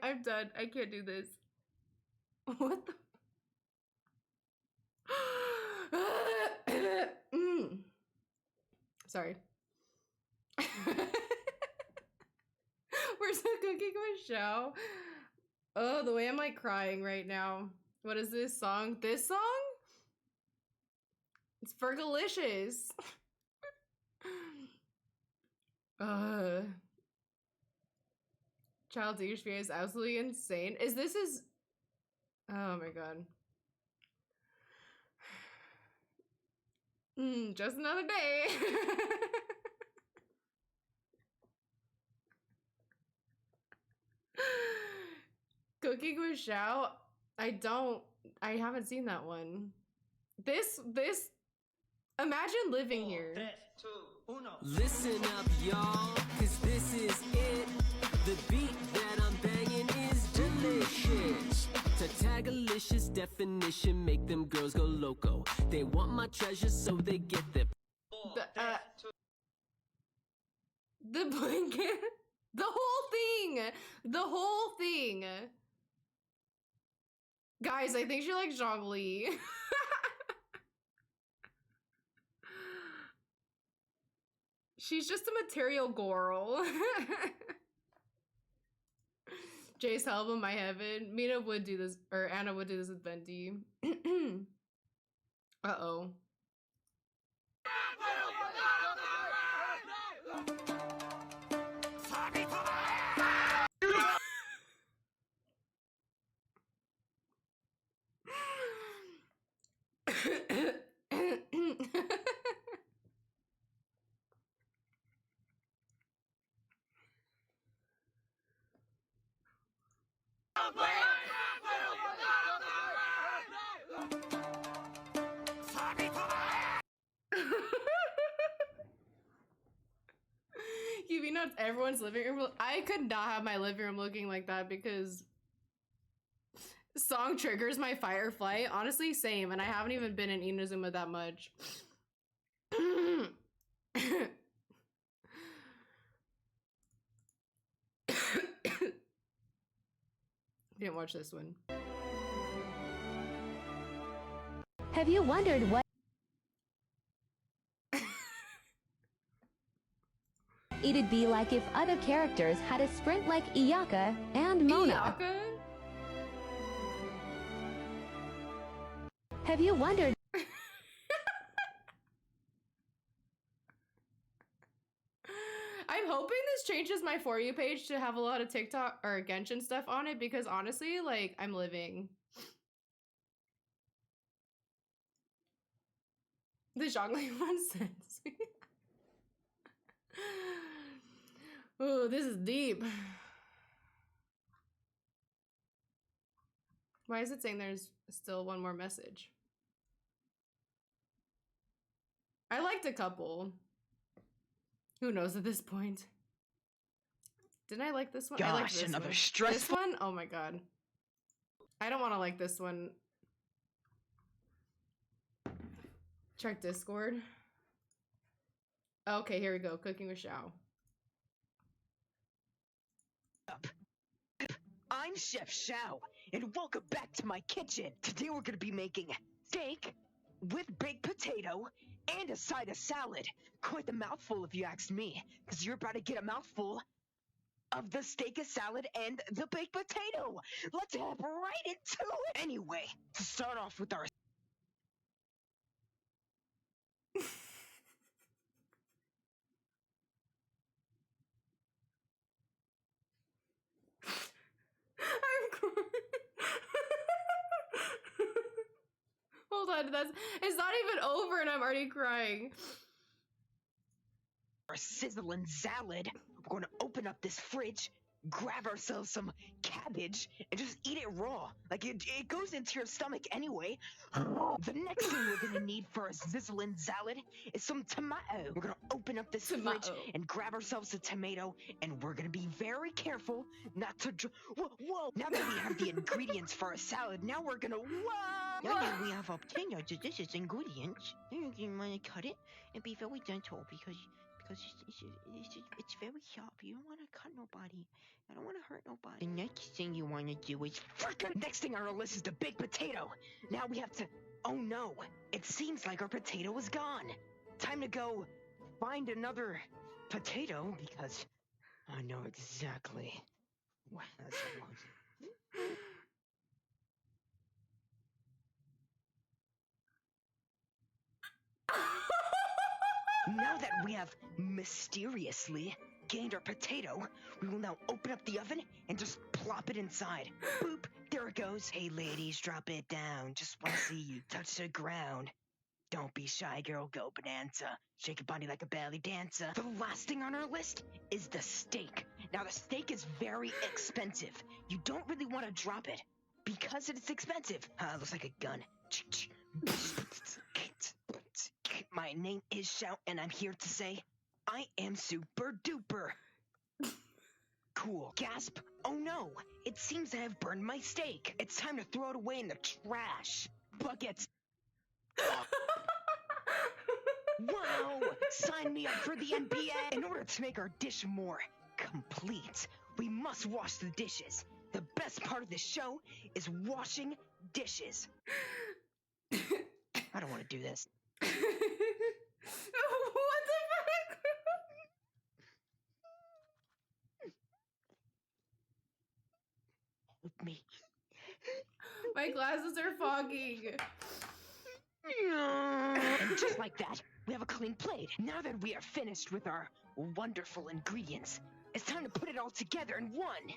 I'm done. I can't do this. What the? Sorry. We're so cooking with show. Oh, the way I'm like crying right now. What is this song? This song? It's Fergalicious. Child's HP is absolutely insane. Is this his? Oh my god. Just another day. Cooking with Xiao? I haven't seen that one. This, imagine living here. Listen up, y'all, cause this is it. The beat that I'm banging is delicious. Tagalicious definition, make them girls go loco. They want my treasure, so they get their. The blanket, the whole thing. Guys, I think she likes Zhongli. She's just a material girl. Jace album, my heaven. Mina would do this, or Anna would do this with Venti. Uh-oh. You mean not everyone's living room? I could not have my living room looking like that because song triggers my fight or flight. Honestly, same. And I haven't even been in Inazuma that much. Didn't watch this one. Have you wondered what it'd be like if other characters had a sprint like Iyaka and Mona? Iyaka? Have you wondered I'm hoping just changes my For You page to have a lot of TikTok or Genshin stuff on it because honestly, like, I'm living. The Zhongli one says. Oh, this is deep. Why is it saying there's still one more message? I liked a couple. Who knows at this point? Didn't I like this one? I liked Gosh, this another one. stressful. This one? Oh my god. I don't want to like this one. Check Discord. Okay, here we go. Cooking with Xiao. I'm Chef Xiao, and welcome back to my kitchen. Today we're gonna be making steak with baked potato and a side of salad. Quite the mouthful if you ask me, because you're about to get a mouthful of the steak, a salad, and the baked potato. Let's hop right into it. Anyway, to start off with our I'm crying. Hold on, it's not even over and I'm already crying. our sizzling salad, we're going to open up this fridge, grab ourselves some cabbage, and just eat it raw. Like, it goes into your stomach anyway. The next thing we're going to need for a sizzling salad is some tomato. We're going to open up this fridge and grab ourselves a tomato, and we're going to be very careful not to... Whoa! Now that we have the ingredients for a salad, now we're going to... Whoa! Now that we have obtained our delicious ingredients, then you want to cut it and be very gentle because it's very sharp. You don't want to cut nobody. I don't want to hurt nobody. The next thing you want to do is... Next thing on our list is the baked potato. Now we have to... Oh no, it seems like our potato is gone. Time to go find another potato because I know exactly what that's supposed. Now that we have mysteriously gained our potato, we will now open up the oven and just plop it inside. Boop, there it goes. Hey ladies, drop it down. Just want to see you touch the ground. Don't be shy, girl, go bonanza. Shake your body like a belly dancer. The last thing on our list is the steak. Now the steak is very expensive. You don't really want to drop it because it's expensive. Looks like a gun. My name is Xiao, and I'm here to say, I am super duper. Cool. Gasp. Oh no, it seems I have burned my steak. It's time to throw it away in the trash. Buckets. Wow, sign me up for the NBA. In order to make our dish more complete, we must wash the dishes. The best part of the show is washing dishes. I don't want to do this. What the fuck? With me. My glasses are fogging. And just like that, we have a clean plate. Now that we are finished with our wonderful ingredients, it's time to put it all together in one.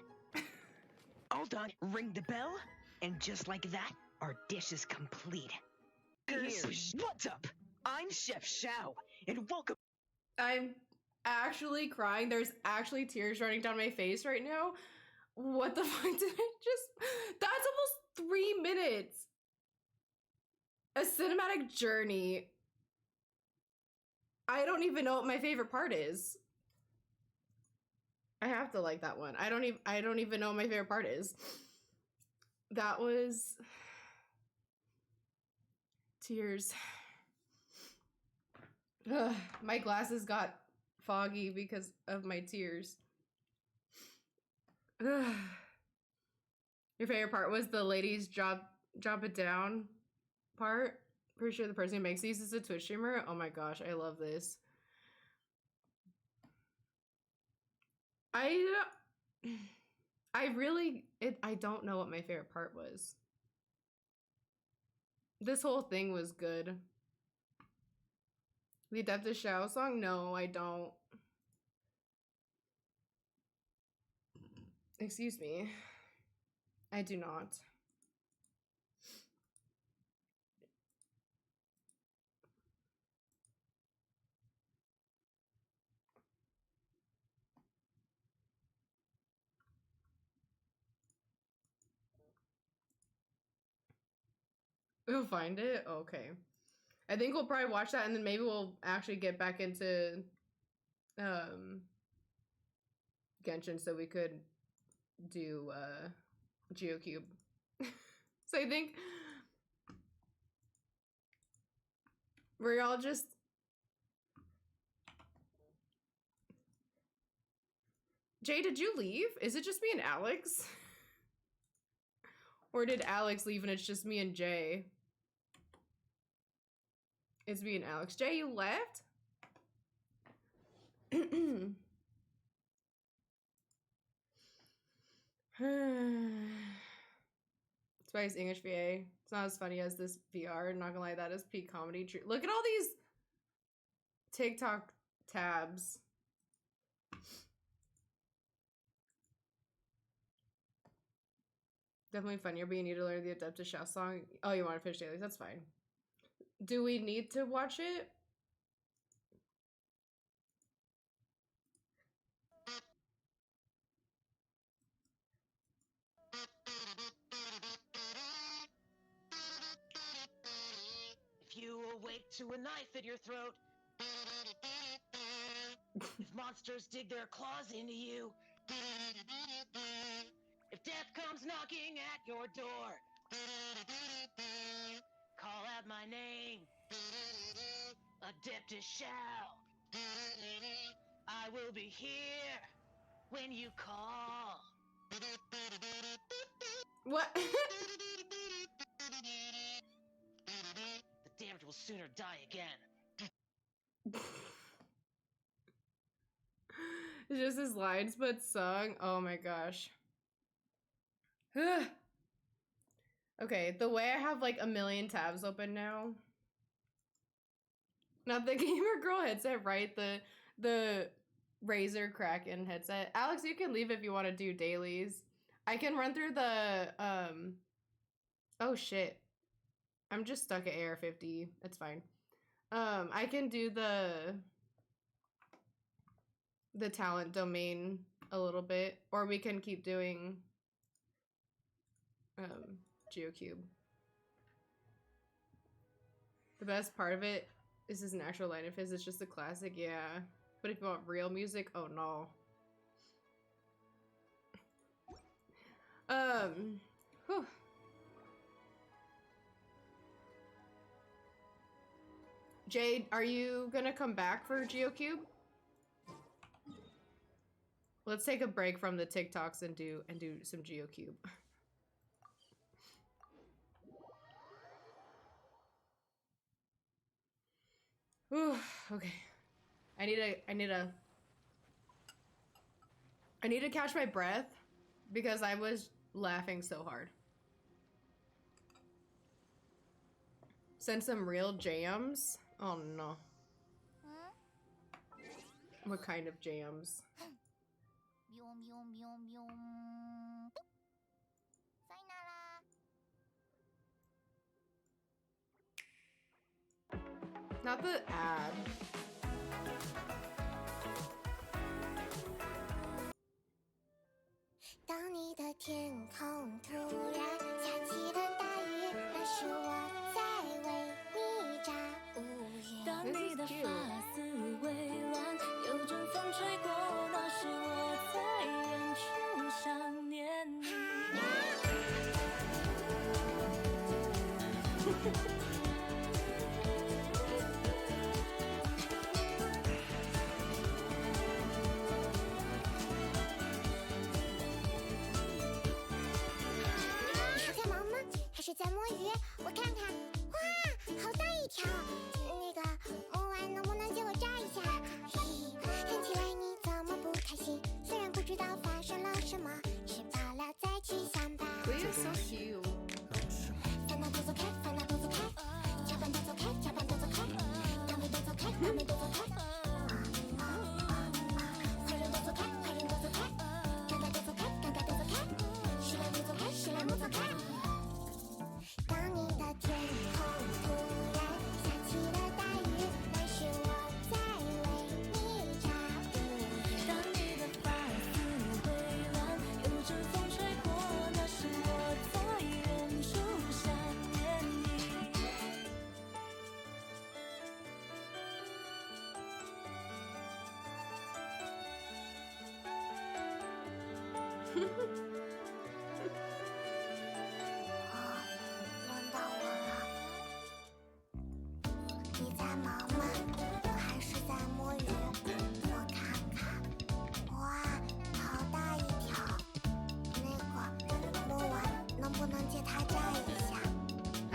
All done. Ring the bell, and just like that, our dish is complete. What's up? I'm Chef Xiao, and welcome. I'm actually crying. There's actually tears running down my face right now. What the fuck did I just... That's almost 3 minutes. A cinematic journey. I don't even know what my favorite part is. I have to like that one. I don't even know what my favorite part is. That was... Tears. Ugh, my glasses got foggy because of my tears. Ugh. Your favorite part was the ladies drop it down part? Pretty sure the person who makes these is a Twitch streamer. Oh my gosh, I love this. I don't know what my favorite part was. This whole thing was good. The Adeptus Xiao song? No, I don't. Excuse me. I do not. We'll find it? Okay. I think we'll probably watch that and then maybe we'll actually get back into Genshin so we could do GeoCube. So I think we're all just Jay, did you leave? Is it just me and Alex? Or did Alex leave and it's just me and Jay? It's me and Alex. Jay, you left? Spice English VA. It's not as funny as this VR. Not gonna lie, that is peak comedy. Look at all these TikTok tabs. Definitely funnier, but you need to learn the Adeptus Shout song. Oh, you want to finish dailies? That's fine. Do we need to watch it? If you awake to a knife at your throat, if monsters dig their claws into you, if death comes knocking at your door, call out my name, Adeptus Shout. I will be here when you call. What? The damned will sooner die again. It's just his lines but sung. Oh my gosh. Okay, the way I have like a million tabs open now. Not the gamer girl headset, right? The Razer Kraken headset. Alex, you can leave if you want to do dailies. I can run through the oh shit. I'm just stuck at AR-50. It's fine. I can do the talent domain a little bit, or we can keep doing GeoCube. The best part of it is this an actual line of his. It's just a classic, yeah. But if you want real music, oh no. Whew. Jade, are you gonna come back for GeoCube? Let's take a break from the TikToks and do some GeoCube. Ooh, okay. I need to catch my breath because I was laughing so hard. Send some real jams? Oh no. What kind of jams? Not the ad. Leah's so cute. I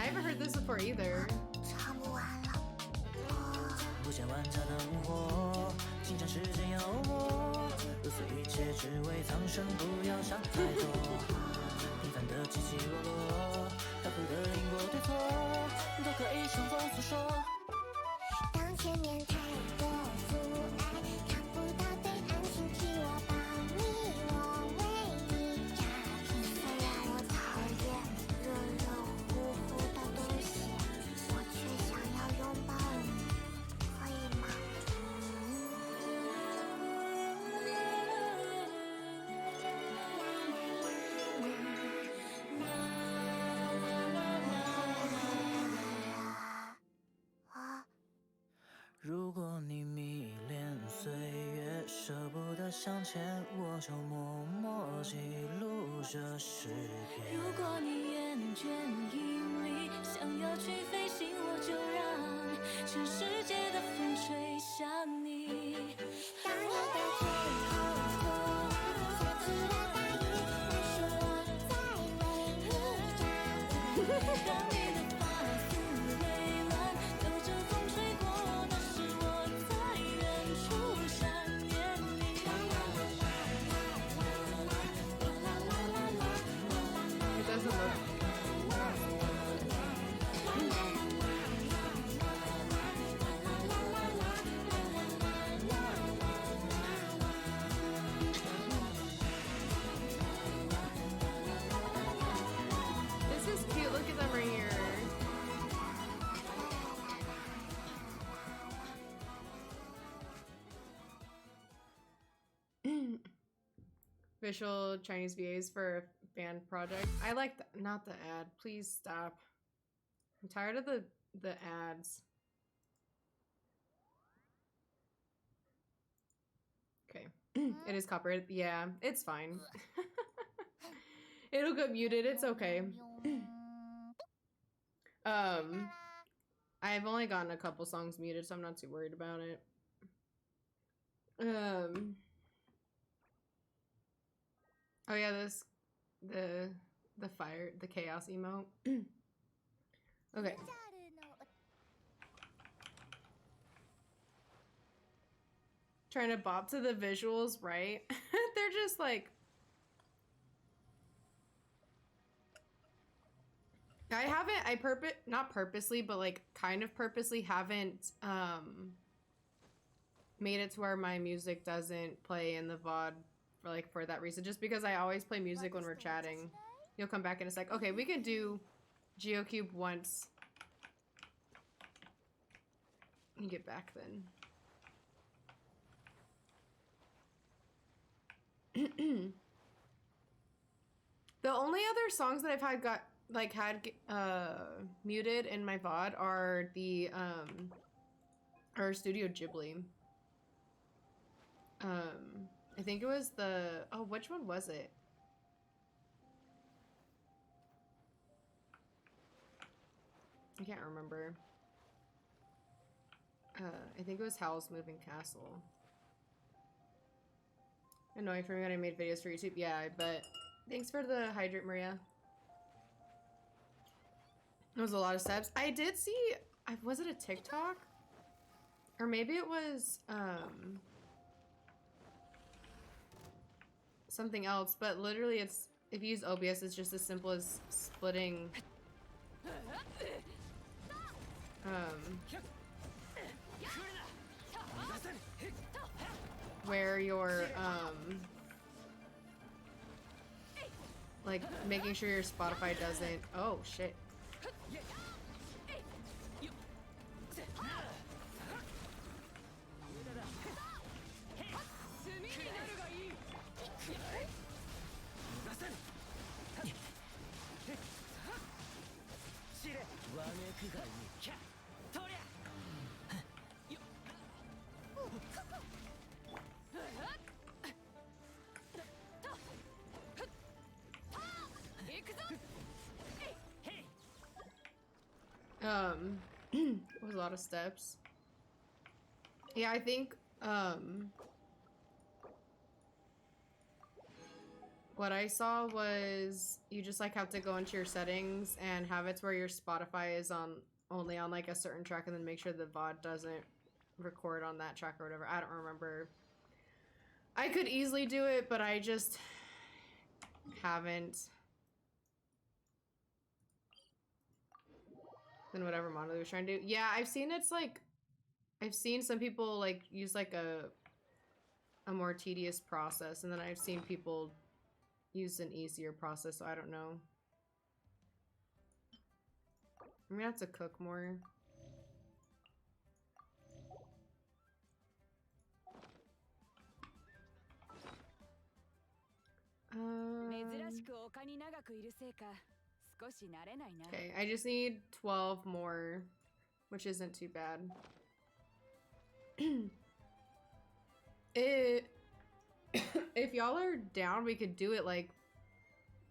haven't heard this before either. 不见万家灯火，情场世间妖魔，如此一切只为苍生，不要想太多。平凡的起起落落，漂浮的因果对错，都可以向风诉说。当前面太多阻碍，看不到对岸，请替我保密，我为你差评。虽然我讨厌热热乎乎的东西，我却想要拥抱你，可以吗？如果你迷恋岁月，舍不得向前，我就默默记录这诗篇。如果你厌倦引力，想要去飞行，我就让全世界的风吹向你。当你的天空突然下起了大雨，那是我在为你着迷。当你的发丝微乱，有着风吹过，那是我在远处想念你。It doesn't look. This is cute. Look at them right here. Official Chinese VAs for a fan project. I like not the ad. Please stop. I'm tired of the ads. Okay. It is copyrighted. Yeah, it's fine. It'll get muted. It's okay. I've only gotten a couple songs muted, so I'm not too worried about it. Oh yeah, the fire, the chaos emote. Okay. Trying to bop to the visuals, right? They're just like, not purposely, but like kind of purposely haven't made it to where my music doesn't play in the VOD for that reason, just because I always play music when we're chatting. You'll come back in a sec. Okay, we could do GeoCube once you get back then. The only other songs that I've had muted in my VOD are the our Studio Ghibli. I think it was which one was it? I can't remember. I think it was Howl's Moving Castle. Annoying for me when I made videos for YouTube. Yeah, but thanks for the hydrate, Maria. It was a lot of steps. I did see, was it a TikTok? Or maybe it was something else, but literally it's, if you use OBS, it's just as simple as splitting where you're like making sure your Spotify doesn't, oh shit. It was a lot of steps. Yeah, I think, what I saw was you just like have to go into your settings and have it where your Spotify is on only on like a certain track and then make sure the VOD doesn't record on that track or whatever. I don't remember. I could easily do it, but I just haven't. Then whatever Monolith was trying to do. Yeah, I've seen it's like I've seen some people like use like a more tedious process, and then I've seen people use an easier process, so I don't know. I'm gonna have to cook more. Okay, I just need 12 more, which isn't too bad. If y'all are down, we could do it like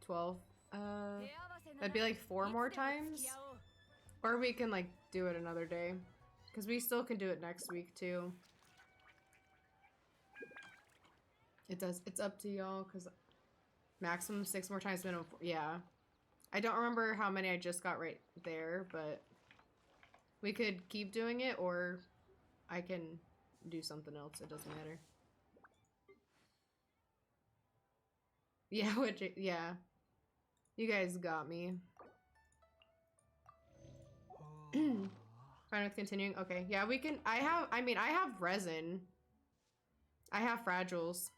12. That'd be like 4 more times. Or we can like do it another day. Because we still can do it next week too. It's up to y'all, because maximum 6 more times, minimum 4. Yeah. I don't remember how many I just got right there, but we could keep doing it, or I can do something else. It doesn't matter. Yeah, yeah. You guys got me. Fine with continuing? Okay, yeah, we can. I have resin. I have fragiles.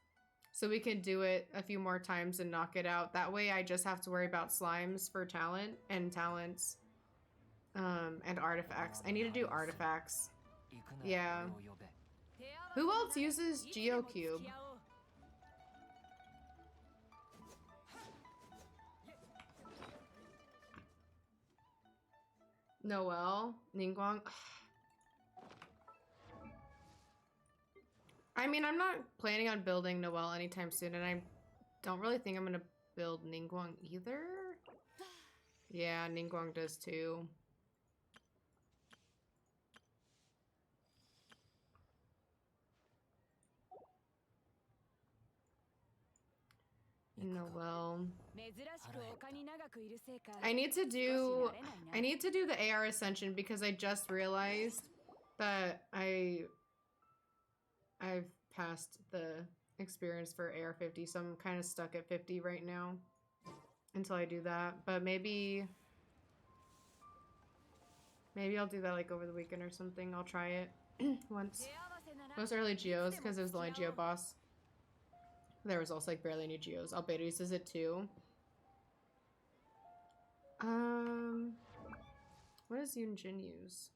So we can do it a few more times and knock it out. That way I just have to worry about slimes for talent and talents. And artifacts. I need to do artifacts. Yeah. Who else uses GeoCube? Noelle? Ningguang? I mean, I'm not planning on building Noelle anytime soon, and I don't really think I'm gonna build Ningguang either. Yeah, Ningguang does too. Noelle. I need to do the AR Ascension because I just realized that I've passed the experience for AR 50, so I'm kind of stuck at 50 right now until I do that. But maybe I'll do that like over the weekend or something. I'll try it once. Most early Geos because it was the only Geo boss. There was also like barely any Geos. Albedo uses it too. What does Yunjin use?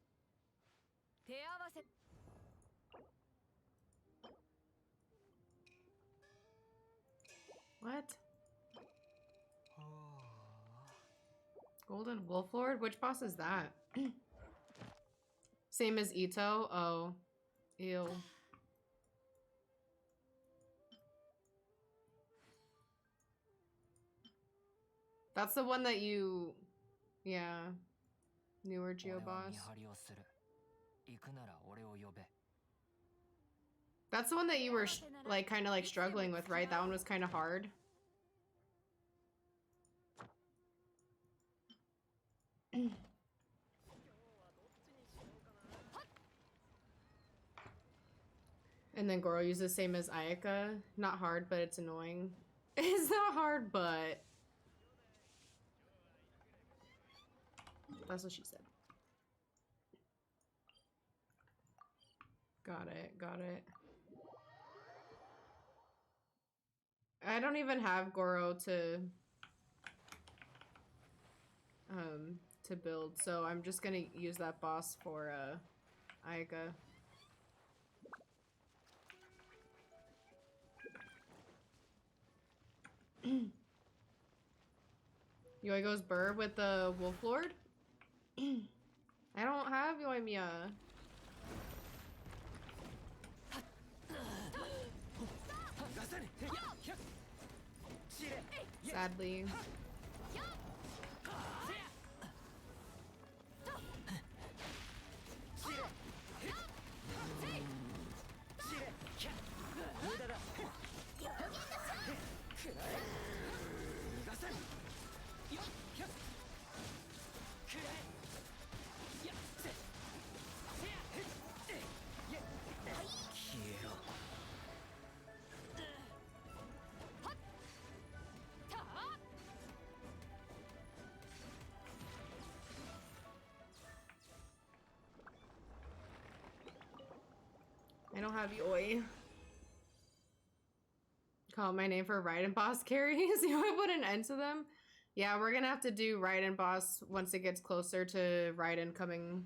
What? Golden Wolf Lord? Which boss is that? Same as Ito? Oh. Ew. That's the one that you... Yeah. Newer Geo boss. That's the one that you were like kind of like struggling with, right? That one was kind of hard. And then Goro uses the same as Ayaka. Not hard, but it's annoying. It's not hard, but... That's what she said. Got it, got it. I don't even have Goro to build, so I'm just gonna use that boss for Ayaka. Yoigo's Burr with the Wolf Lord? I don't have Yoimiya. Sadly. don't have Yoi. Call my name for Raiden boss carries. You want to put an end to them? Yeah, we're gonna have to do Raiden boss once it gets closer to Raiden coming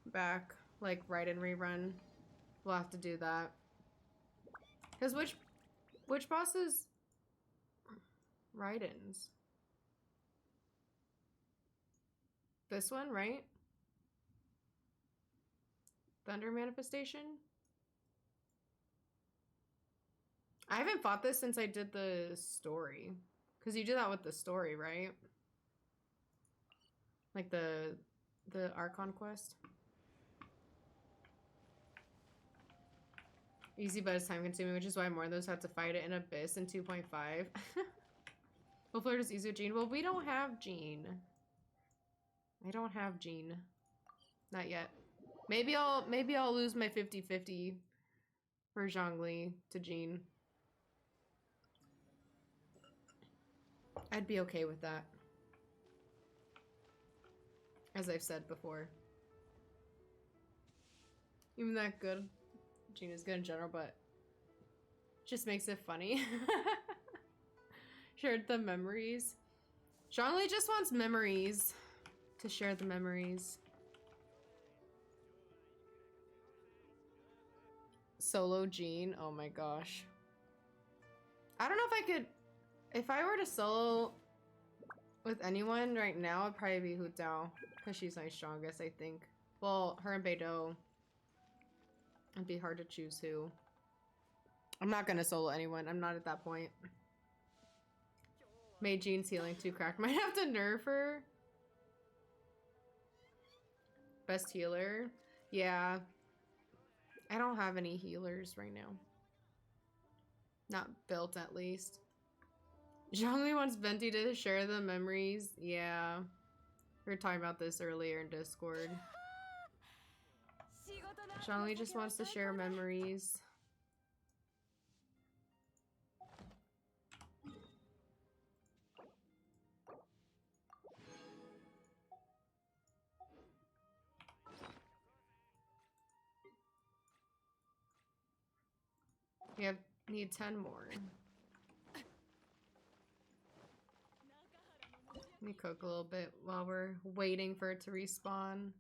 back. Like Raiden rerun. We'll have to do that. Cause which boss is Raiden's? This one, right? Thunder Manifestation? I haven't fought this since I did the story. Because you do that with the story, right? Like the Archon quest. Easy, but it's time consuming, which is why more of those have to fight it in Abyss in 2.5. Hopefully it's easy with Jean. Well, we don't have Jean. I don't have Jean. Not yet. Maybe I'll lose my 50-50 for Zhongli to Jean. I'd be okay with that. As I've said before. Even that good. Jean is good in general, but just makes it funny. Shared the memories. Zhongli just wants memories. To share the memories. Solo Jean. Oh my gosh. I don't know if I could... If I were to solo with anyone right now, it'd probably be Hu Tao. Because she's my strongest, I think. Well, her and Beidou. It'd be hard to choose who. I'm not gonna solo anyone. I'm not at that point. Made Jean's healing too cracked. Might have to nerf her. Best healer? Yeah. I don't have any healers right now. Not built, at least. Zhongli wants Venti to share the memories. Yeah. We were talking about this earlier in Discord. Zhongli just wants to share memories. Need 10 more. Let me cook a little bit while we're waiting for it to respawn.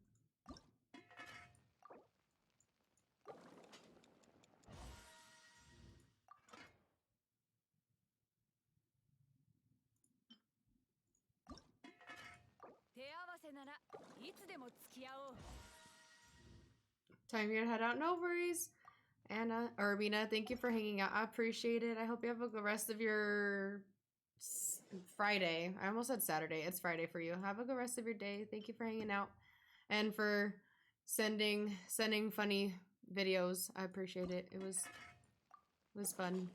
Time to head out. No worries. Anna, or Mina, thank you for hanging out. I appreciate it. I hope you have a good rest of your Friday. I almost said Saturday. It's Friday for you. Have a good rest of your day. Thank you for hanging out and for sending funny videos. I appreciate it. It was fun.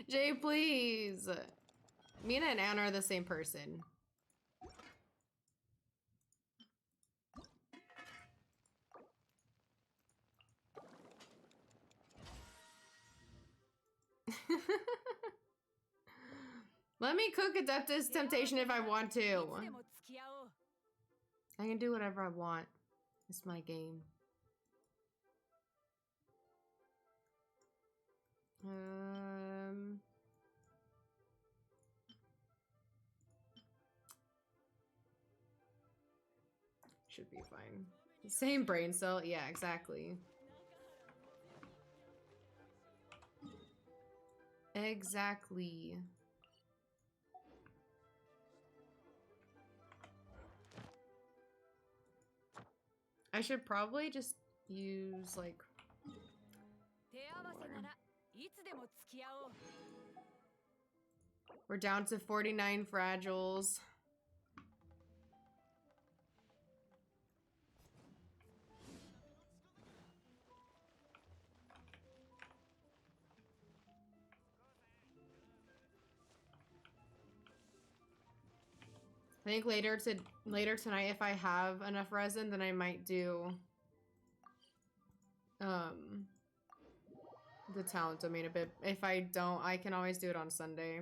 Jay, please. Mina and Anna are the same person. Let me cook Adeptus Temptation if I want to. I can do whatever I want. It's my game. Should be fine. Same brain cell. Yeah, exactly. Exactly. I should probably just use like we're down to 49 fragiles. I think later tonight, if I have enough resin, then I might do the talent domain a bit. If I don't, I can always do it on Sunday.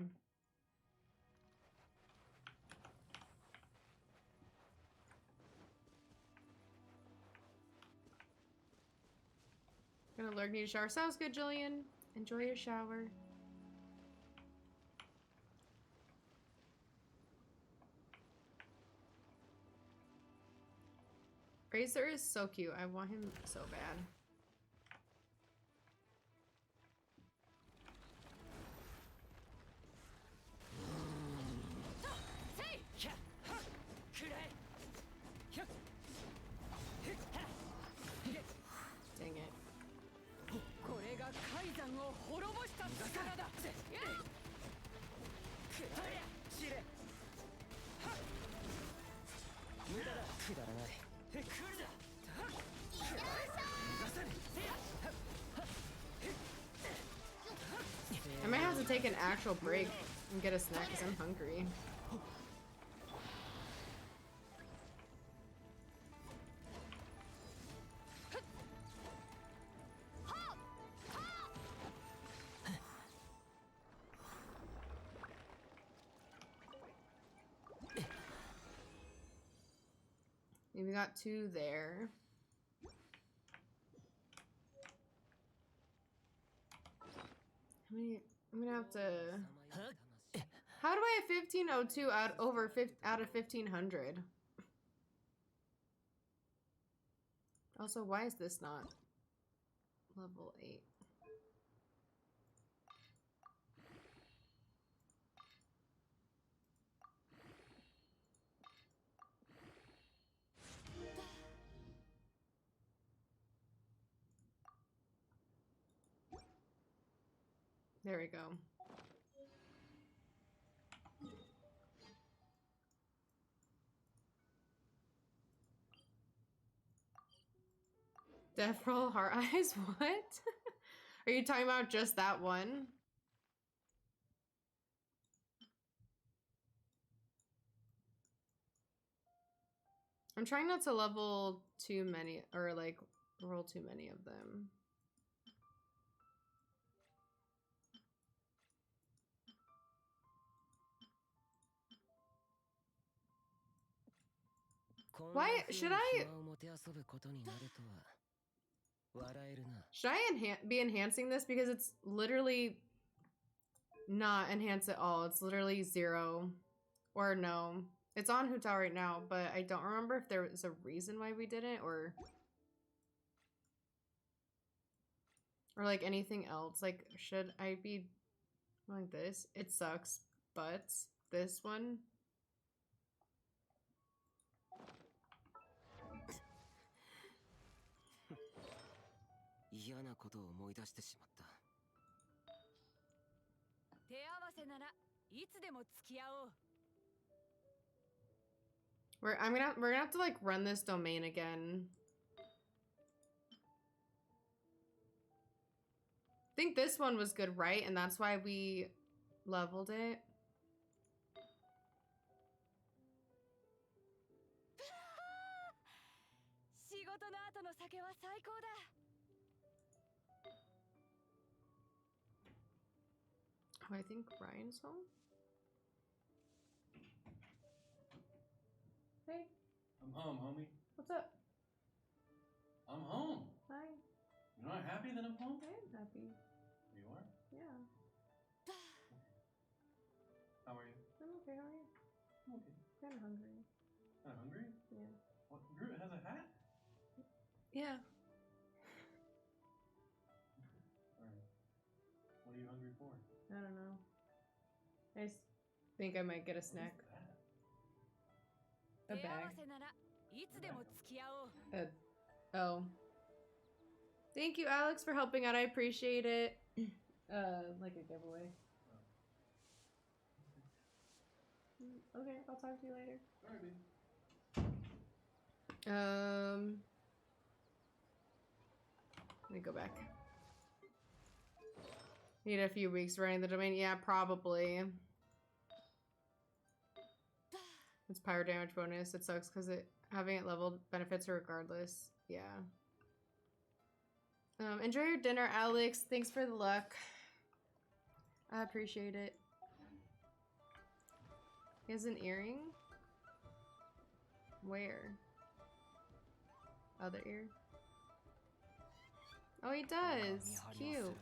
Lurk, need a shower. Sounds good, Jillian. Enjoy your shower. Razor is so cute. I want him so bad. Dang it. I might have to take an actual break and get a snack because I'm hungry. We got 2 there. I'm gonna have to. How do I have 1502 out of 1500? Also, why is this not level 8? There we go. Death roll heart eyes? What? Are you talking about just that one? I'm trying not to level too many, or like roll too many of them. Why should I? Should I be enhancing this? Because it's literally not enhanced at all. It's literally 0. Or no. It's on Hu Tao right now, but I don't remember if there was a reason why we didn't, or like anything else. Like, should I be like this? It sucks, but this one. We're gonna have to like run this domain again. I think this one was good, right? And that's why we leveled it. Oh, I think Ryan's home. Hey. I'm home, homie. What's up? I'm home. Hi. You're not happy that I'm home? I am happy. You are? Yeah. How are you? I'm okay, how are you? I'm okay. Kinda hungry. Kinda hungry? Yeah. What? Groot has a hat? Yeah. Alright. What are you hungry for? I don't know. I just think I might get a snack. A bag. Oh. Thank you, Alex, for helping out. I appreciate it. Like a giveaway. Okay, I'll talk to you later. Alright. Let me go back. Need a few weeks running the domain. Yeah, probably. It's pyro damage bonus. It sucks because having it leveled benefits her regardless. Yeah. Enjoy your dinner, Alex. Thanks for the luck. I appreciate it. He has an earring? Where? Other ear? Oh, he does. Cute.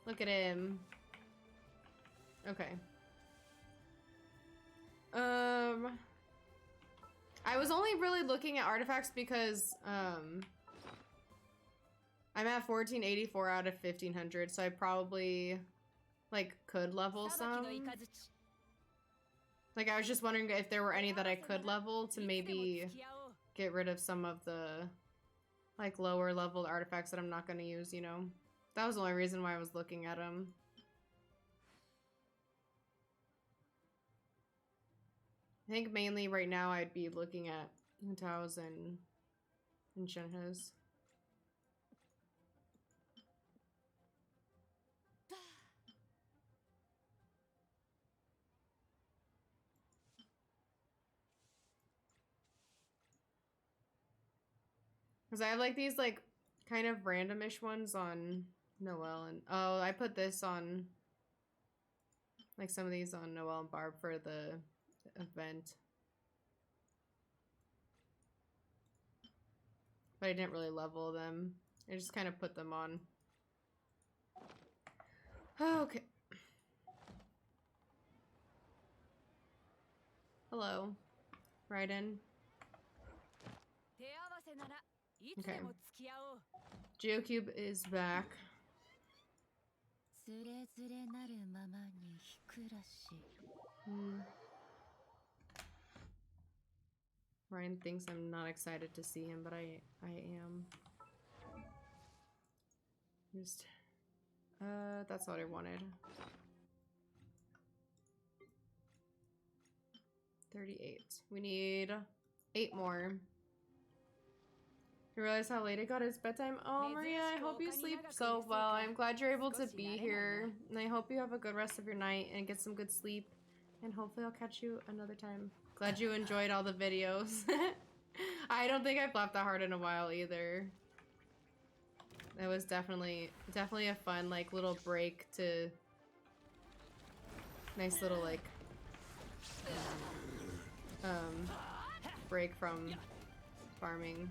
Look at him. Okay. I was only really looking at artifacts because I'm at 1484 out of 1500, so I probably like could level some. Like I was just wondering if there were any that I could level to maybe get rid of some of the like lower leveled artifacts that I'm not going to use, you know. That was the only reason why I was looking at them. I think mainly right now I'd be looking at Taos and Shenhes. Because I have like these like kind of randomish ones on Noelle and oh, I put this on like some of these on Noelle and Barb for the event. But I didn't really level them. I just kind of put them on. Oh, okay. Hello. Raiden. Okay. Geocube is back. Ryan thinks I'm not excited to see him, but I am. Just that's what I wanted. 38. We need 8 more. You realize how late it got? It's bedtime. Oh, Maria, I hope you sleep so well. I'm glad you're able to be here. And I hope you have a good rest of your night and get some good sleep. And hopefully I'll catch you another time. Glad you enjoyed all the videos. I don't think I've laughed that hard in a while either. It was definitely a fun like little break to nice little like break from farming.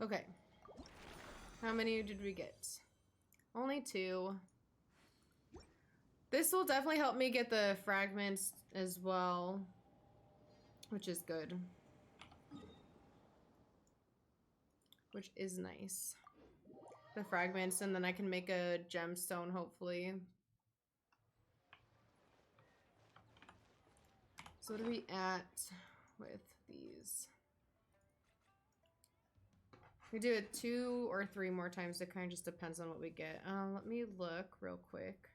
Okay. How many did we get? Only 2. This will definitely help me get the fragments as well, which is good. Which is nice. The fragments, and then I can make a gemstone, hopefully. So what are we at with these? We do it 2 or 3 more times. It kind of just depends on what we get. Let me look real quick.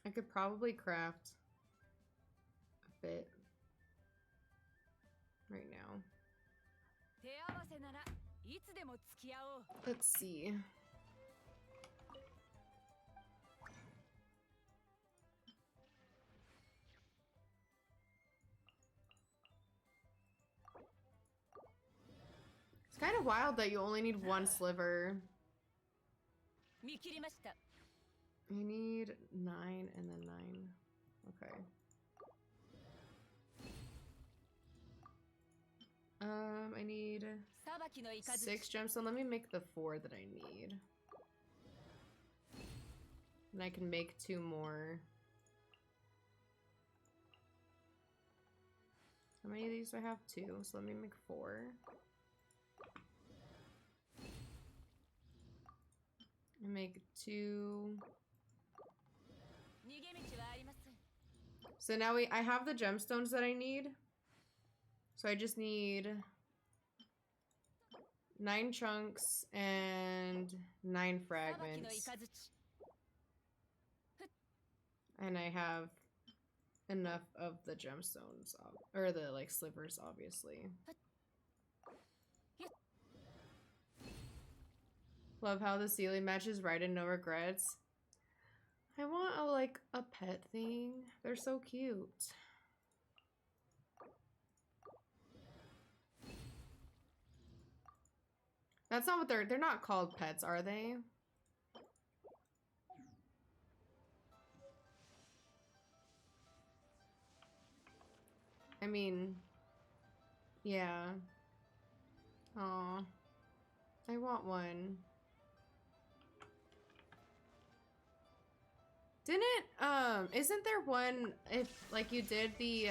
I could probably craft a bit right now. Let's see. It's kind of wild that you only need 1 sliver. I need 9 and then 9. Okay. I need 6 gemstones. Let me make the 4 that I need. And I can make 2 more. How many of these do I have? 2. So let me make 4. And make 2. So now I have the gemstones that I need. So I just need 9 chunks and 9 fragments. And I have enough of the gemstones, or the like slivers, obviously. Love how the ceiling matches right and no regrets. I want a pet thing. They're so cute. That's not what they're not called pets, are they? I mean, yeah. Aw. I want one. Isn't there one if like you did the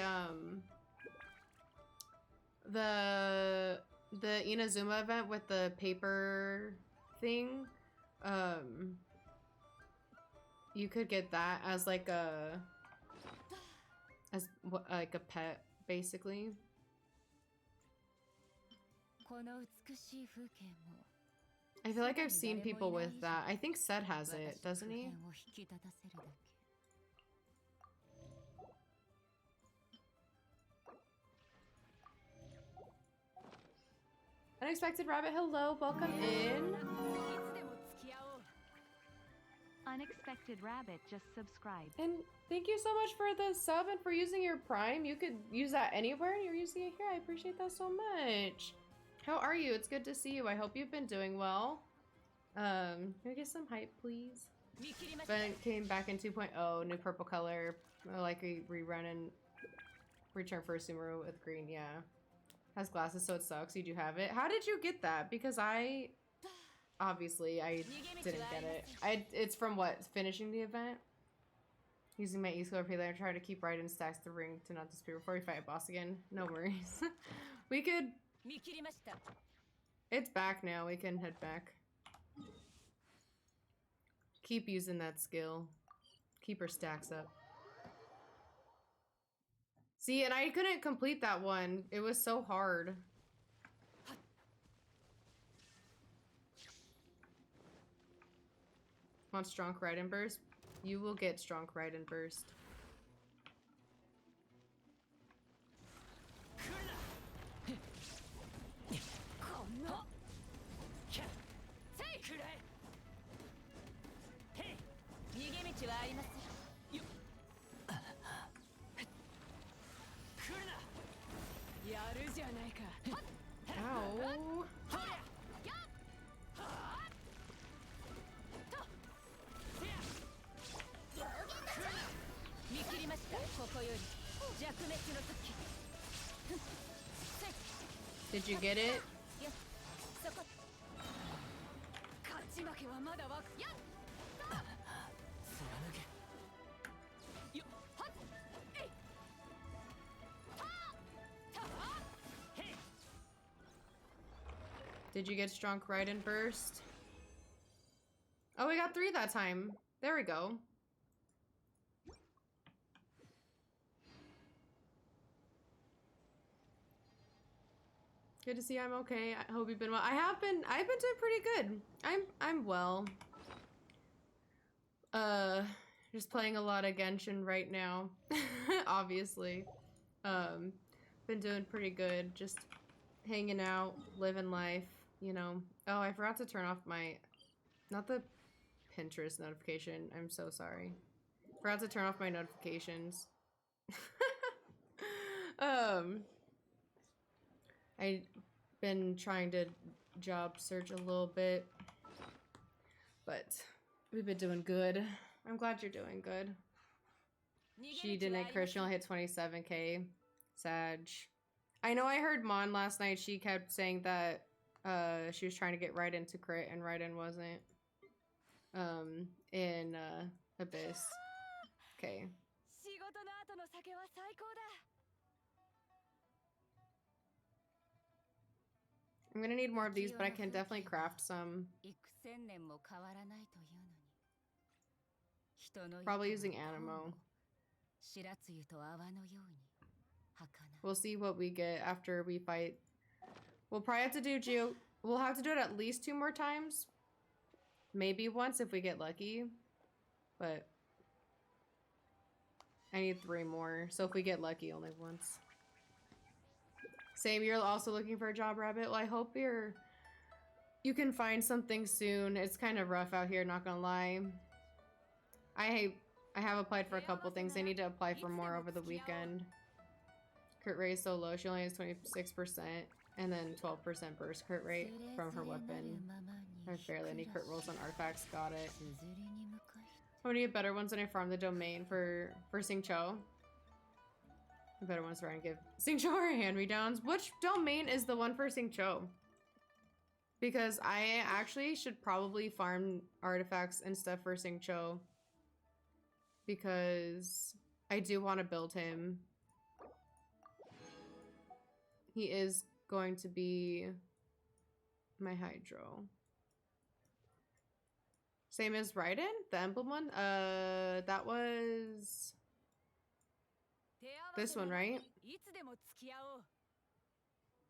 Inazuma event with the paper thing? You could get that as like a pet, basically. I feel like I've seen people with that. I think Seth has it, doesn't he? Unexpected Rabbit, hello, welcome in. Unexpected Rabbit just subscribed. And thank you so much for the sub and for using your Prime. You could use that anywhere and you're using it here. I appreciate that so much. How are you? It's good to see you. I hope you've been doing well. Can we get some hype, please? Ben came back in 2.0, new purple color. Like a rerun and return for a Sumeru with green, yeah. Has glasses, so it sucks. You do have it. How did you get that? Because obviously I didn't get it. It's from what? Finishing the event? Using my E-Score payload, I try to keep right in stacks the ring to not disappear before we fight a boss again. No worries. We could... It's back now. We can head back. Keep using that skill. Keep her stacks up. See, and I couldn't complete that one. It was so hard. Want strong ride and burst? You will get strong ride and burst. Ow. Did you get it? Did you get strong ride and burst? Oh, we got 3 that time. There we go. Good to see I'm okay. I hope you've been well. I've been doing pretty good. I'm well. Just playing a lot of Genshin right now. Obviously. Been doing pretty good. Just hanging out, living life, you know. Oh, I forgot to turn off my, not the Pinterest notification. I'm so sorry. Forgot to turn off my notifications. I've been trying to job search a little bit, but we've been doing good. I'm glad you're doing good. She didn't crit, she only hit 27k. Sag. I know I heard Mon last night, she kept saying that she was trying to get right into crit and right in wasn't. In Abyss. Okay. I'm gonna need more of these, but I can definitely craft some. Probably using Animo. We'll see what we get after we fight. We'll probably have to do We'll have to do it at least 2 more times. Maybe once if we get lucky. But I need 3 more. So if we get lucky, only once. Same, you're also looking for a job, Rabbit? Well, I hope you can find something soon. It's kind of rough out here, not gonna lie. I have applied for a couple things. I need to apply for more over the weekend. Crit rate is so low. She only has 26%. And then 12% burst crit rate from her weapon. I barely any crit rolls on artifacts. Got it. I'm gonna get better ones when I farm the domain for Xingqiu. The better ones trying to give Xingqiu her hand-me-downs. Which domain is the one for Xingqiu? Because I actually should probably farm artifacts and stuff for Xingqiu. Because I do want to build him. He is going to be my Hydro. Same as Raiden, the emblem one. That was this one, right?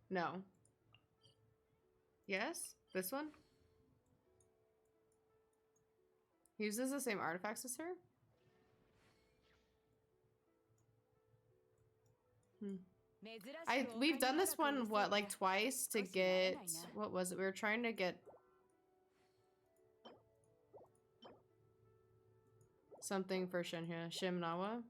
No. Yes? This one? He uses the same artifacts as her? We've done this one, what, like twice to get, what was it? We were trying to get something for Shinhya, Shimnawa.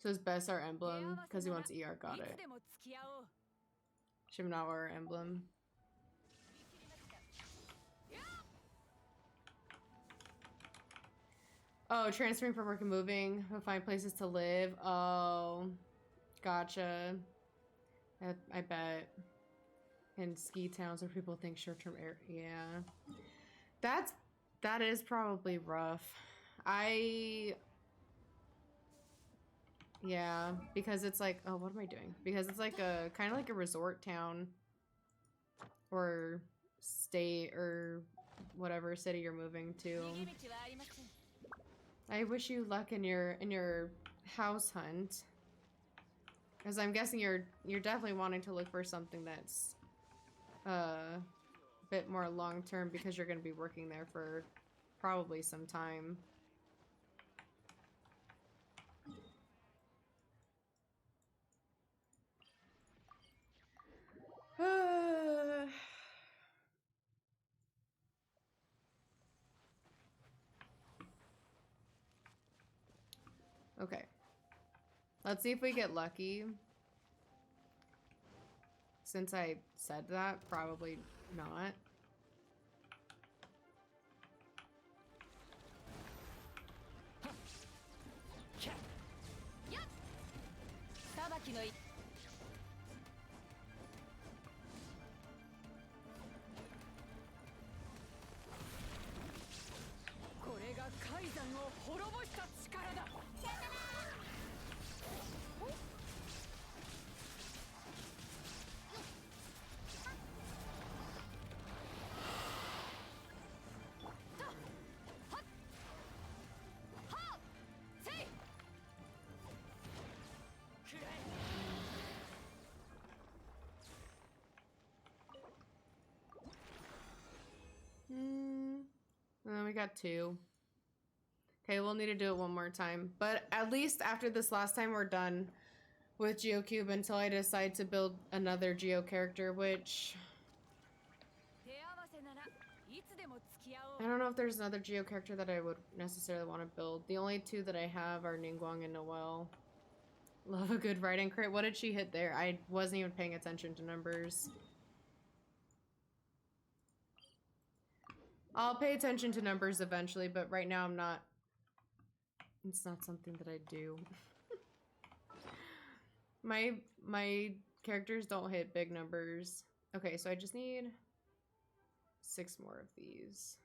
So his best our emblem, because he wants ER, got it. Shimnawa our emblem. Oh, transferring from work and moving. We'll find places to live. Oh, gotcha. I bet. In ski towns where people think short-term air. Yeah. That is probably rough. Yeah, because it's like, oh, what am I doing? Because it's like a kind of like a resort town or state or whatever city you're moving to. I wish you luck in your house hunt, because I'm guessing you're definitely wanting to look for something that's a bit more long term, because you're going to be working there for probably some time. Okay. Let's see if we get lucky. Since I said that, probably not. We got 2. Okay, we'll need to do it one more time. But at least after this last time, we're done with GeoCube until I decide to build another Geo character, which... I don't know if there's another Geo character that I would necessarily want to build. The only 2 that I have are Ningguang and Noelle. Love a good Raiden crit. What did she hit there? I wasn't even paying attention to numbers. I'll pay attention to numbers eventually, but right now I'm not. It's not something that I do. My characters don't hit big numbers. Okay, so I just need 6 more of these.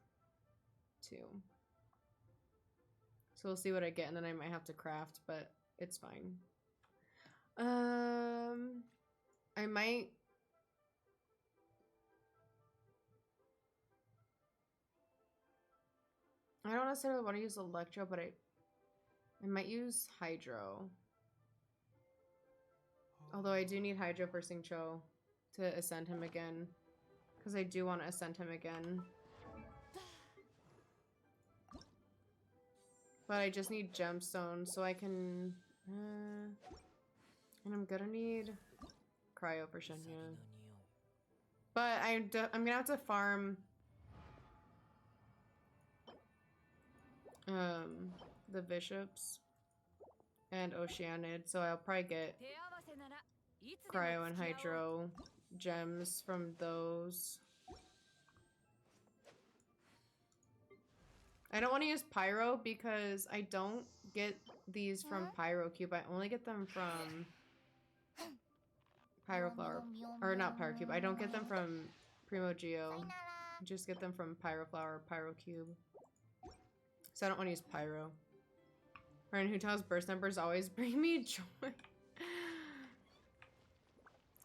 2. So we'll see what I get, and then I might have to craft, but it's fine. I might... I don't necessarily want to use Electro, but I might use Hydro. Although I do need Hydro for Singcho to ascend him again. Because I do want to ascend him again. But I just need gemstones so I can... and I'm gonna need Cryo for Shenya. But I'm gonna have to farm... the Bishops and Oceanid, so I'll probably get Cryo and Hydro gems from those. I don't want to use Pyro because I don't get these from Pyro Cube. I only get them from Pyroflower. Or not Pyro Cube. I don't get them from Primo Geo. I just get them from Pyroflower or Pyro Cube. So I don't want to use Pyro. Ryan Hutao's burst numbers always bring me joy.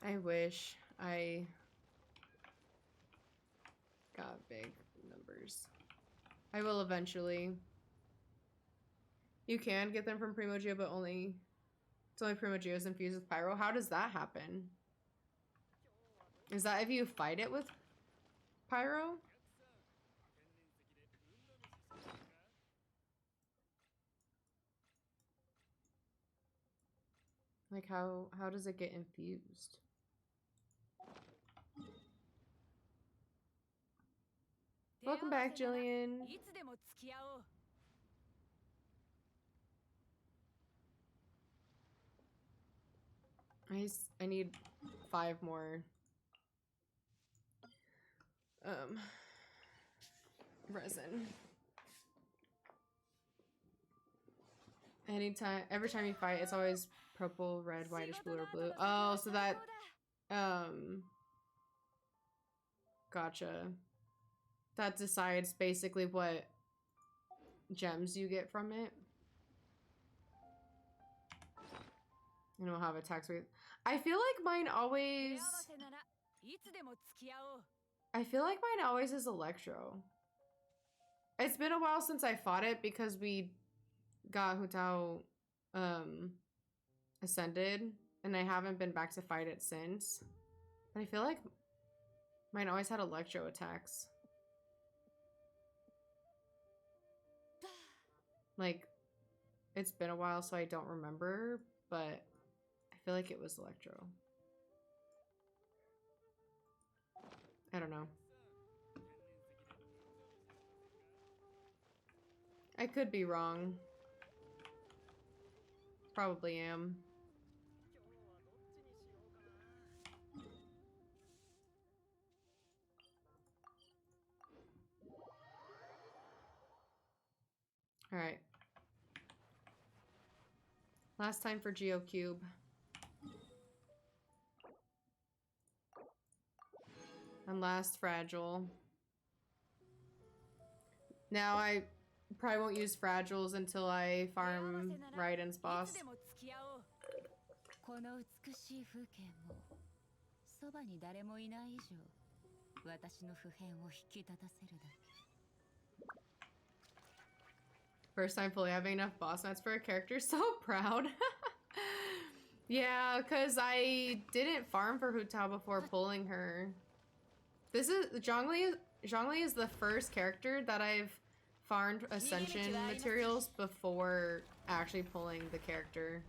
I wish I got big numbers. I will eventually. You can get them from Primo Geo, but it's only Primo Geo's infused with Pyro. How does that happen? Is that if you fight it with Pyro? Like how does it get infused? Welcome back, Jillian. I need 5 more resin. Every time you fight, it's always purple, red, whitish, blue, or blue. Oh, so that gotcha. That decides basically what gems you get from it. And we'll have attacks with. I feel like mine always is Electro. It's been a while since I fought it because we got Hutao ascended and I haven't been back to fight it since. But I feel like mine always had Electro attacks. Like, it's been a while so I don't remember, but I feel like it was Electro. I don't know. I could be wrong. Probably am. Alright. Last time for GeoCube. And last Fragile. Now I probably won't use Fragiles until I farm Raiden's boss. First time fully having enough boss mats for a character. So proud. Yeah, because I didn't farm for Hutao before pulling her. This is Zhongli is the first character that I've farmed ascension materials before actually pulling the character.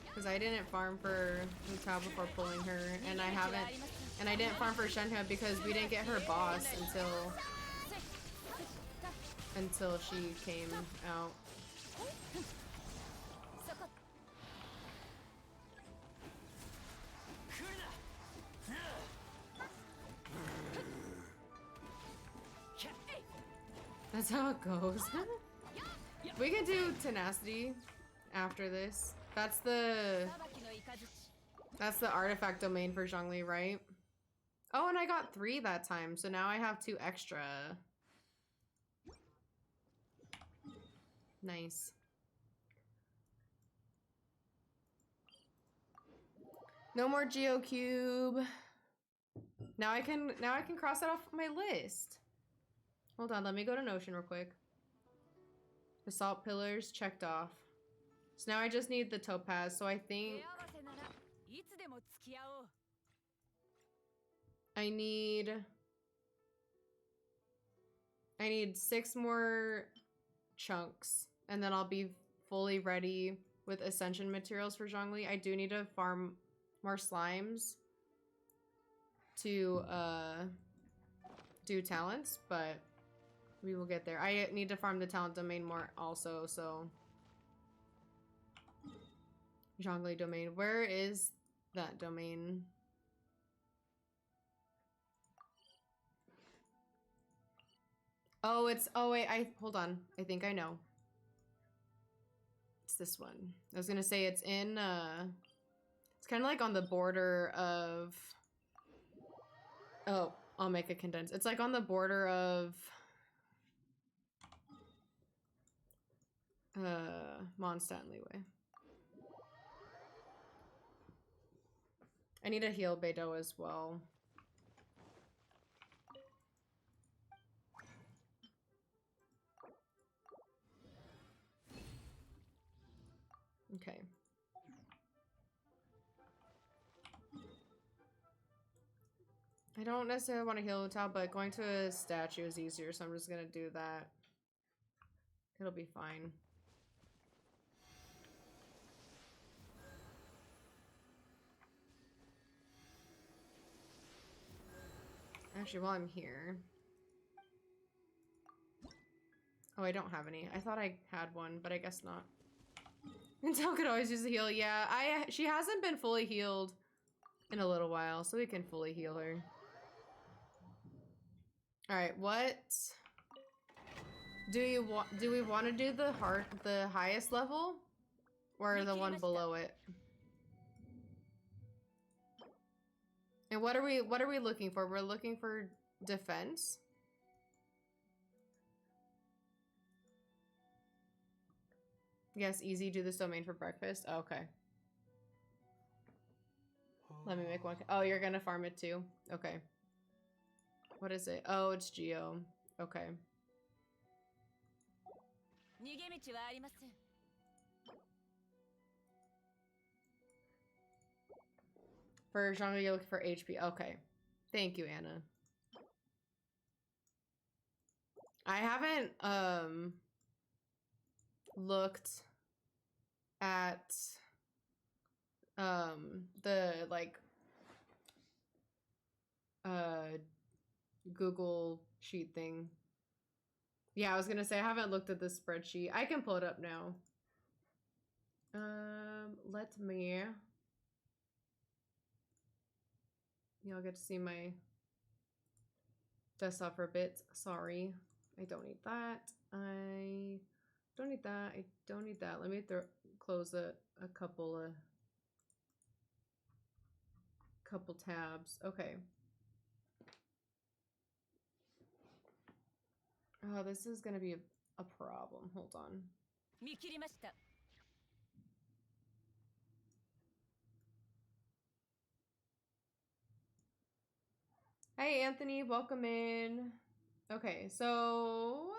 Because I didn't farm for Hutao before pulling her, and I didn't farm for Shenhe because we didn't get her boss until she came out. That's how it goes. We can do tenacity after this. That's the artifact domain for Zhongli, right? Oh, and I got 3 that time, so now I have 2 extra. Nice. No more GeoCube. Now I can cross that off my list. Hold on, let me go to Notion real quick. Basalt pillars checked off. So now I just need the topaz, so I think I need 6 more chunks, and then I'll be fully ready with ascension materials for Zhongli. I do need to farm more slimes to do talents, but we will get there. I need to farm the talent domain more also, so Zhongli domain. Where is that domain? Oh, it's, oh wait, hold on. I think I know. It's this one. I was gonna say it's in, it's kind of like on the border of, oh, I'll make a condense. It's like on the border of, Mondstadt and Liyue. I need to heal Beidou as well. Okay. I don't necessarily want to heal Utao, but going to a statue is easier, so I'm just gonna do that. It'll be fine. Actually, while I'm here... Oh, I don't have any. I thought I had one, but I guess not. Utao could always use a heal. Yeah, she hasn't been fully healed in a little while, so we can fully heal her. Alright, what do we want to do the highest level or the one below it? And what are we looking for? We're looking for defense. Yes, easy, do this domain for breakfast. Oh, okay. Let me make one. Oh, you're gonna farm it too? Okay. What is it? Oh, it's Geo. Okay. For genre, you're looking for HP. Okay. Thank you, Anna. I haven't, looked at, the, like, Google sheet thing. Yeah, I was gonna say I haven't looked at this spreadsheet. I can pull it up now. Let me. Y'all get to see my desktop for a bit. Sorry, I don't need that. I don't need that. I don't need that. Let me close a couple tabs. Okay. Oh, this is gonna be a problem. Hold on. Hey, Anthony, welcome in. Okay, so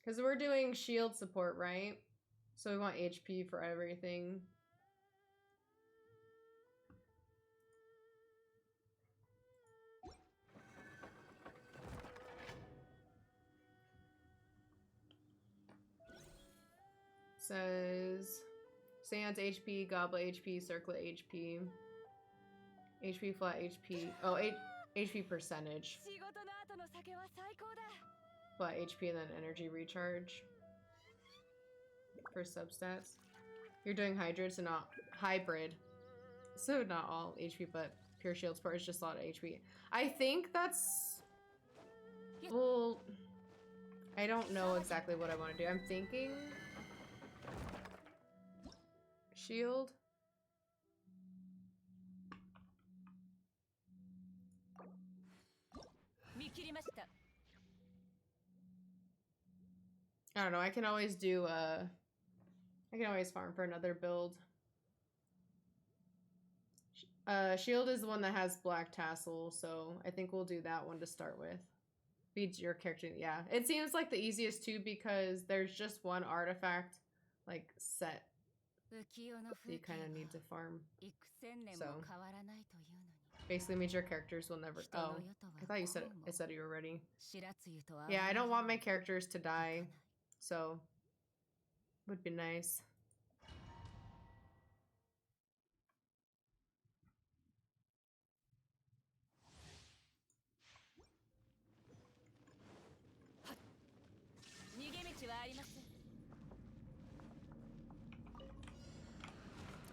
because we're doing shield support, right? So we want HP for everything. Says Sans HP, Goblet HP, Circlet HP, HP flat HP. Oh, HP percentage. Flat HP and then energy recharge for substats. You're doing hydrates and not hybrid, so not all HP, but pure shield support is just a lot of HP. I think that's, well, I don't know exactly what I want to do. I'm thinking shield. I don't know, I can always do I can always farm for another build. Shield is the one that has black tassel, so I think we'll do that one to start with. Feeds your character, yeah. It seems like the easiest too because there's just one artifact like set that you kind of need to farm. So basically means your characters will never. Oh, I thought you said it. I said it already. Yeah, I don't want my characters to die, so would be nice.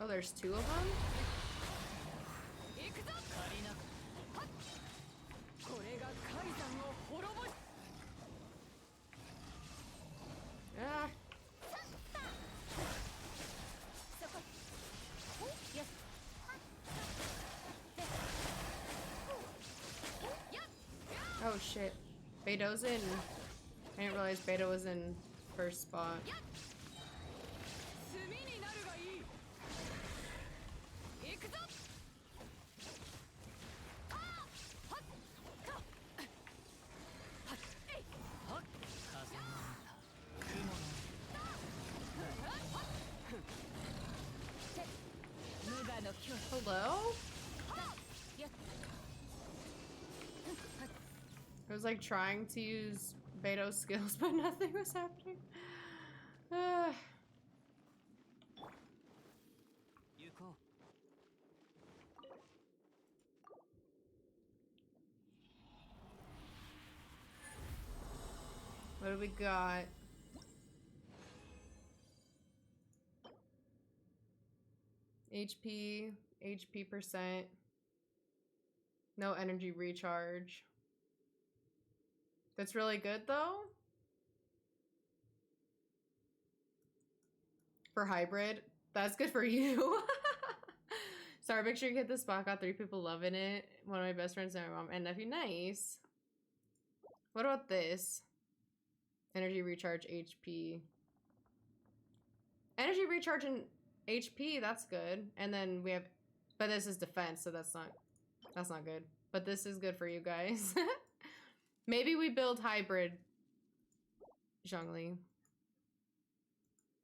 Oh, there's two of them? Ah. Oh shit. Beto's in. I didn't realize Beto was in first spot. Hello? I was like trying to use Beto's skills, but nothing was happening. What do we got? HP percent. No energy recharge. That's really good though. For hybrid. That's good for you. Sorry, make sure you hit the spot. Got 3 people loving it. One of my best friends and my mom and nephew. Nice. What about this? Energy recharge HP. Energy recharge and HP, that's good. And then we have, but this is defense, so that's not good. But this is good for you guys. Maybe we build hybrid. Zhongli.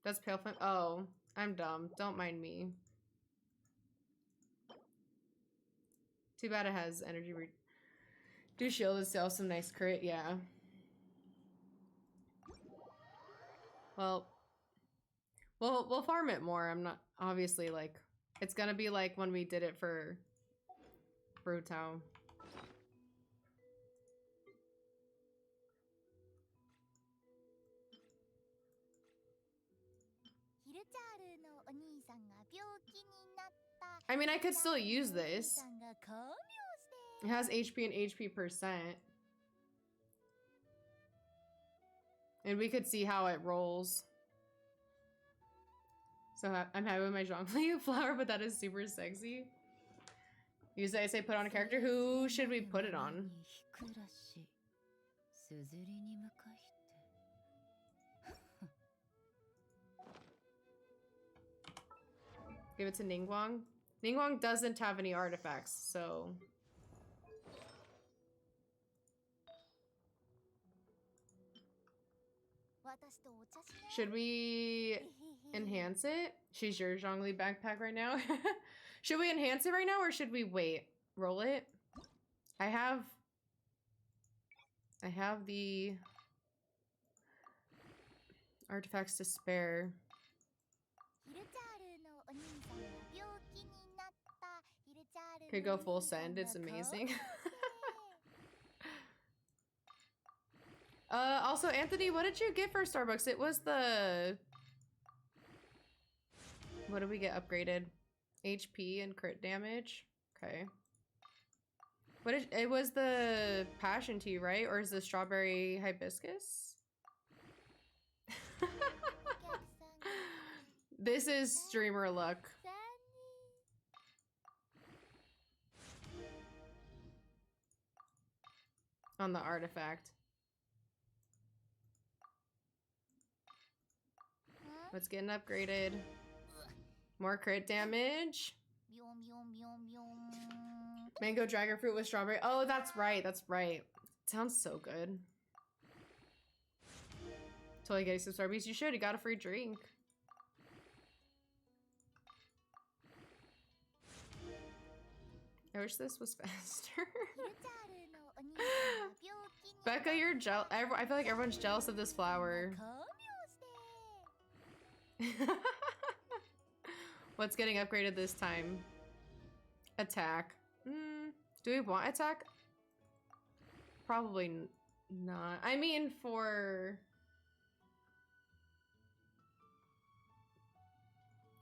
That's pale flame. Oh, I'm dumb. Don't mind me. Too bad it has energy do shield itself some nice crit, yeah. Well, we'll farm it more. I'm not obviously like it's gonna be like when we did it for Brutao. I mean, I could still use this. It has HP and HP percent. And we could see how it rolls. So I'm happy with my Zhongli flower, but that is super sexy. Usually I say put on a character. Who should we put it on? Give it to Ningguang. Ningguang doesn't have any artifacts, so... Should we enhance it? She's your Zhongli backpack right now. Should we enhance it right now or should we wait? Roll it? I have the artifacts to spare. Could go full send, it's amazing. Also, Anthony, what did you get for Starbucks? It was the... What did we get upgraded? HP and crit damage? Okay. What is... It was the passion tea, right? Or is the strawberry hibiscus? This is streamer luck. On the artifact. What's getting upgraded? More crit damage. Mango dragon fruit with strawberry. Oh, that's right. That's right. Sounds so good. Totally getting some Starbies. You should. You got a free drink. I wish this was faster. Becca, you're jealous. I feel like everyone's jealous of this flower. What's getting upgraded this time? Attack. Do we want attack? Probably not. I mean, for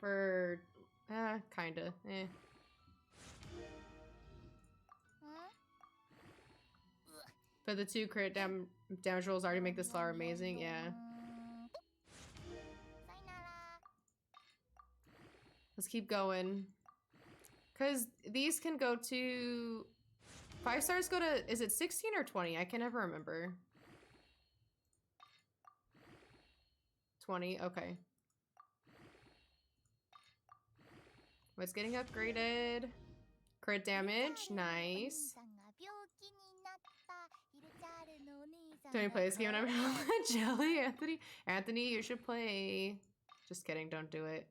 kinda. Eh. But the 2 crit damage rolls already make this flower amazing. Yeah. Let's keep going. Because these can go to... 5 stars go to... Is it 16 or 20? I can never remember. 20, okay. What's getting upgraded? Crit damage, nice. Tony play this game and I'm jelly, Anthony. Anthony, you should play. Just kidding, don't do it.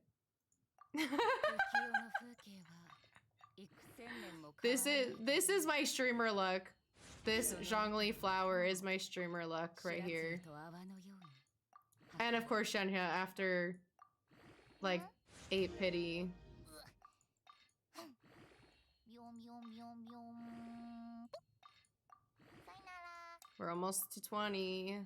This is my streamer luck. This Zhongli flower is my streamer luck right here. And of course Shenhe after like 8 pity. We're almost to 20.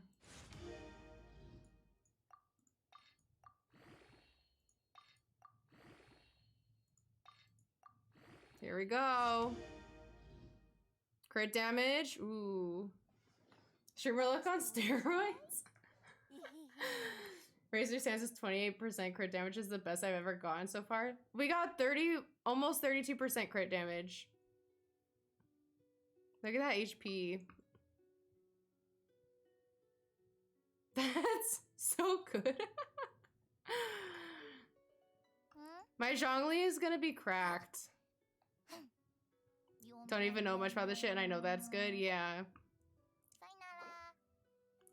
Here we go. Crit damage. Ooh. Streamer luck on steroids. Razor Sands is 28% crit damage is the best I've ever gotten so far. We got almost 32% crit damage. Look at that HP. That's so good. My Zhongli is gonna be cracked. Don't even know much about this shit and I know that's good. Yeah.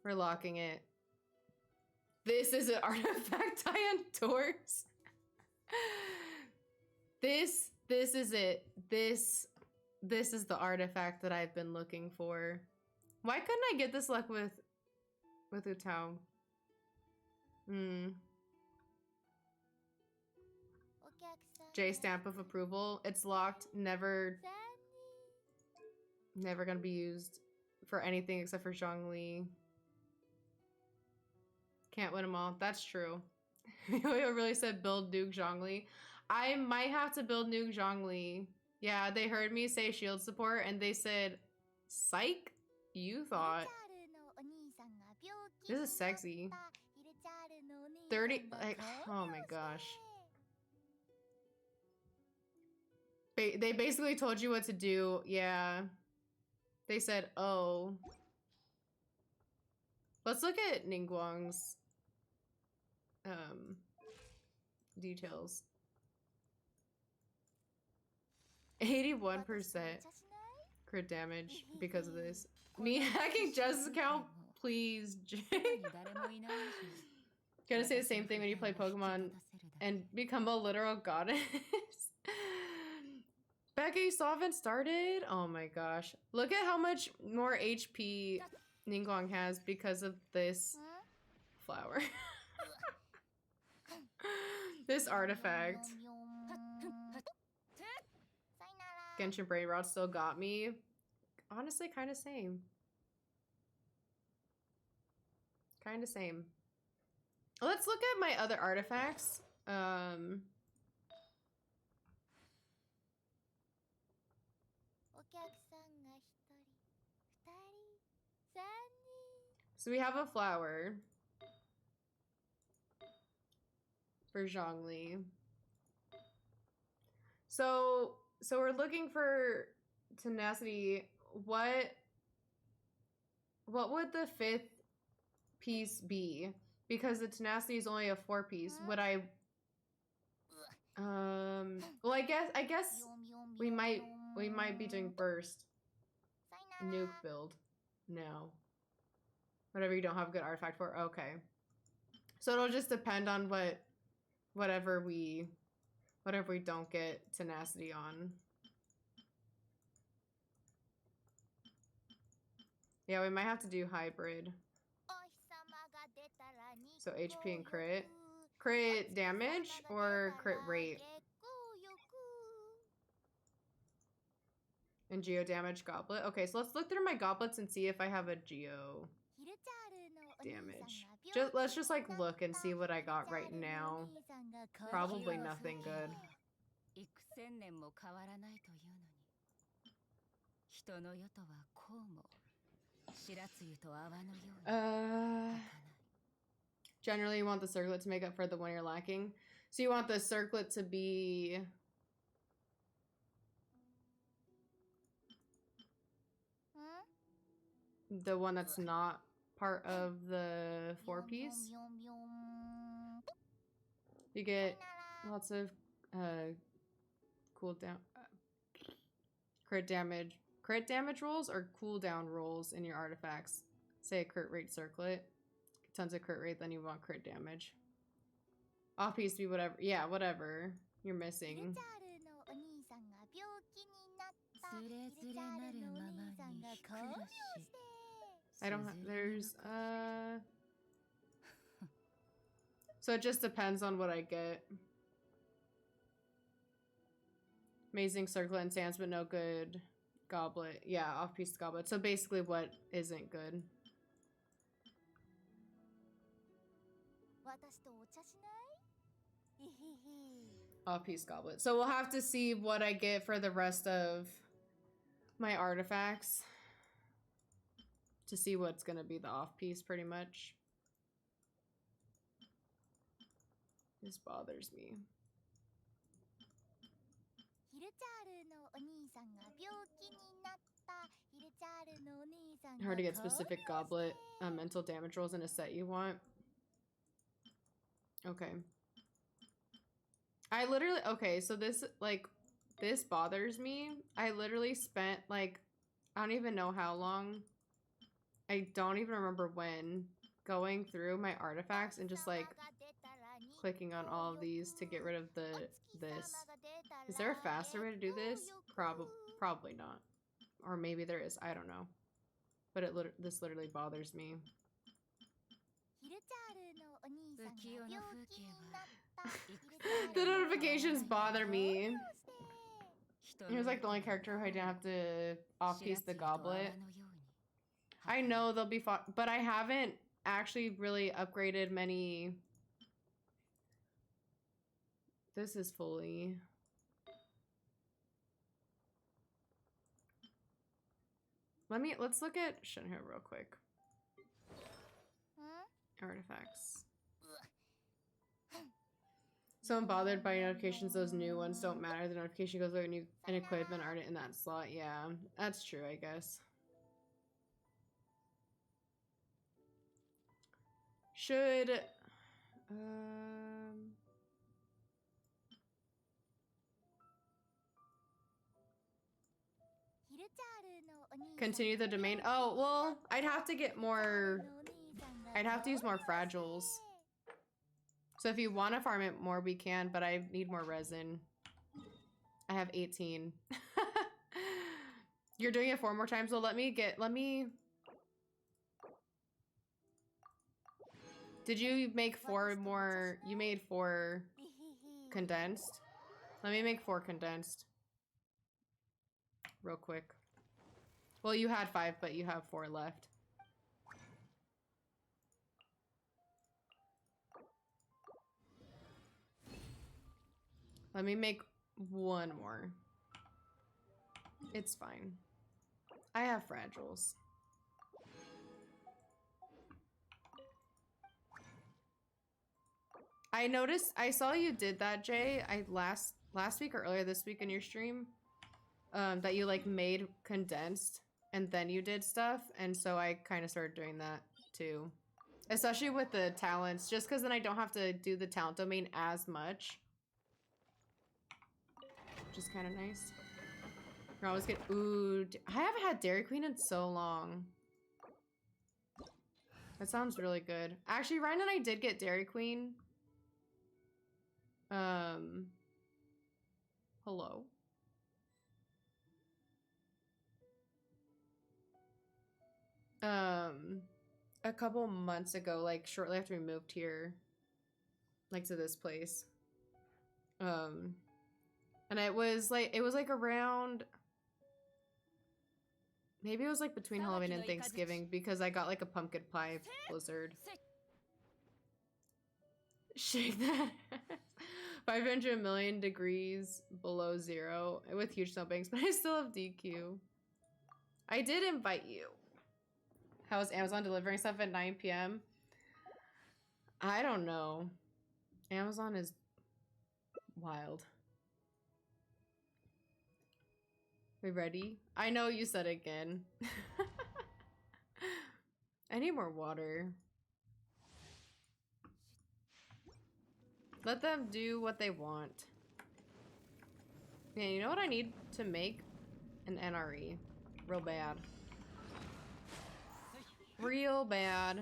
We're locking it. This is an artifact I endorse. This is it. This is the artifact that I've been looking for. Why couldn't I get this luck with Utao? J stamp of approval. It's locked. Never gonna be used for anything except for Zhongli. Can't win them all. That's true. Yo really said build Nuke Zhongli. I might have to build Nuke Zhongli. Yeah, they heard me say shield support and they said, psych? You thought. This is sexy. 30, like, oh my gosh. They basically told you what to do. Yeah. They said, oh. Let's look at Ningguang's details. 81% crit damage because of this. Me hacking Jess's account, please, Jake. Gonna say the same thing when you play Pokemon and become a literal goddess. Becca, you still haven't started? Oh my gosh. Look at how much more HP Ningguang has because of this flower. This artifact. Genshin Brain Rot still got me. Honestly, kind of same. Kind of same. Let's look at my other artifacts. So we have a flower for Zhongli. So we're looking for tenacity. What would the 5th piece be? Because the tenacity is only a 4-piece. Would I? Well, I guess we might be doing burst. Nuke build. No. Whatever you don't have a good artifact for. Okay. So it'll just depend on whatever we don't get tenacity on. Yeah, we might have to do hybrid. So HP and crit. Crit damage or crit rate? And geo damage goblet. Okay, so let's look through my goblets and see if I have a geo damage. Let's just like look and see what I got right now. Probably nothing good. Generally you want the circlet to make up for the one you're lacking. So you want the circlet to be the one that's not part of the 4-piece. You get lots of cooldown crit damage rolls or cooldown rolls in your artifacts. Say a crit rate circlet. Tons of crit rate, then you want crit damage. Off piece be whatever. Yeah, whatever you're missing. I don't have, there's so it just depends on what I get. Amazing circlet and sands, but no good goblet. Yeah, off-piece goblet. So basically what isn't good. Off-piece goblet. So we'll have to see what I get for the rest of my artifacts to see what's gonna be the off-piece pretty much. This bothers me. Hard to get specific goblet mental damage rolls in a set you want. Okay. I literally, okay, so this, like, this bothers me. I literally spent, like, I don't even know how long. I don't even remember when, going through my artifacts and just, like, clicking on all of these to get rid of this. Is there a faster way to do this? Probably not. Or maybe there is, I don't know. But this literally bothers me. The notifications bother me. He was like the only character who I didn't have to off-piece the goblet. I know they'll be fought, but I haven't actually really upgraded many. This is fully. Let's look at Shinho real quick. Artifacts. So I'm bothered by notifications. Those new ones don't matter. The notification goes with an equipment art in that slot. Yeah, that's true, I guess. Should continue the domain. Oh, well, I'd have to get more. I'd have to use more fragiles. So if you want to farm it more, we can, but I need more resin. I have 18. You're doing it 4 more times? Well, let me... Did you make 4 more? You made 4 condensed? Let me make 4 condensed. Real quick. Well, you had 5, but you have 4 left. Let me make 1 more. It's fine. I have fragiles. I noticed, I saw you did that, Jay. Last week or earlier this week in your stream, that you like made condensed and then you did stuff, and so I kind of started doing that too. Especially with the talents, just because then I don't have to do the talent domain as much. Which is kind of nice. We're always get ooh. I haven't had Dairy Queen in so long. That sounds really good. Actually, Ryan and I did get Dairy Queen. Hello. A couple months ago, like shortly after we moved here, like to this place. And it was like around, maybe it was like between Halloween and Thanksgiving, because I got like a pumpkin pie blizzard. Shake that. 500 million degrees below zero with huge snowbanks, but I still have DQ. I did invite you. How is Amazon delivering stuff at 9 p.m.? I don't know. Amazon is wild. We ready? I know you said it again. I need more water. Let them do what they want. Yeah, you know what I need to make? An NRE. Real bad. Real bad.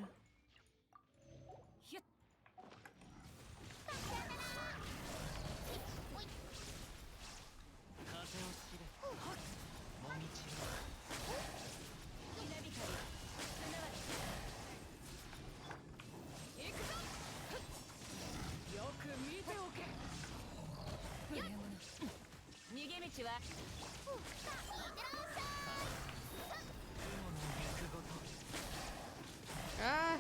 Ah.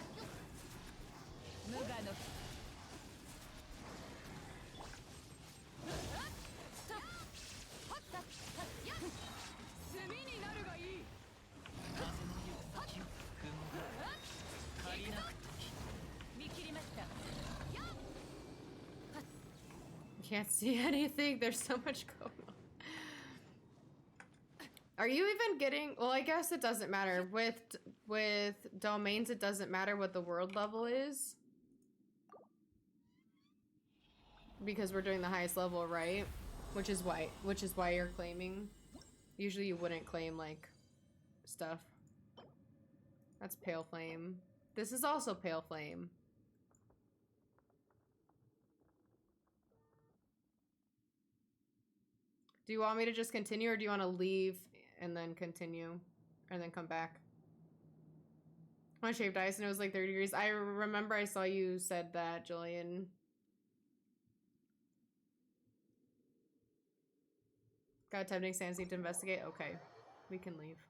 Can't see anything. There's so much going on. Are you even getting? Well, I guess it doesn't matter. With domains, it doesn't matter what the world level is, because we're doing the highest level, right? Which is why you're claiming. Usually, you wouldn't claim like stuff. That's Pale Flame. This is also Pale Flame. Do you want me to just continue, or do you want to leave and then continue and then come back? I shaved ice and it was like 30 degrees. I remember I saw you said that, Julian. Got tempting sands, need to investigate. Okay, we can leave.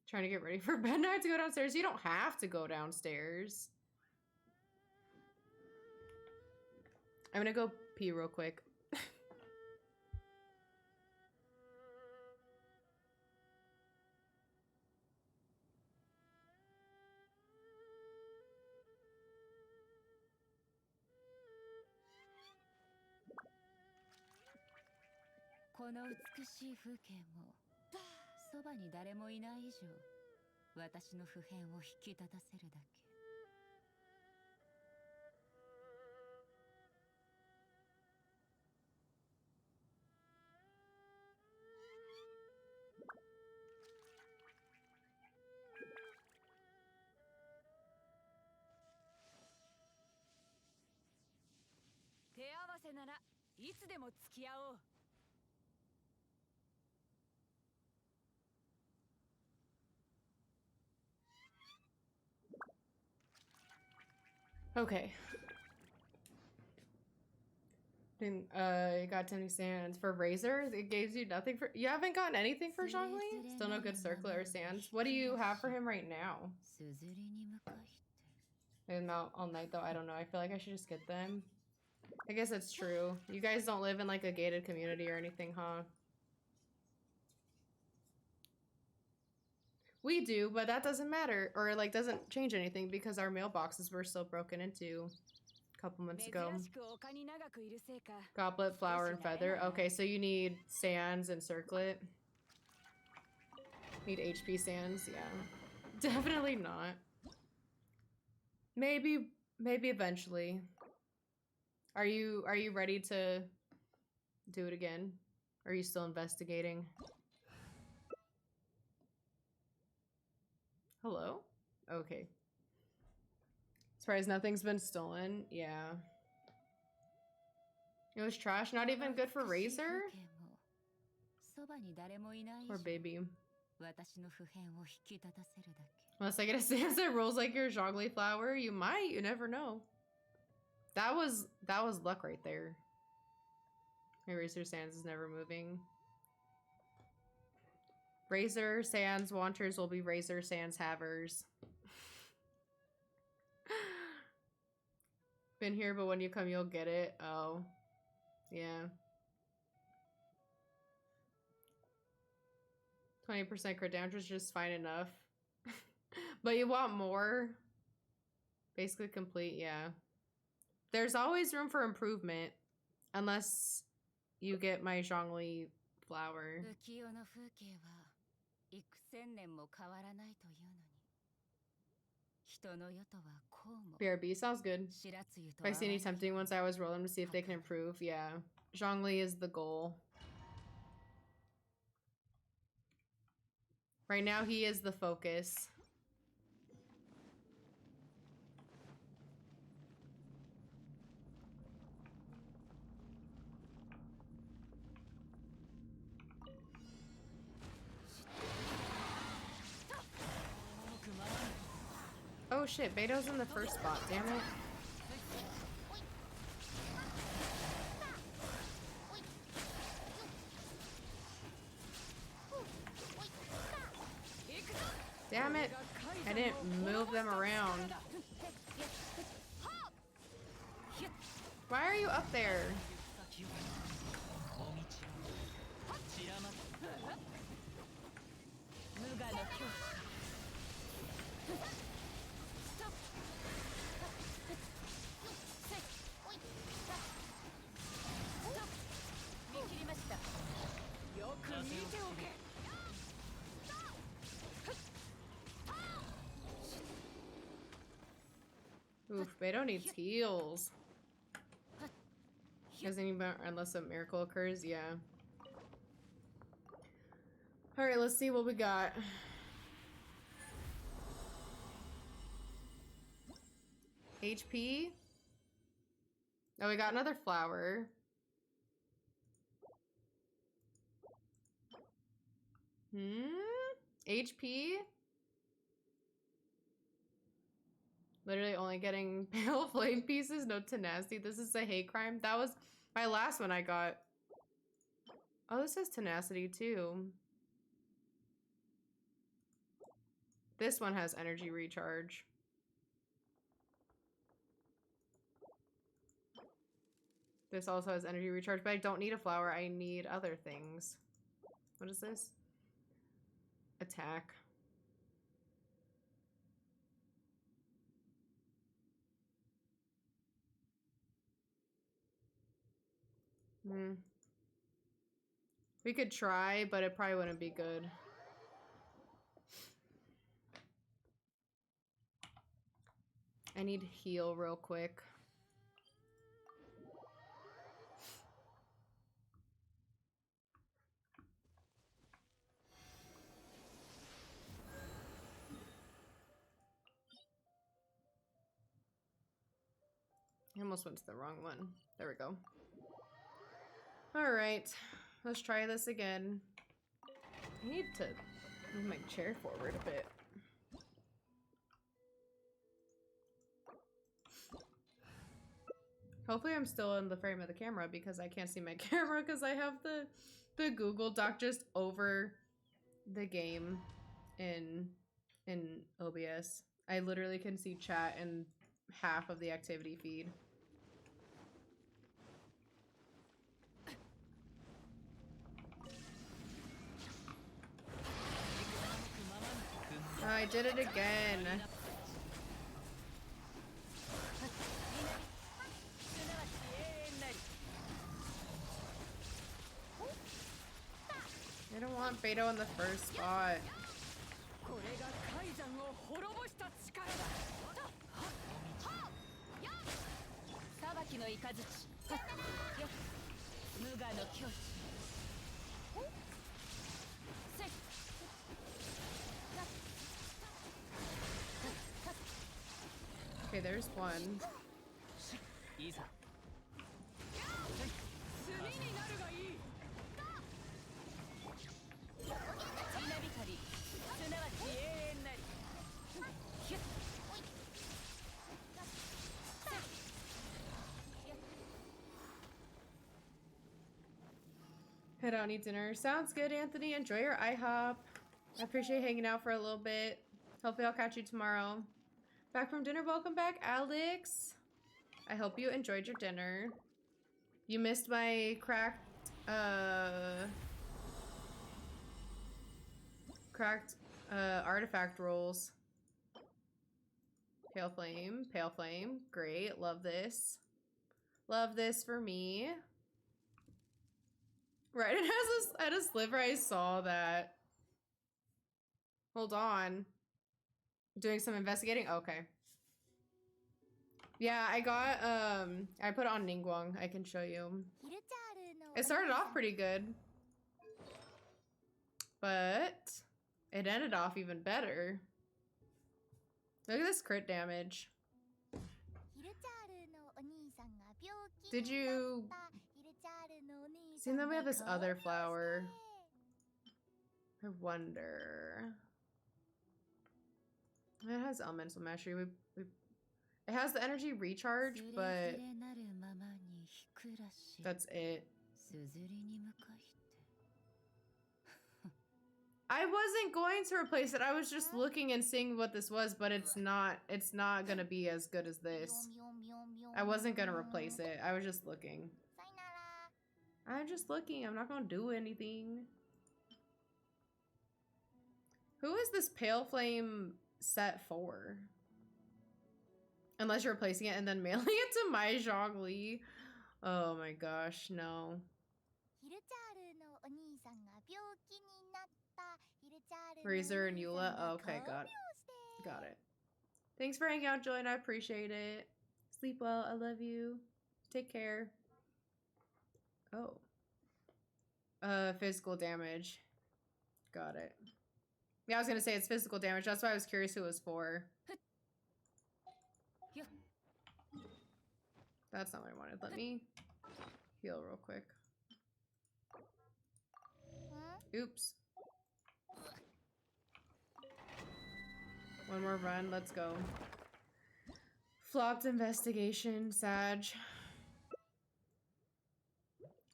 Trying to get ready for bed. Now I have to go downstairs. You don't have to go downstairs. I'm gonna go pee real quick. Okay. You got 10 sands for Razor. It gives you nothing for. You haven't gotten anything for Zhongli? Still no good circlet or sands. What do you have for him right now? And not all night though. I don't know. I feel like I should just get them. I guess that's true. You guys don't live in like a gated community or anything, huh? We do, but that doesn't matter, or like doesn't change anything, because our mailboxes were still broken into a couple months ago. Goblet, flower, and feather. Okay, so you need sands and circlet. Need HP sands, yeah. Definitely not. Maybe eventually. Are you ready to do it again? Are you still investigating? Hello? Okay. Surprised nothing's been stolen. Yeah. It was trash, not even good for Razor? Poor baby. Unless I get a stance that rolls like your Zhongli flower, you might, you never know. That was luck right there. My Razor Sands is never moving. Razor Sands wanters will be Razor Sands havers. Been here, but when you come, you'll get it. Oh. Yeah. 20% crit damage is just fine enough. But you want more? Basically complete, yeah. There's always room for improvement. Unless you get my Zhongli flower. BRB sounds good. If I see any tempting ones, I always roll them to see if they can improve. Yeah. Zhongli is the goal. Right now, he is the focus. Oh shit, Beto's in the first spot, damn it. Damn it, I didn't move them around. Why are you up there? Oof, Beto needs heals. Doesn't even, unless a miracle occurs, yeah. Alright, let's see what we got. HP? Oh, we got another flower. HP? Literally only getting pale flame pieces, no tenacity. This is a hate crime. That was my last one I got. Oh, this has tenacity too. This one has energy recharge. This also has energy recharge, but I don't need a flower. I need other things. What is this? Attack. We could try, but it probably wouldn't be good. I need heal real quick. I almost went to the wrong one. There we go. Alright, let's try this again. I need to move my chair forward a bit. Hopefully I'm still in the frame of the camera because I can't see my camera because I have the Google Doc just over the game in OBS. I literally can see chat in half of the activity feed. I did it again. I don't want Beto in the first spot. Okay, there's one. Head out and eat dinner. Sounds good, Anthony. Enjoy your IHOP. I appreciate hanging out for a little bit. Hopefully I'll catch you tomorrow. Back from dinner. Welcome back, Alex. I hope you enjoyed your dinner. You missed my cracked artifact rolls. Pale flame. Pale flame. Great. Love this. Love this for me. Right, it has a, at a sliver I saw that. Hold on. Doing some investigating? Okay. Yeah, I got, I put it on Ningguang. I can show you. It started off pretty good. But it ended off even better. Look at this crit damage. Did you... See, then we have this other flower. I wonder... It has elemental mastery. It has the energy recharge, but that's it. I wasn't going to replace it. I was just looking and seeing what this was, but it's not gonna be as good as this. I wasn't gonna replace it. I was just looking. I'm just looking. I'm not gonna do anything. Who is this Pale Flame set for? Unless you're replacing it and then mailing it to my Zhongli. Oh my gosh, no. Razor and Eula. Oh, okay, got it. Got it. Thanks for hanging out, Joy, and I appreciate it. Sleep well. I love you. Take care. Oh. Physical damage. Got it. Yeah, I was gonna say it's physical damage. That's why I was curious who it was for. That's not what I wanted. Let me heal real quick. Oops. One more run. Let's go. Flopped investigation. Sag.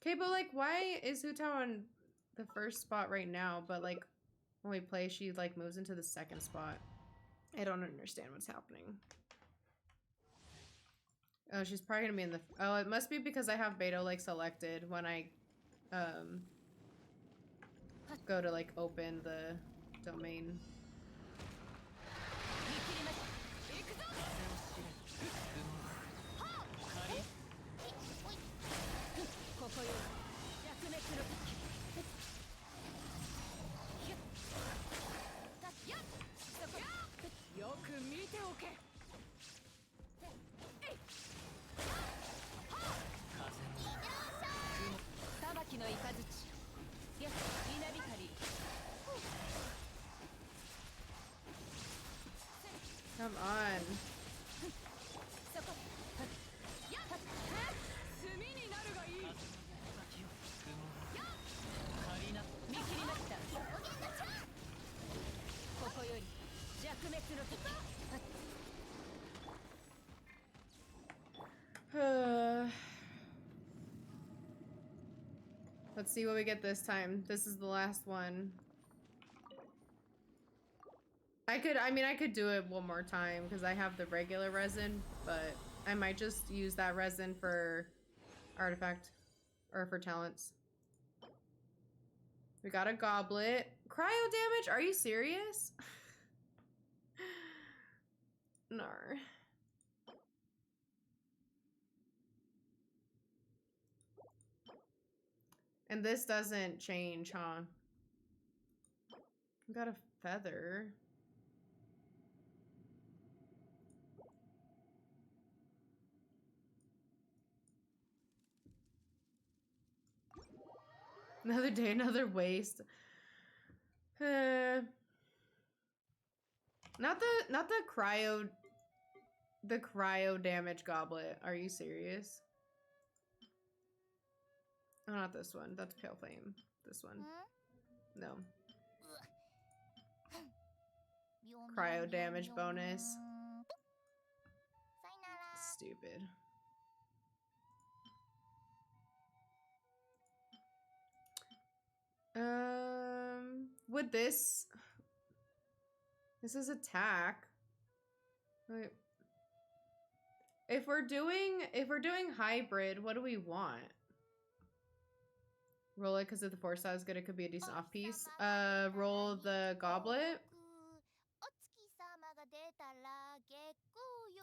Okay, but like, why is Hutao on the first spot right now? But like, when we play, she like moves into the second spot. I don't understand what's happening. Oh, she's probably gonna be in the... Oh, it must be because I have Beto like selected when I go to like open the domain. Come on. Let's see what we get this time. This is the last one. I could do it one more time because I have the regular resin, but I might just use that resin for artifact or for talents. We got a goblet. Cryo damage? Are you serious? Nar. And this doesn't change, huh? We got a feather. Another day, another waste. Not the cryo damage goblet. Are you serious? Oh, not this one. That's Pale Flame. This one. No. Cryo damage bonus. Stupid. Would this is attack. Wait. If we're doing hybrid, what do we want? Roll it because if the 4-star is good, it could be a decent off piece. Roll the goblet.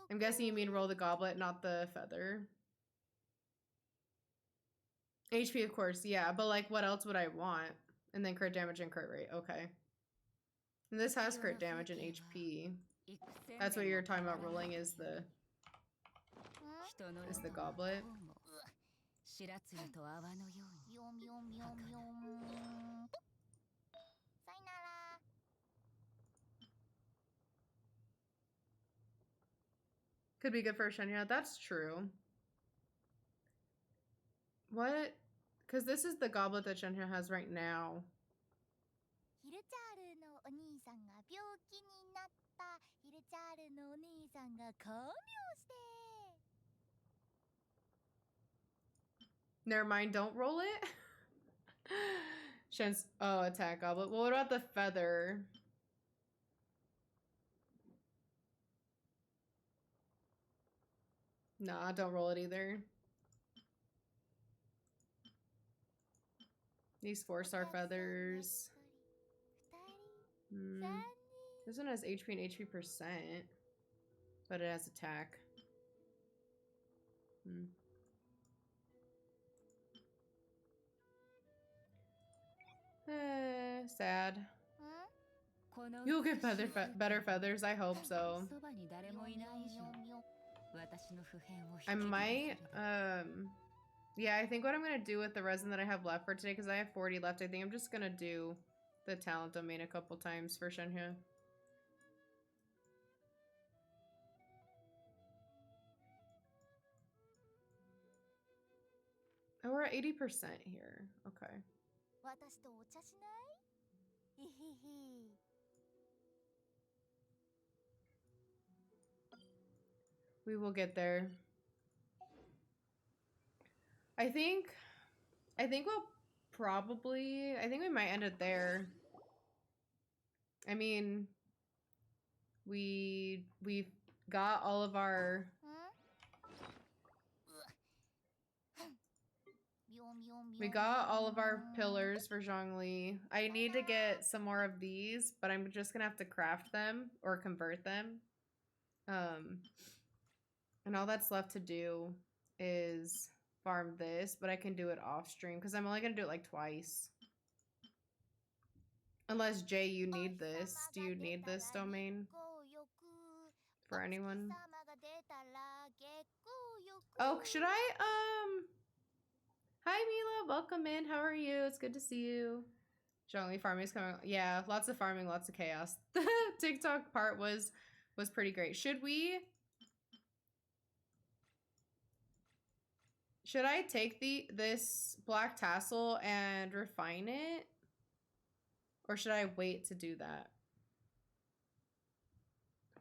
I'm guessing you mean roll the goblet, not the feather. HP, of course, yeah, but like what else would I want? And then crit damage and crit rate, okay. And this has crit damage and HP. That's what you're talking about rolling is the goblet. Could be good for Shenya. That's true. What? Because this is the goblet that Shenya has right now. Never mind, don't roll it. Shen's attack goblet. Well, what about the feather? Nah, don't roll it either. These 4-star feathers. This one has HP and HP %, but it has attack. Sad. You'll get better feathers, I hope so. I might, yeah, I think what I'm gonna do with the resin that I have left for today, because I have 40 left, I think I'm just gonna do the talent domain a couple times for Shenya. Oh, we're at 80% here. Okay. We will get there. I think we'll probably, I think we might end it there. I mean, we've got all of our pillars for Zhongli. I need to get some more of these, but I'm just gonna have to craft them or convert them. And all that's left to do is farm this, but I can do it off stream because I'm only gonna do it like twice. Unless Jay, you need this. Do you need this domain? For anyone? Oh, should I hi Mila, welcome in. How are you? It's good to see you. Zhongli farming is coming. Yeah, lots of farming, lots of chaos. The TikTok part was pretty great. Should I take this black tassel and refine it? Or should I wait to do that?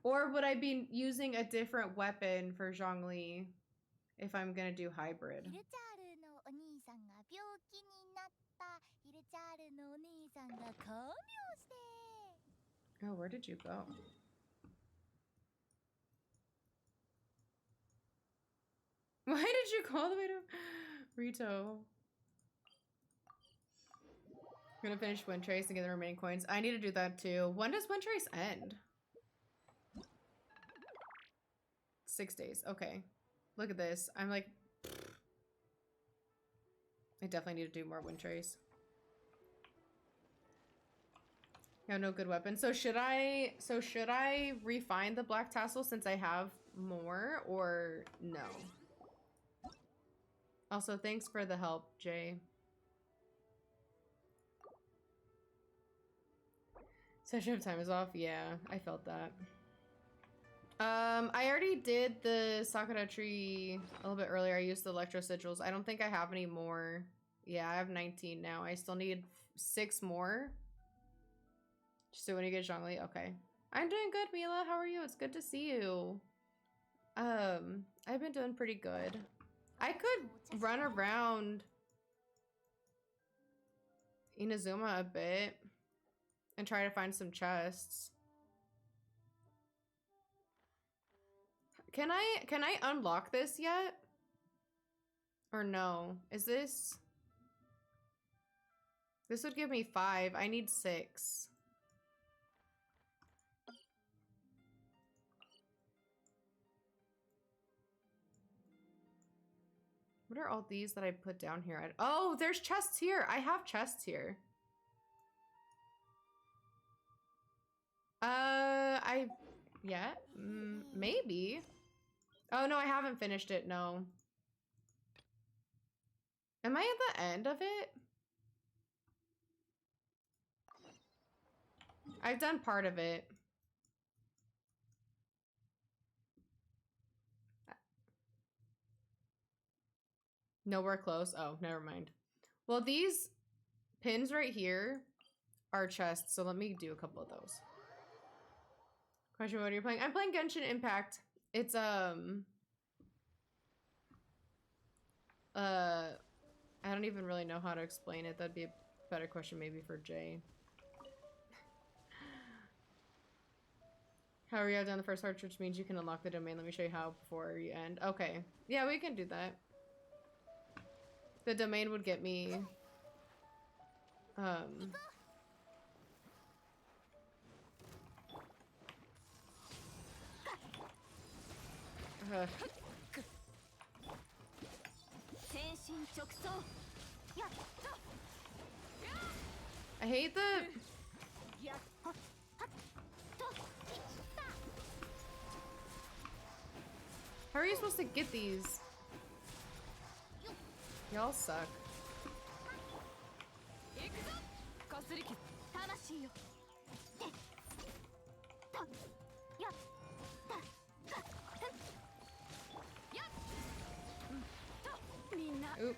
Or would I be using a different weapon for Zhongli if I'm gonna do hybrid? Oh, where did you go? Why did you go all the way to Rito? I'm gonna finish Wind Trace and get the remaining coins. I need to do that too. When does Wind Trace end? 6 days. Okay. Look at this. I'm like... I definitely need to do more Wind Trace. I have no good weapon. So should I refine the black tassel since I have more or no? Also, thanks for the help, Jay. Especially if time is off. Yeah, I felt that. I already did the Sakura tree a little bit earlier. I used the electro sigils. I don't think I have any more. Yeah, I have 19 now. I still need 6 more. Just do when you get Zhongli. Okay. I'm doing good, Mila. How are you? It's good to see you. I've been doing pretty good. I could run around Inazuma a bit and try to find some chests. Can I unlock this yet? Or no? Is this... This would give me 5. I need 6. What are all these that I put down here? Oh, there's chests here. I have chests here. Yeah, maybe. Oh, no, I haven't finished it. No. Am I at the end of it? I've done part of it. Nowhere close. Oh, never mind. Well, these pins right here are chests, so let me do a couple of those. Question, what are you playing? I'm playing Genshin Impact. It's I don't even really know how to explain it. That'd be a better question maybe for Jay. How are you done the first heart, which means you can unlock the domain. Let me show you how before you end. Okay. Yeah, we can do that. The domain would get me I hate the... How are you supposed to get these? Y'all suck. Oop.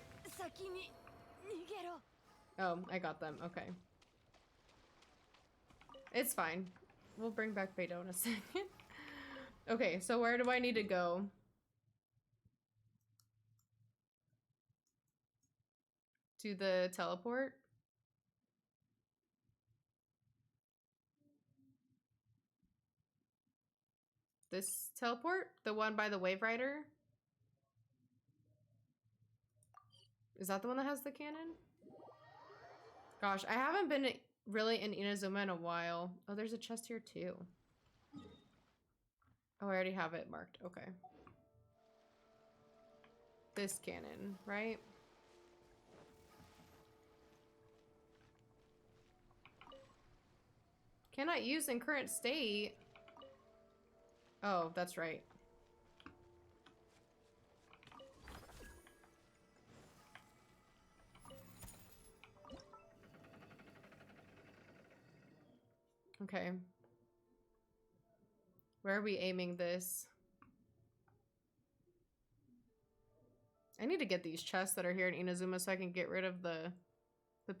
Oh, I got them. Okay. It's fine. We'll bring back Beto in a second. Okay, so where do I need to go? To the teleport? This teleport? The one by the Wave Rider? Is that the one that has the cannon? Gosh, I haven't been really in Inazuma in a while. Oh, there's a chest here too. Oh, I already have it marked. Okay. This cannon, right? Cannot use in current state. Oh, that's right. Okay. Where are we aiming this? I need to get these chests that are here in Inazuma so I can get rid of the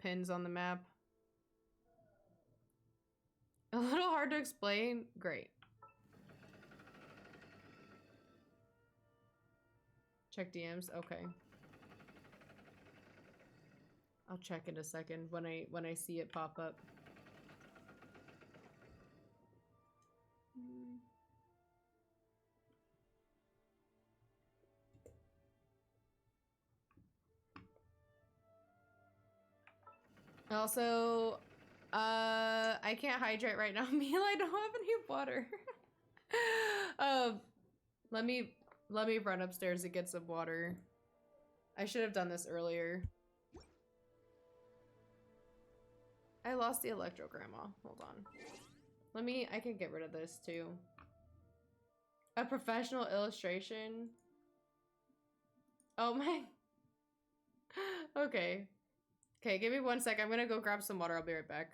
pins on the map. A little hard to explain. Great. Check DMs. Okay. I'll check in a second when I see it pop up. Also, I can't hydrate right now. Mila, I don't have any water. Let me run upstairs and get some water. I should have done this earlier. I lost the electrogramma. Hold on. I can get rid of this too. A professional illustration. Oh my. Okay. Okay, give me 1 sec. I'm gonna go grab some water. I'll be right back.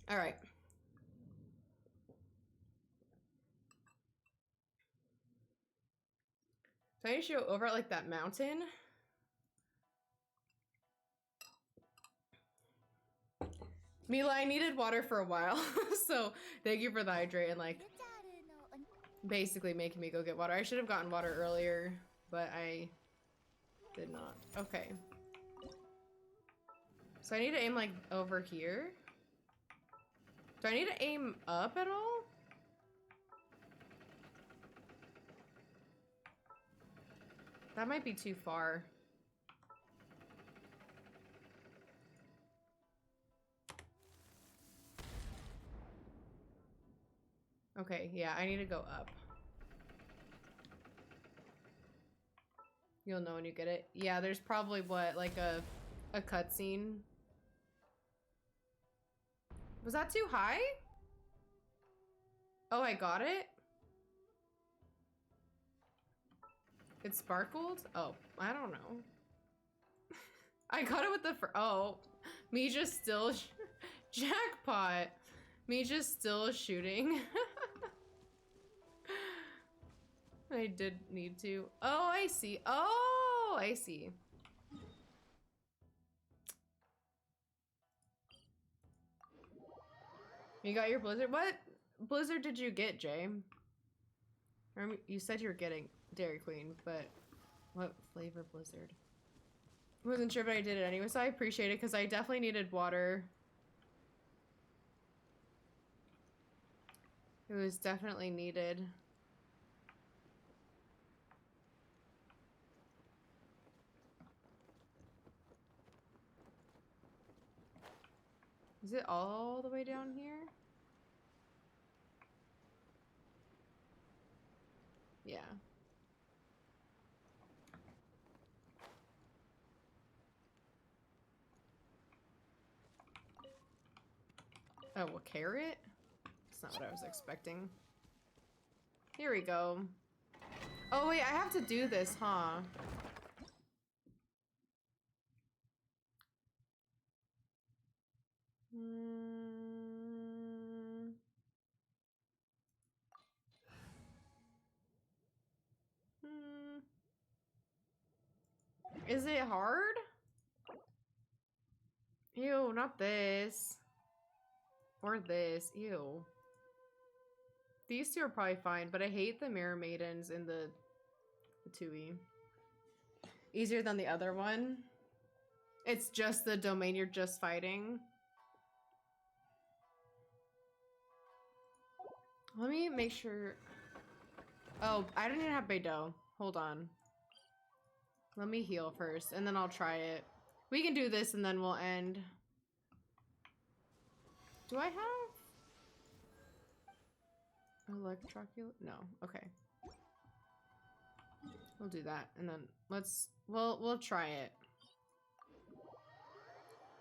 All right. So I need to go over like that mountain. Mila, I needed water for a while, so thank you for the hydrate and like basically making me go get water. I should have gotten water earlier, but I did not. Okay. So I need to aim like over here. Do I need to aim up at all? That might be too far. Okay, yeah, I need to go up. You'll know when you get it. Yeah, there's probably what, like a cutscene. Was that too high? Oh, I got it? It sparkled? Oh, I don't know. I got it with the oh, me just still jackpot. Me just still shooting. I did need to. Oh, I see. Oh, I see. You got your blizzard? What blizzard did you get, Jay? You said you were getting Dairy Queen, but what flavor blizzard? I wasn't sure, but I did it anyway, so I appreciate it because I definitely needed water. It was definitely needed. Is it all the way down here? Yeah. Oh, a carrot? That's not what I was expecting. Here we go. Oh wait, I have to do this, huh? Is it hard? Ew, not this. Or this. Ew. These two are probably fine, but I hate the Mirror Maidens in the 2E. Easier than the other one. It's just the domain you're just fighting. Let me make sure. Oh, I didn't even have Beidou. Hold on. Let me heal first, and then I'll try it. We can do this, and then we'll end. Do I have Electrocula? No. Okay. We'll do that, and then we'll try it.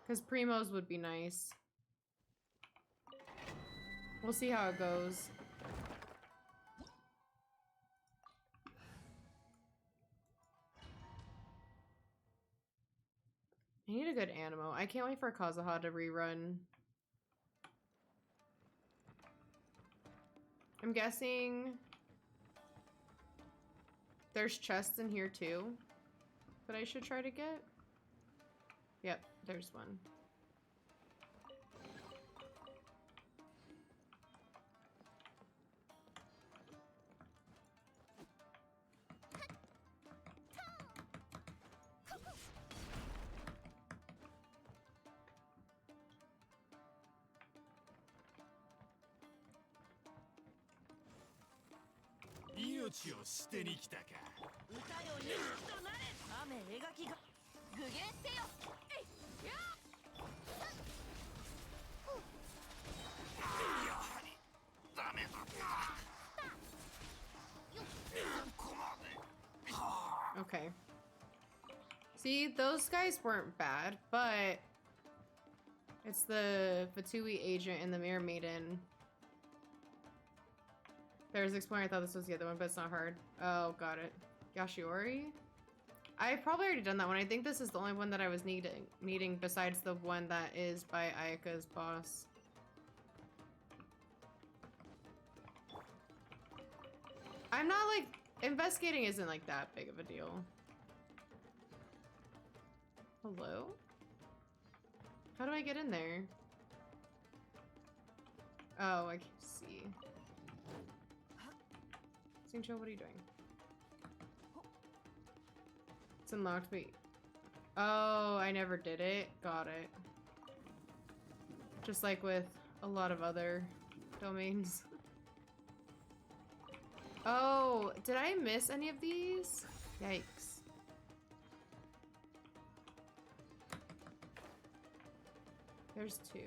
Because Primos would be nice. We'll see how it goes. I need a good Animo. I can't wait for Kazuha to rerun. I'm guessing there's chests in here too that I should try to get. Yep, there's one. Okay. See, those guys weren't bad, but it's the Fatui agent and the Mirror Maiden. There's Explorer. I thought this was the other one, but it's not hard. Oh, got it. Yashiori? I've probably already done that one. I think this is the only one that I was needing besides the one that is by Ayaka's boss. I'm not like, investigating isn't like that big of a deal. Hello? How do I get in there? Oh, I can see. Xingqiu, what are you doing? It's unlocked, wait. Oh, I never did it. Got it. Just like with a lot of other domains. Oh, did I miss any of these? Yikes. There's two.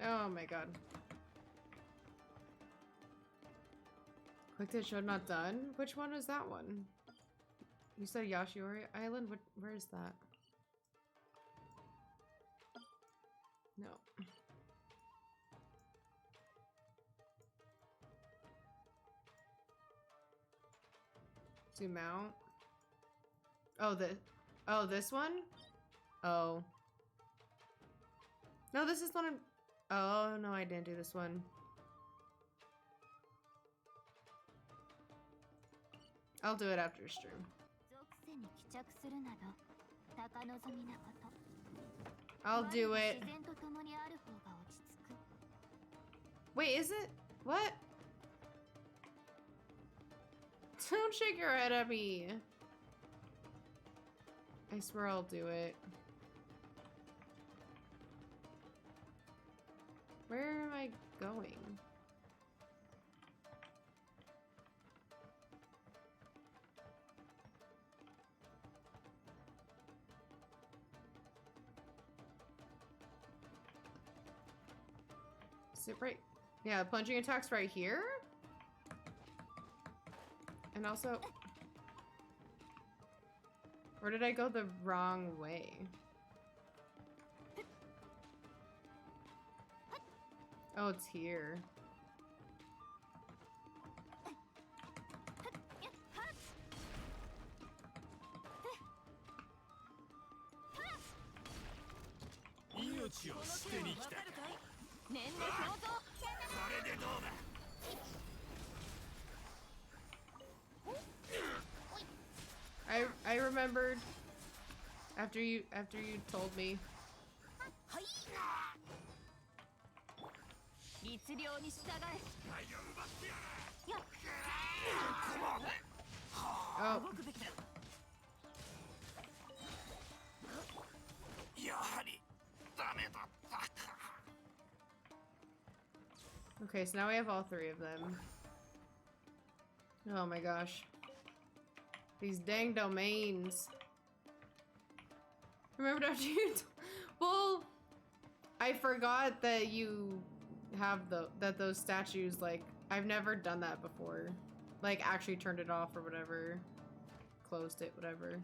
Oh my god. Quick to show not done? Which one is that one? You said Yashiori Island? Where is that? No. Zoom out. Oh, this one? Oh. No, this is not a... Oh, no, I didn't do this one. I'll do it after stream. I'll do it. Wait, is it? What? Don't shake your head at me. I swear I'll do it. Where am I going? Is it right? Yeah, plunging attacks right here? And also... Or did I go the wrong way? Oh, it's here. I remembered after you told me. Oh. Okay, so now we have all three of them. Oh my gosh. These dang domains. Remembered after you well, I forgot that you have that those statues, like, I've never done that before. Like, actually turned it off or whatever. Closed it, whatever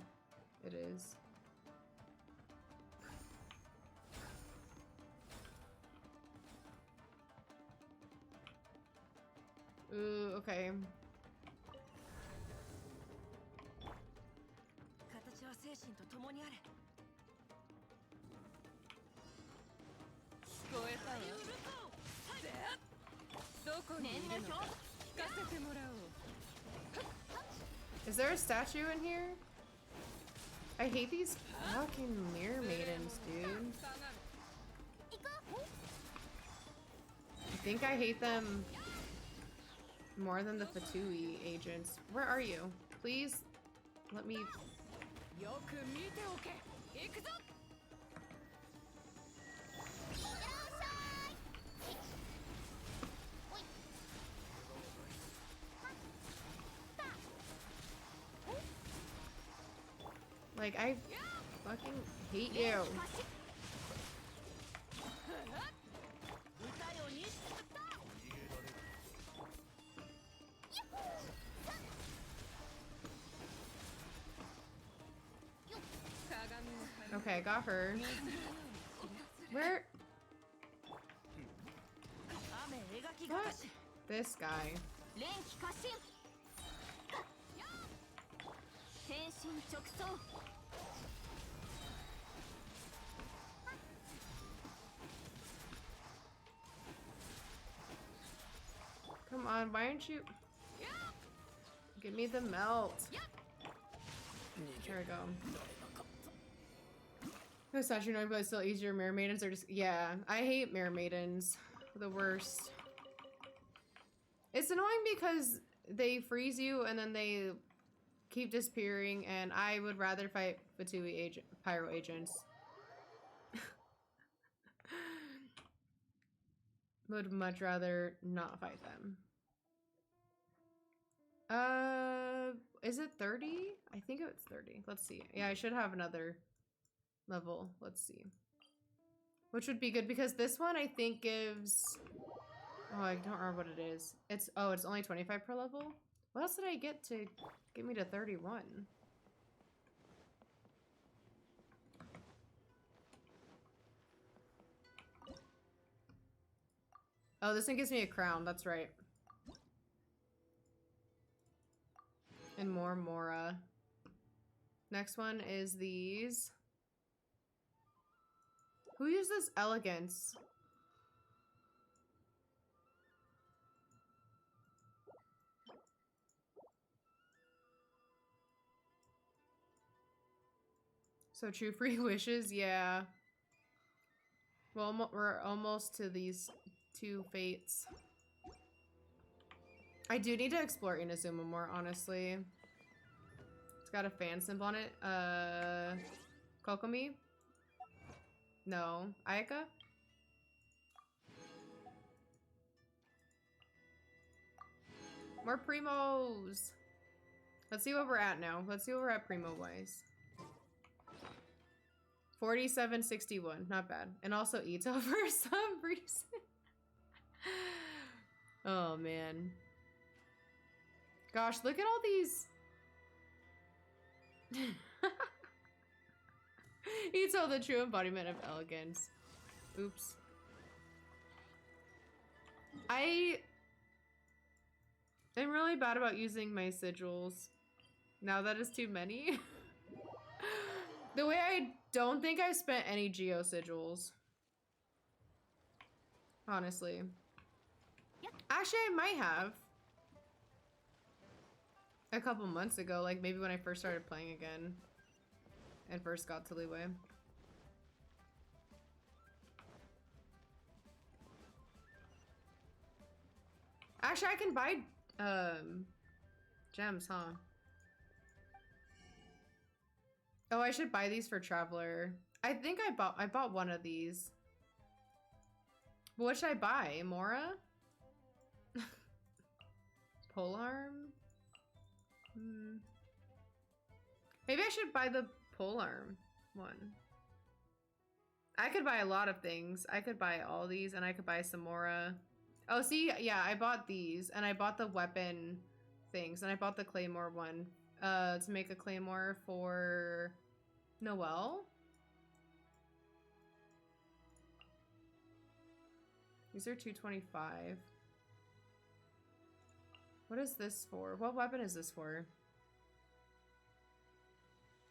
it is. Ooh, okay. Is there a statue in here? I hate these fucking mirror maidens, dude. I think I hate them more than the Fatui agents. Where are you? Please let me... Like, I fucking hate you. Okay, I got her. Where? What? This guy. Come on, why aren't you? Give me the melt. There we go. No, such annoying, but it's still easier. Mare maidens are just, yeah. I hate mare maidens. The worst. It's annoying because they freeze you and then they keep disappearing, and I would rather fight Fatui pyro agents. Would much rather not fight them. Is it 30? I think it's 30. Let's see. Yeah, I should have another level. Let's see. Which would be good because this one I think gives... Oh, I don't remember what it is. It's only 25 per level? What else did I get to get me to 31? Oh, this one gives me a crown. That's right. And more Mora. Next one is these. Who uses elegance? So true. Free wishes, yeah. Well, we're almost to these 2 fates. I do need to explore Inazuma more, honestly. It's got a fan symbol on it. Kokomi? No. Ayaka? More primos! Let's see what we're at now. Let's see what we're at primo-wise. 4761. Not bad. And also Ito for some reason. Oh, man. Gosh, look at all these... Ito, the true embodiment of elegance. Oops. I'm really bad about using my sigils. Now that is too many. The way I don't think I've spent any Geo sigils. Honestly. Actually, I might have. A couple months ago, like maybe when I first started playing again. And first got to Liyue. Actually, I can buy gems, huh? Oh, I should buy these for Traveler. I think I bought one of these. But what should I buy? Mora? Polearm? Maybe I should buy the Polearm one. I could buy a lot of things. I could buy all these and I could buy some Mora. Oh, see, yeah, I bought these and I bought the weapon things and I bought the Claymore one to make a Claymore for Noelle. These are 225. What is this for? What weapon is this for?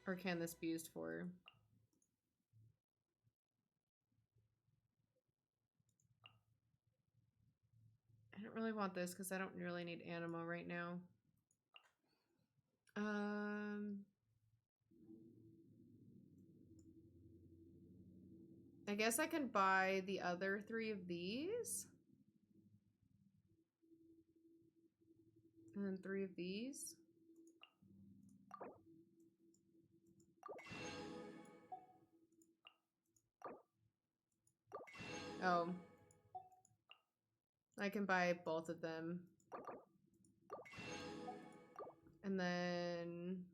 Or can this be used for? I don't really want this because I don't really need Animo right now. I guess I can buy the other 3 of these. And then 3 of these. Oh. I can buy both of them. And then...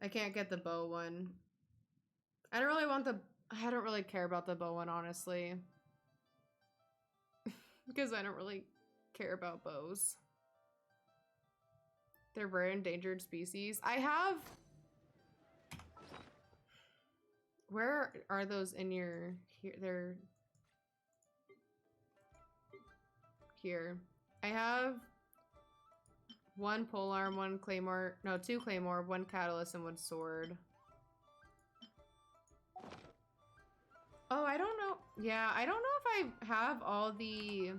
I can't get the bow one. I don't really want the... I don't really care about the bow one, honestly. Because I don't really care about bows. They're rare endangered species. I have... Where are those in your... Here, they're... here. I have 1 polearm, 1 claymore, no, 2 claymore, 1 catalyst, and 1 sword. Oh, I don't know. Yeah, I don't know if I have all the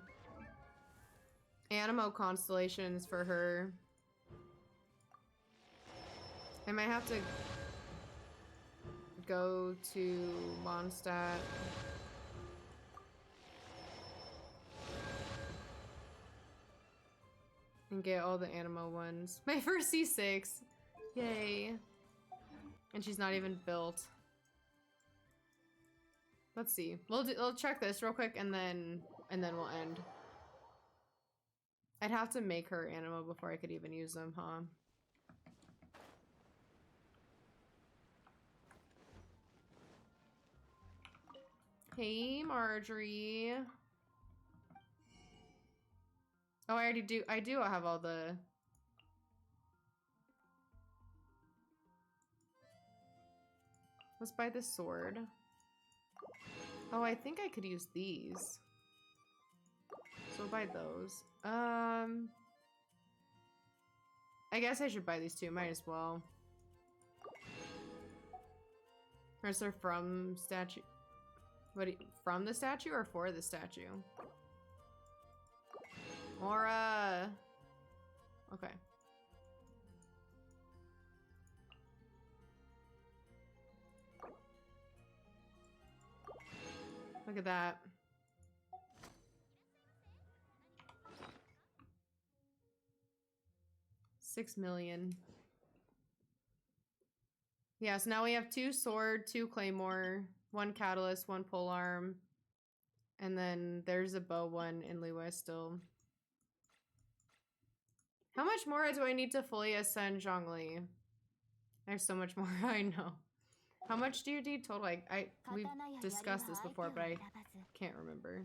Animo constellations for her. I might have to go to Mondstadt. And get all the Animo ones. My first C6. Yay. And she's not even built. Let's see. We'll check this real quick and then we'll end. I'd have to make her Animo before I could even use them, huh? Hey, Marjorie. Oh, I already do. I do have all the... Let's buy the sword. Oh, I think I could use these. So we'll buy those. I guess I should buy these two. Might as well. Or is there from statue? What? From the statue or for the statue? Or okay. Look at that. $6 million. Yeah, so now we have 2 sword, 2 claymore, 1 catalyst, 1 polearm, and then there's a bow one in Liyue still. How much more do I need to fully ascend Zhongli? There's so much more, I know. How much do you need total? We've discussed this before, but I can't remember.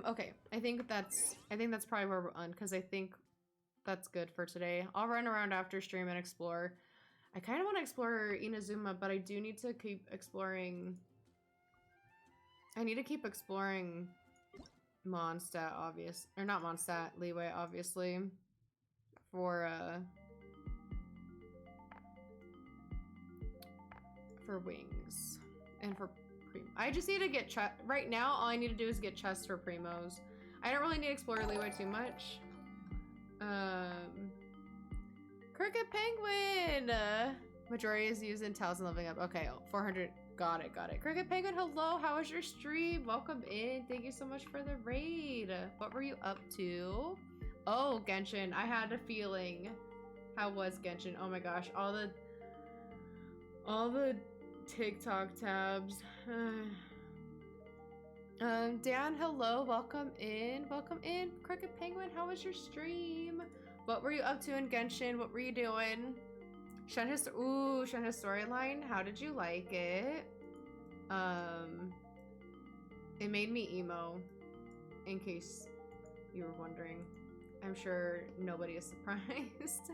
Okay. I think that's probably where we're on, because I think that's good for today. I'll run around after stream and explore. I kind of want to explore Inazuma, but I do need to keep exploring. I need to keep exploring Mondstadt, or not Mondstadt, Liyue, obviously, for wings and for I just need to get right now. All I need to do is get chests for primos. I don't really need to explore Liyue too much. Cricket Penguin. Majority is used in Talisman leveling up. Okay, 400. Got it. Cricket Penguin, hello. How was your stream? Welcome in. Thank you so much for the raid. What were you up to? Oh, Genshin. I had a feeling. How was Genshin? Oh my gosh, all the TikTok tabs. Dan, hello. Welcome in. Cricket Penguin, how was your stream? What were you up to in Genshin? What were you doing? Shenhe's storyline. How did you like it? It made me emo, in case you were wondering. I'm sure nobody is surprised.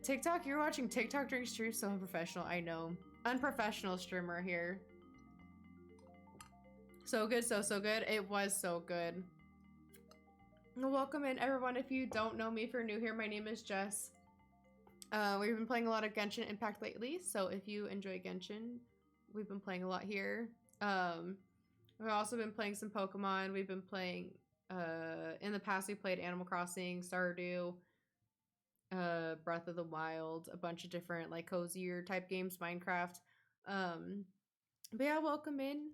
TikTok, you're watching TikTok during stream, so unprofessional. I know. Unprofessional streamer here. So good, so good. It was so good. Welcome in, everyone. If you don't know me, if you're new here, my name is Jess. We've been playing a lot of Genshin Impact lately, so if you enjoy Genshin, we've been playing a lot here. We've also been playing some Pokemon. We've been playing, in the past we played Animal Crossing, Stardew, Breath of the Wild, a bunch of different like cozier type games, Minecraft. But yeah, welcome in.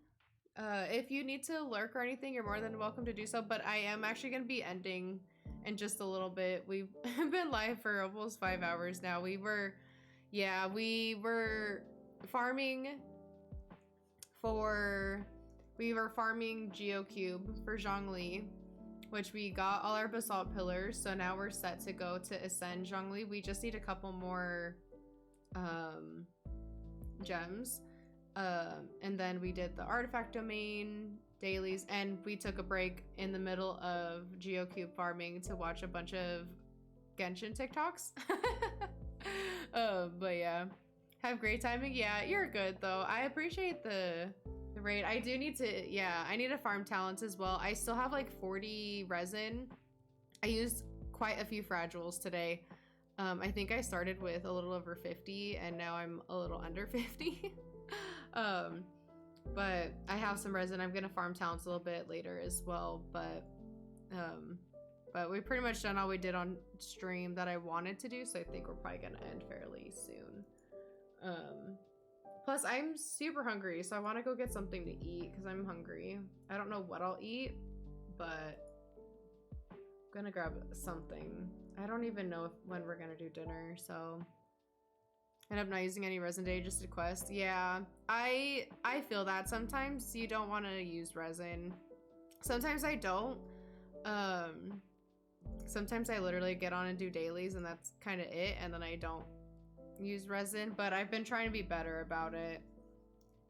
If you need to lurk or anything, you're more than welcome to do so, but I am actually going to be ending in just a little bit. We've been live for almost 5 hours now. We were farming Geocube for Zhongli, which we got all our basalt pillars, so now we're set to go to ascend Zhongli. We just need a couple more gems. And then we did the artifact domain dailies, and we took a break in the middle of Geocube farming to watch a bunch of Genshin TikToks. But yeah, Have great timing. Yeah, you're good though. I appreciate the raid. I do need to, yeah, I need to farm talents as well. I still have like 40 resin. I used quite a few fragiles today. I think I started with a little over 50 and now I'm a little under 50. But I have some resin. I'm gonna farm talents a little bit later as well, but we pretty much done all we did on stream that I wanted to do, so I think we're probably gonna end fairly soon. Plus I'm super hungry, so I want to go get something to eat because I'm hungry. I don't know what I'll eat, but I'm gonna grab something. I don't even know when we're gonna do dinner, so end up not using any resin today, just a quest. Yeah, I feel that sometimes you don't want to use resin. Sometimes I don't. Sometimes I literally get on and do dailies and that's kind of it, and then I don't use resin, but I've been trying to be better about it.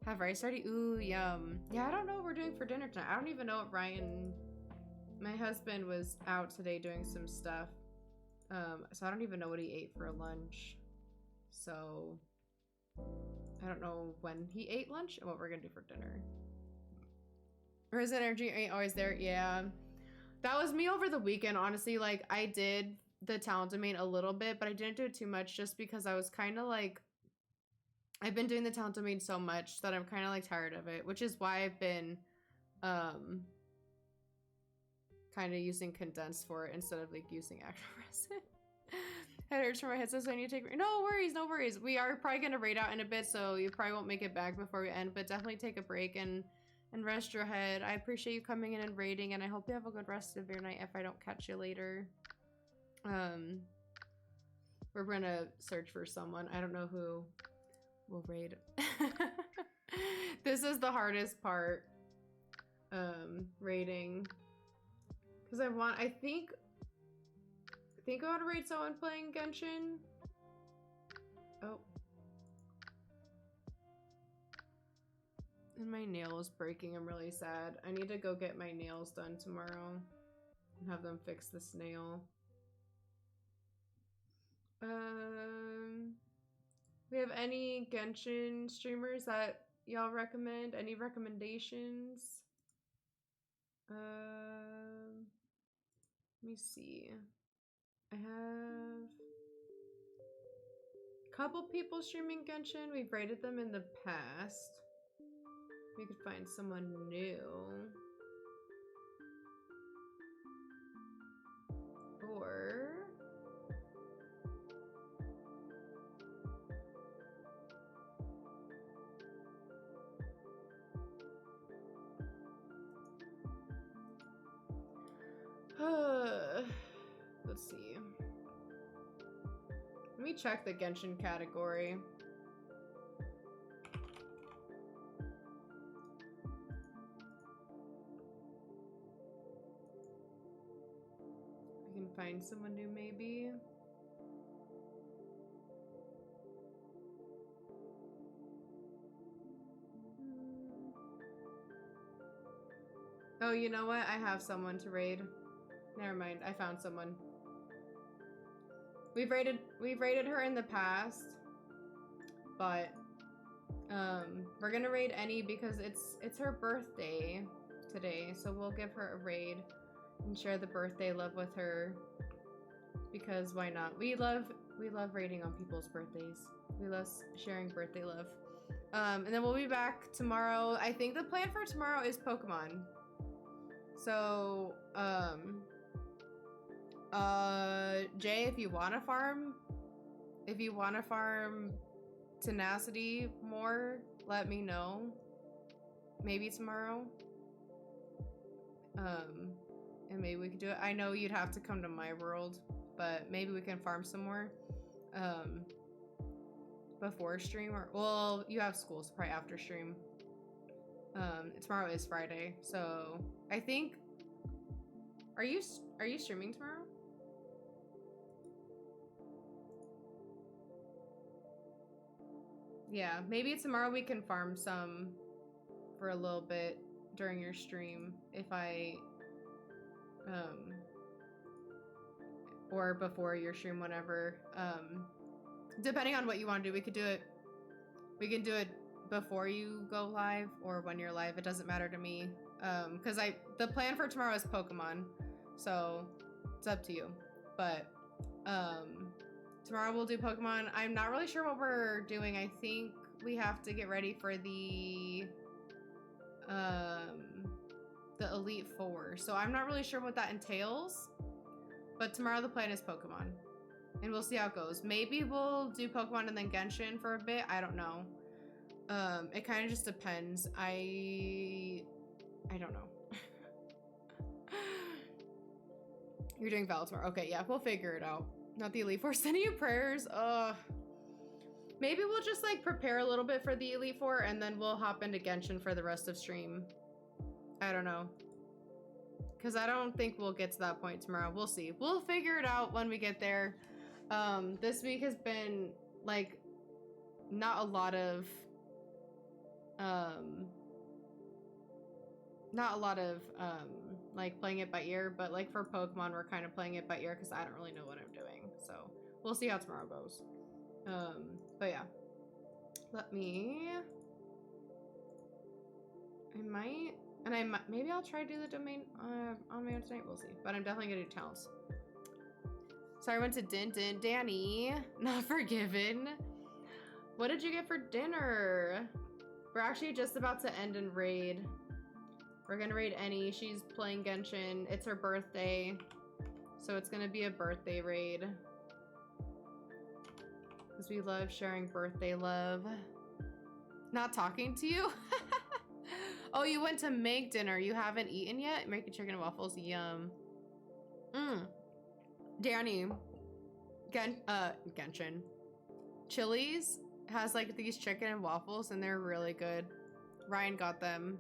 Have rice already? Ooh, yum. Yeah, I don't know what we're doing for dinner tonight. I don't even know what Ryan, my husband, was out today doing some stuff. So I don't even know what he ate for lunch. So I don't know when he ate lunch and what we're gonna do for dinner. Resin energy ain't always there. Yeah. That was me over the weekend, honestly. Like, I did the talent domain a little bit, but I didn't do it too much just because I was kind of like, I've been doing the talent domain so much that I'm kind of like tired of it, which is why I've been kind of using condensed for it instead of like using actual resin. Head hurts from my headset, so I need to take, no worries, no worries. We are probably gonna raid out in a bit, so you probably won't make it back before we end, but definitely take a break and rest your head. I appreciate you coming in and raiding, and I hope you have a good rest of your night if I don't catch you later. We're gonna search for someone. I don't know who will raid. This is the hardest part, raiding, because I think I want to raid someone playing Genshin. Oh. And my nail is breaking. I'm really sad. I need to go get my nails done tomorrow and have them fix this nail. We have any Genshin streamers that y'all recommend? Any recommendations? Let me see. I have a couple people streaming Genshin. We've rated them in the past. We could find someone new. Or let's see. Let me check the Genshin category. We can find someone new, maybe. Oh, you know what? I have someone to raid. Never mind, I found someone. We've raided her in the past, but we're gonna raid Annie because it's her birthday today, so we'll give her a raid and share the birthday love with her, because why not? We love raiding on people's birthdays. We love sharing birthday love. And then we'll be back tomorrow. I think the plan for tomorrow is Pokemon. So, Jay, if you want to farm tenacity more, let me know. Maybe tomorrow. And maybe we could do it. I know you'd have to come to my world, but maybe we can farm some more, before stream, or, well, you have school, so probably after stream. Tomorrow is Friday, so I think, are you streaming tomorrow? Yeah, maybe tomorrow we can farm some for a little bit during your stream, if I, or before your stream, whatever. Depending on what you want to do, we could do it We can do it before you go live or when you're live. It doesn't matter to me. Because the plan for tomorrow is Pokemon, so it's up to you. But tomorrow we'll do Pokemon. I'm not really sure what we're doing. I think we have to get ready for the Elite Four. So I'm not really sure what that entails. But tomorrow the plan is Pokemon. And we'll see how it goes. Maybe we'll do Pokemon and then Genshin for a bit. I don't know. It kind of just depends. I don't know. You're doing Val tomorrow. Okay, yeah, we'll figure it out. Not the Elite Four. Sending you prayers. Maybe we'll just like prepare a little bit for the Elite Four and then we'll hop into Genshin for the rest of stream. I don't know. Because I don't think we'll get to that point tomorrow. We'll see. We'll figure it out when we get there. This week has been like not a lot of like playing it by ear, but like for Pokemon we're kind of playing it by ear because I don't really know what I'm doing. So we'll see how tomorrow goes. But yeah. Maybe I'll try to do the domain on my own tonight. We'll see. But I'm definitely gonna do talents. Sorry, I went to Danny. Not forgiven. What did you get for dinner? We're actually just about to end and raid. We're gonna raid Annie. She's playing Genshin. It's her birthday. So it's gonna be a birthday raid. Because we love sharing birthday love. Not talking to you? Oh, you went to make dinner. You haven't eaten yet? Making chicken and waffles. Yum. Danny. Genshin. Chili's has like these chicken and waffles and they're really good. Ryan got them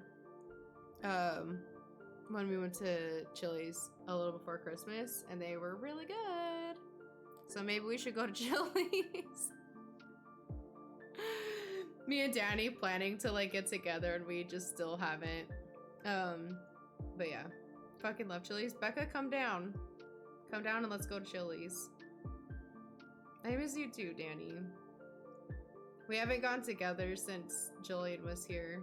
when we went to Chili's a little before Christmas and they were really good. So maybe we should go to Chili's. Me and Danny planning to like get together and we just still haven't. But yeah, fucking love Chili's. Becca, come down. Come down and let's go to Chili's. I miss you too, Danny. We haven't gone together since Jillian was here.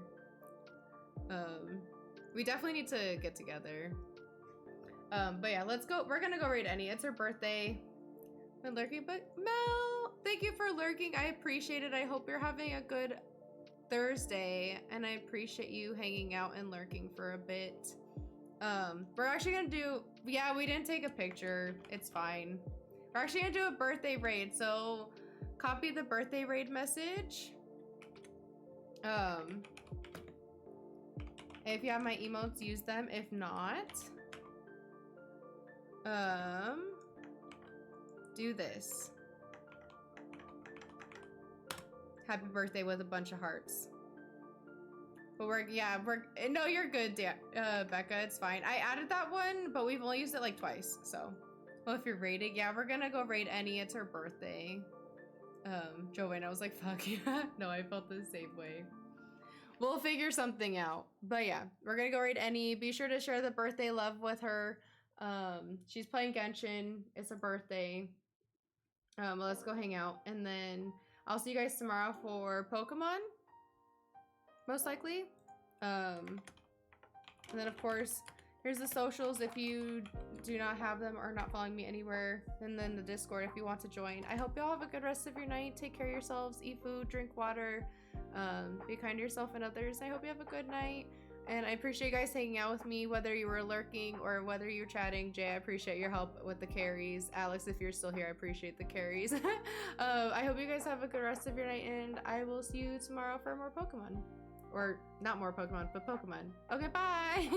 We definitely need to get together. But yeah, let's go. We're gonna go raid Annie. It's her birthday. Been lurking, but Mel, thank you for lurking. I appreciate it. I hope you're having a good Thursday, and I appreciate you hanging out and lurking for a bit. We're actually gonna do, yeah, we didn't take a picture. It's fine. We're actually gonna do a birthday raid, so copy the birthday raid message. If you have my emotes, use them. If not, do this. Happy birthday with a bunch of hearts. But no, you're good, Becca, it's fine. I added that one, but we've only used it like twice, so. Well, if you're raiding, yeah, we're gonna go raid Annie, it's her birthday. Joanna was like, fuck yeah. No, I felt the same way. We'll figure something out. But yeah, we're gonna go raid Annie. Be sure to share the birthday love with her. She's playing Genshin, it's her birthday. Let's go hang out, and then I'll see you guys tomorrow for Pokemon, most likely. And then of course, here's the socials if you do not have them or not following me anywhere, and then the Discord if you want to join. I hope y'all have a good rest of your night. Take care of yourselves, eat food, drink water, be kind to yourself and others. I hope you have a good night. And I appreciate you guys hanging out with me, whether you were lurking or whether you were chatting. Jay, I appreciate your help with the carries. Alex, if you're still here, I appreciate the carries. I hope you guys have a good rest of your night, and I will see you tomorrow for more Pokemon. Or not more Pokemon, but Pokemon. Okay, bye!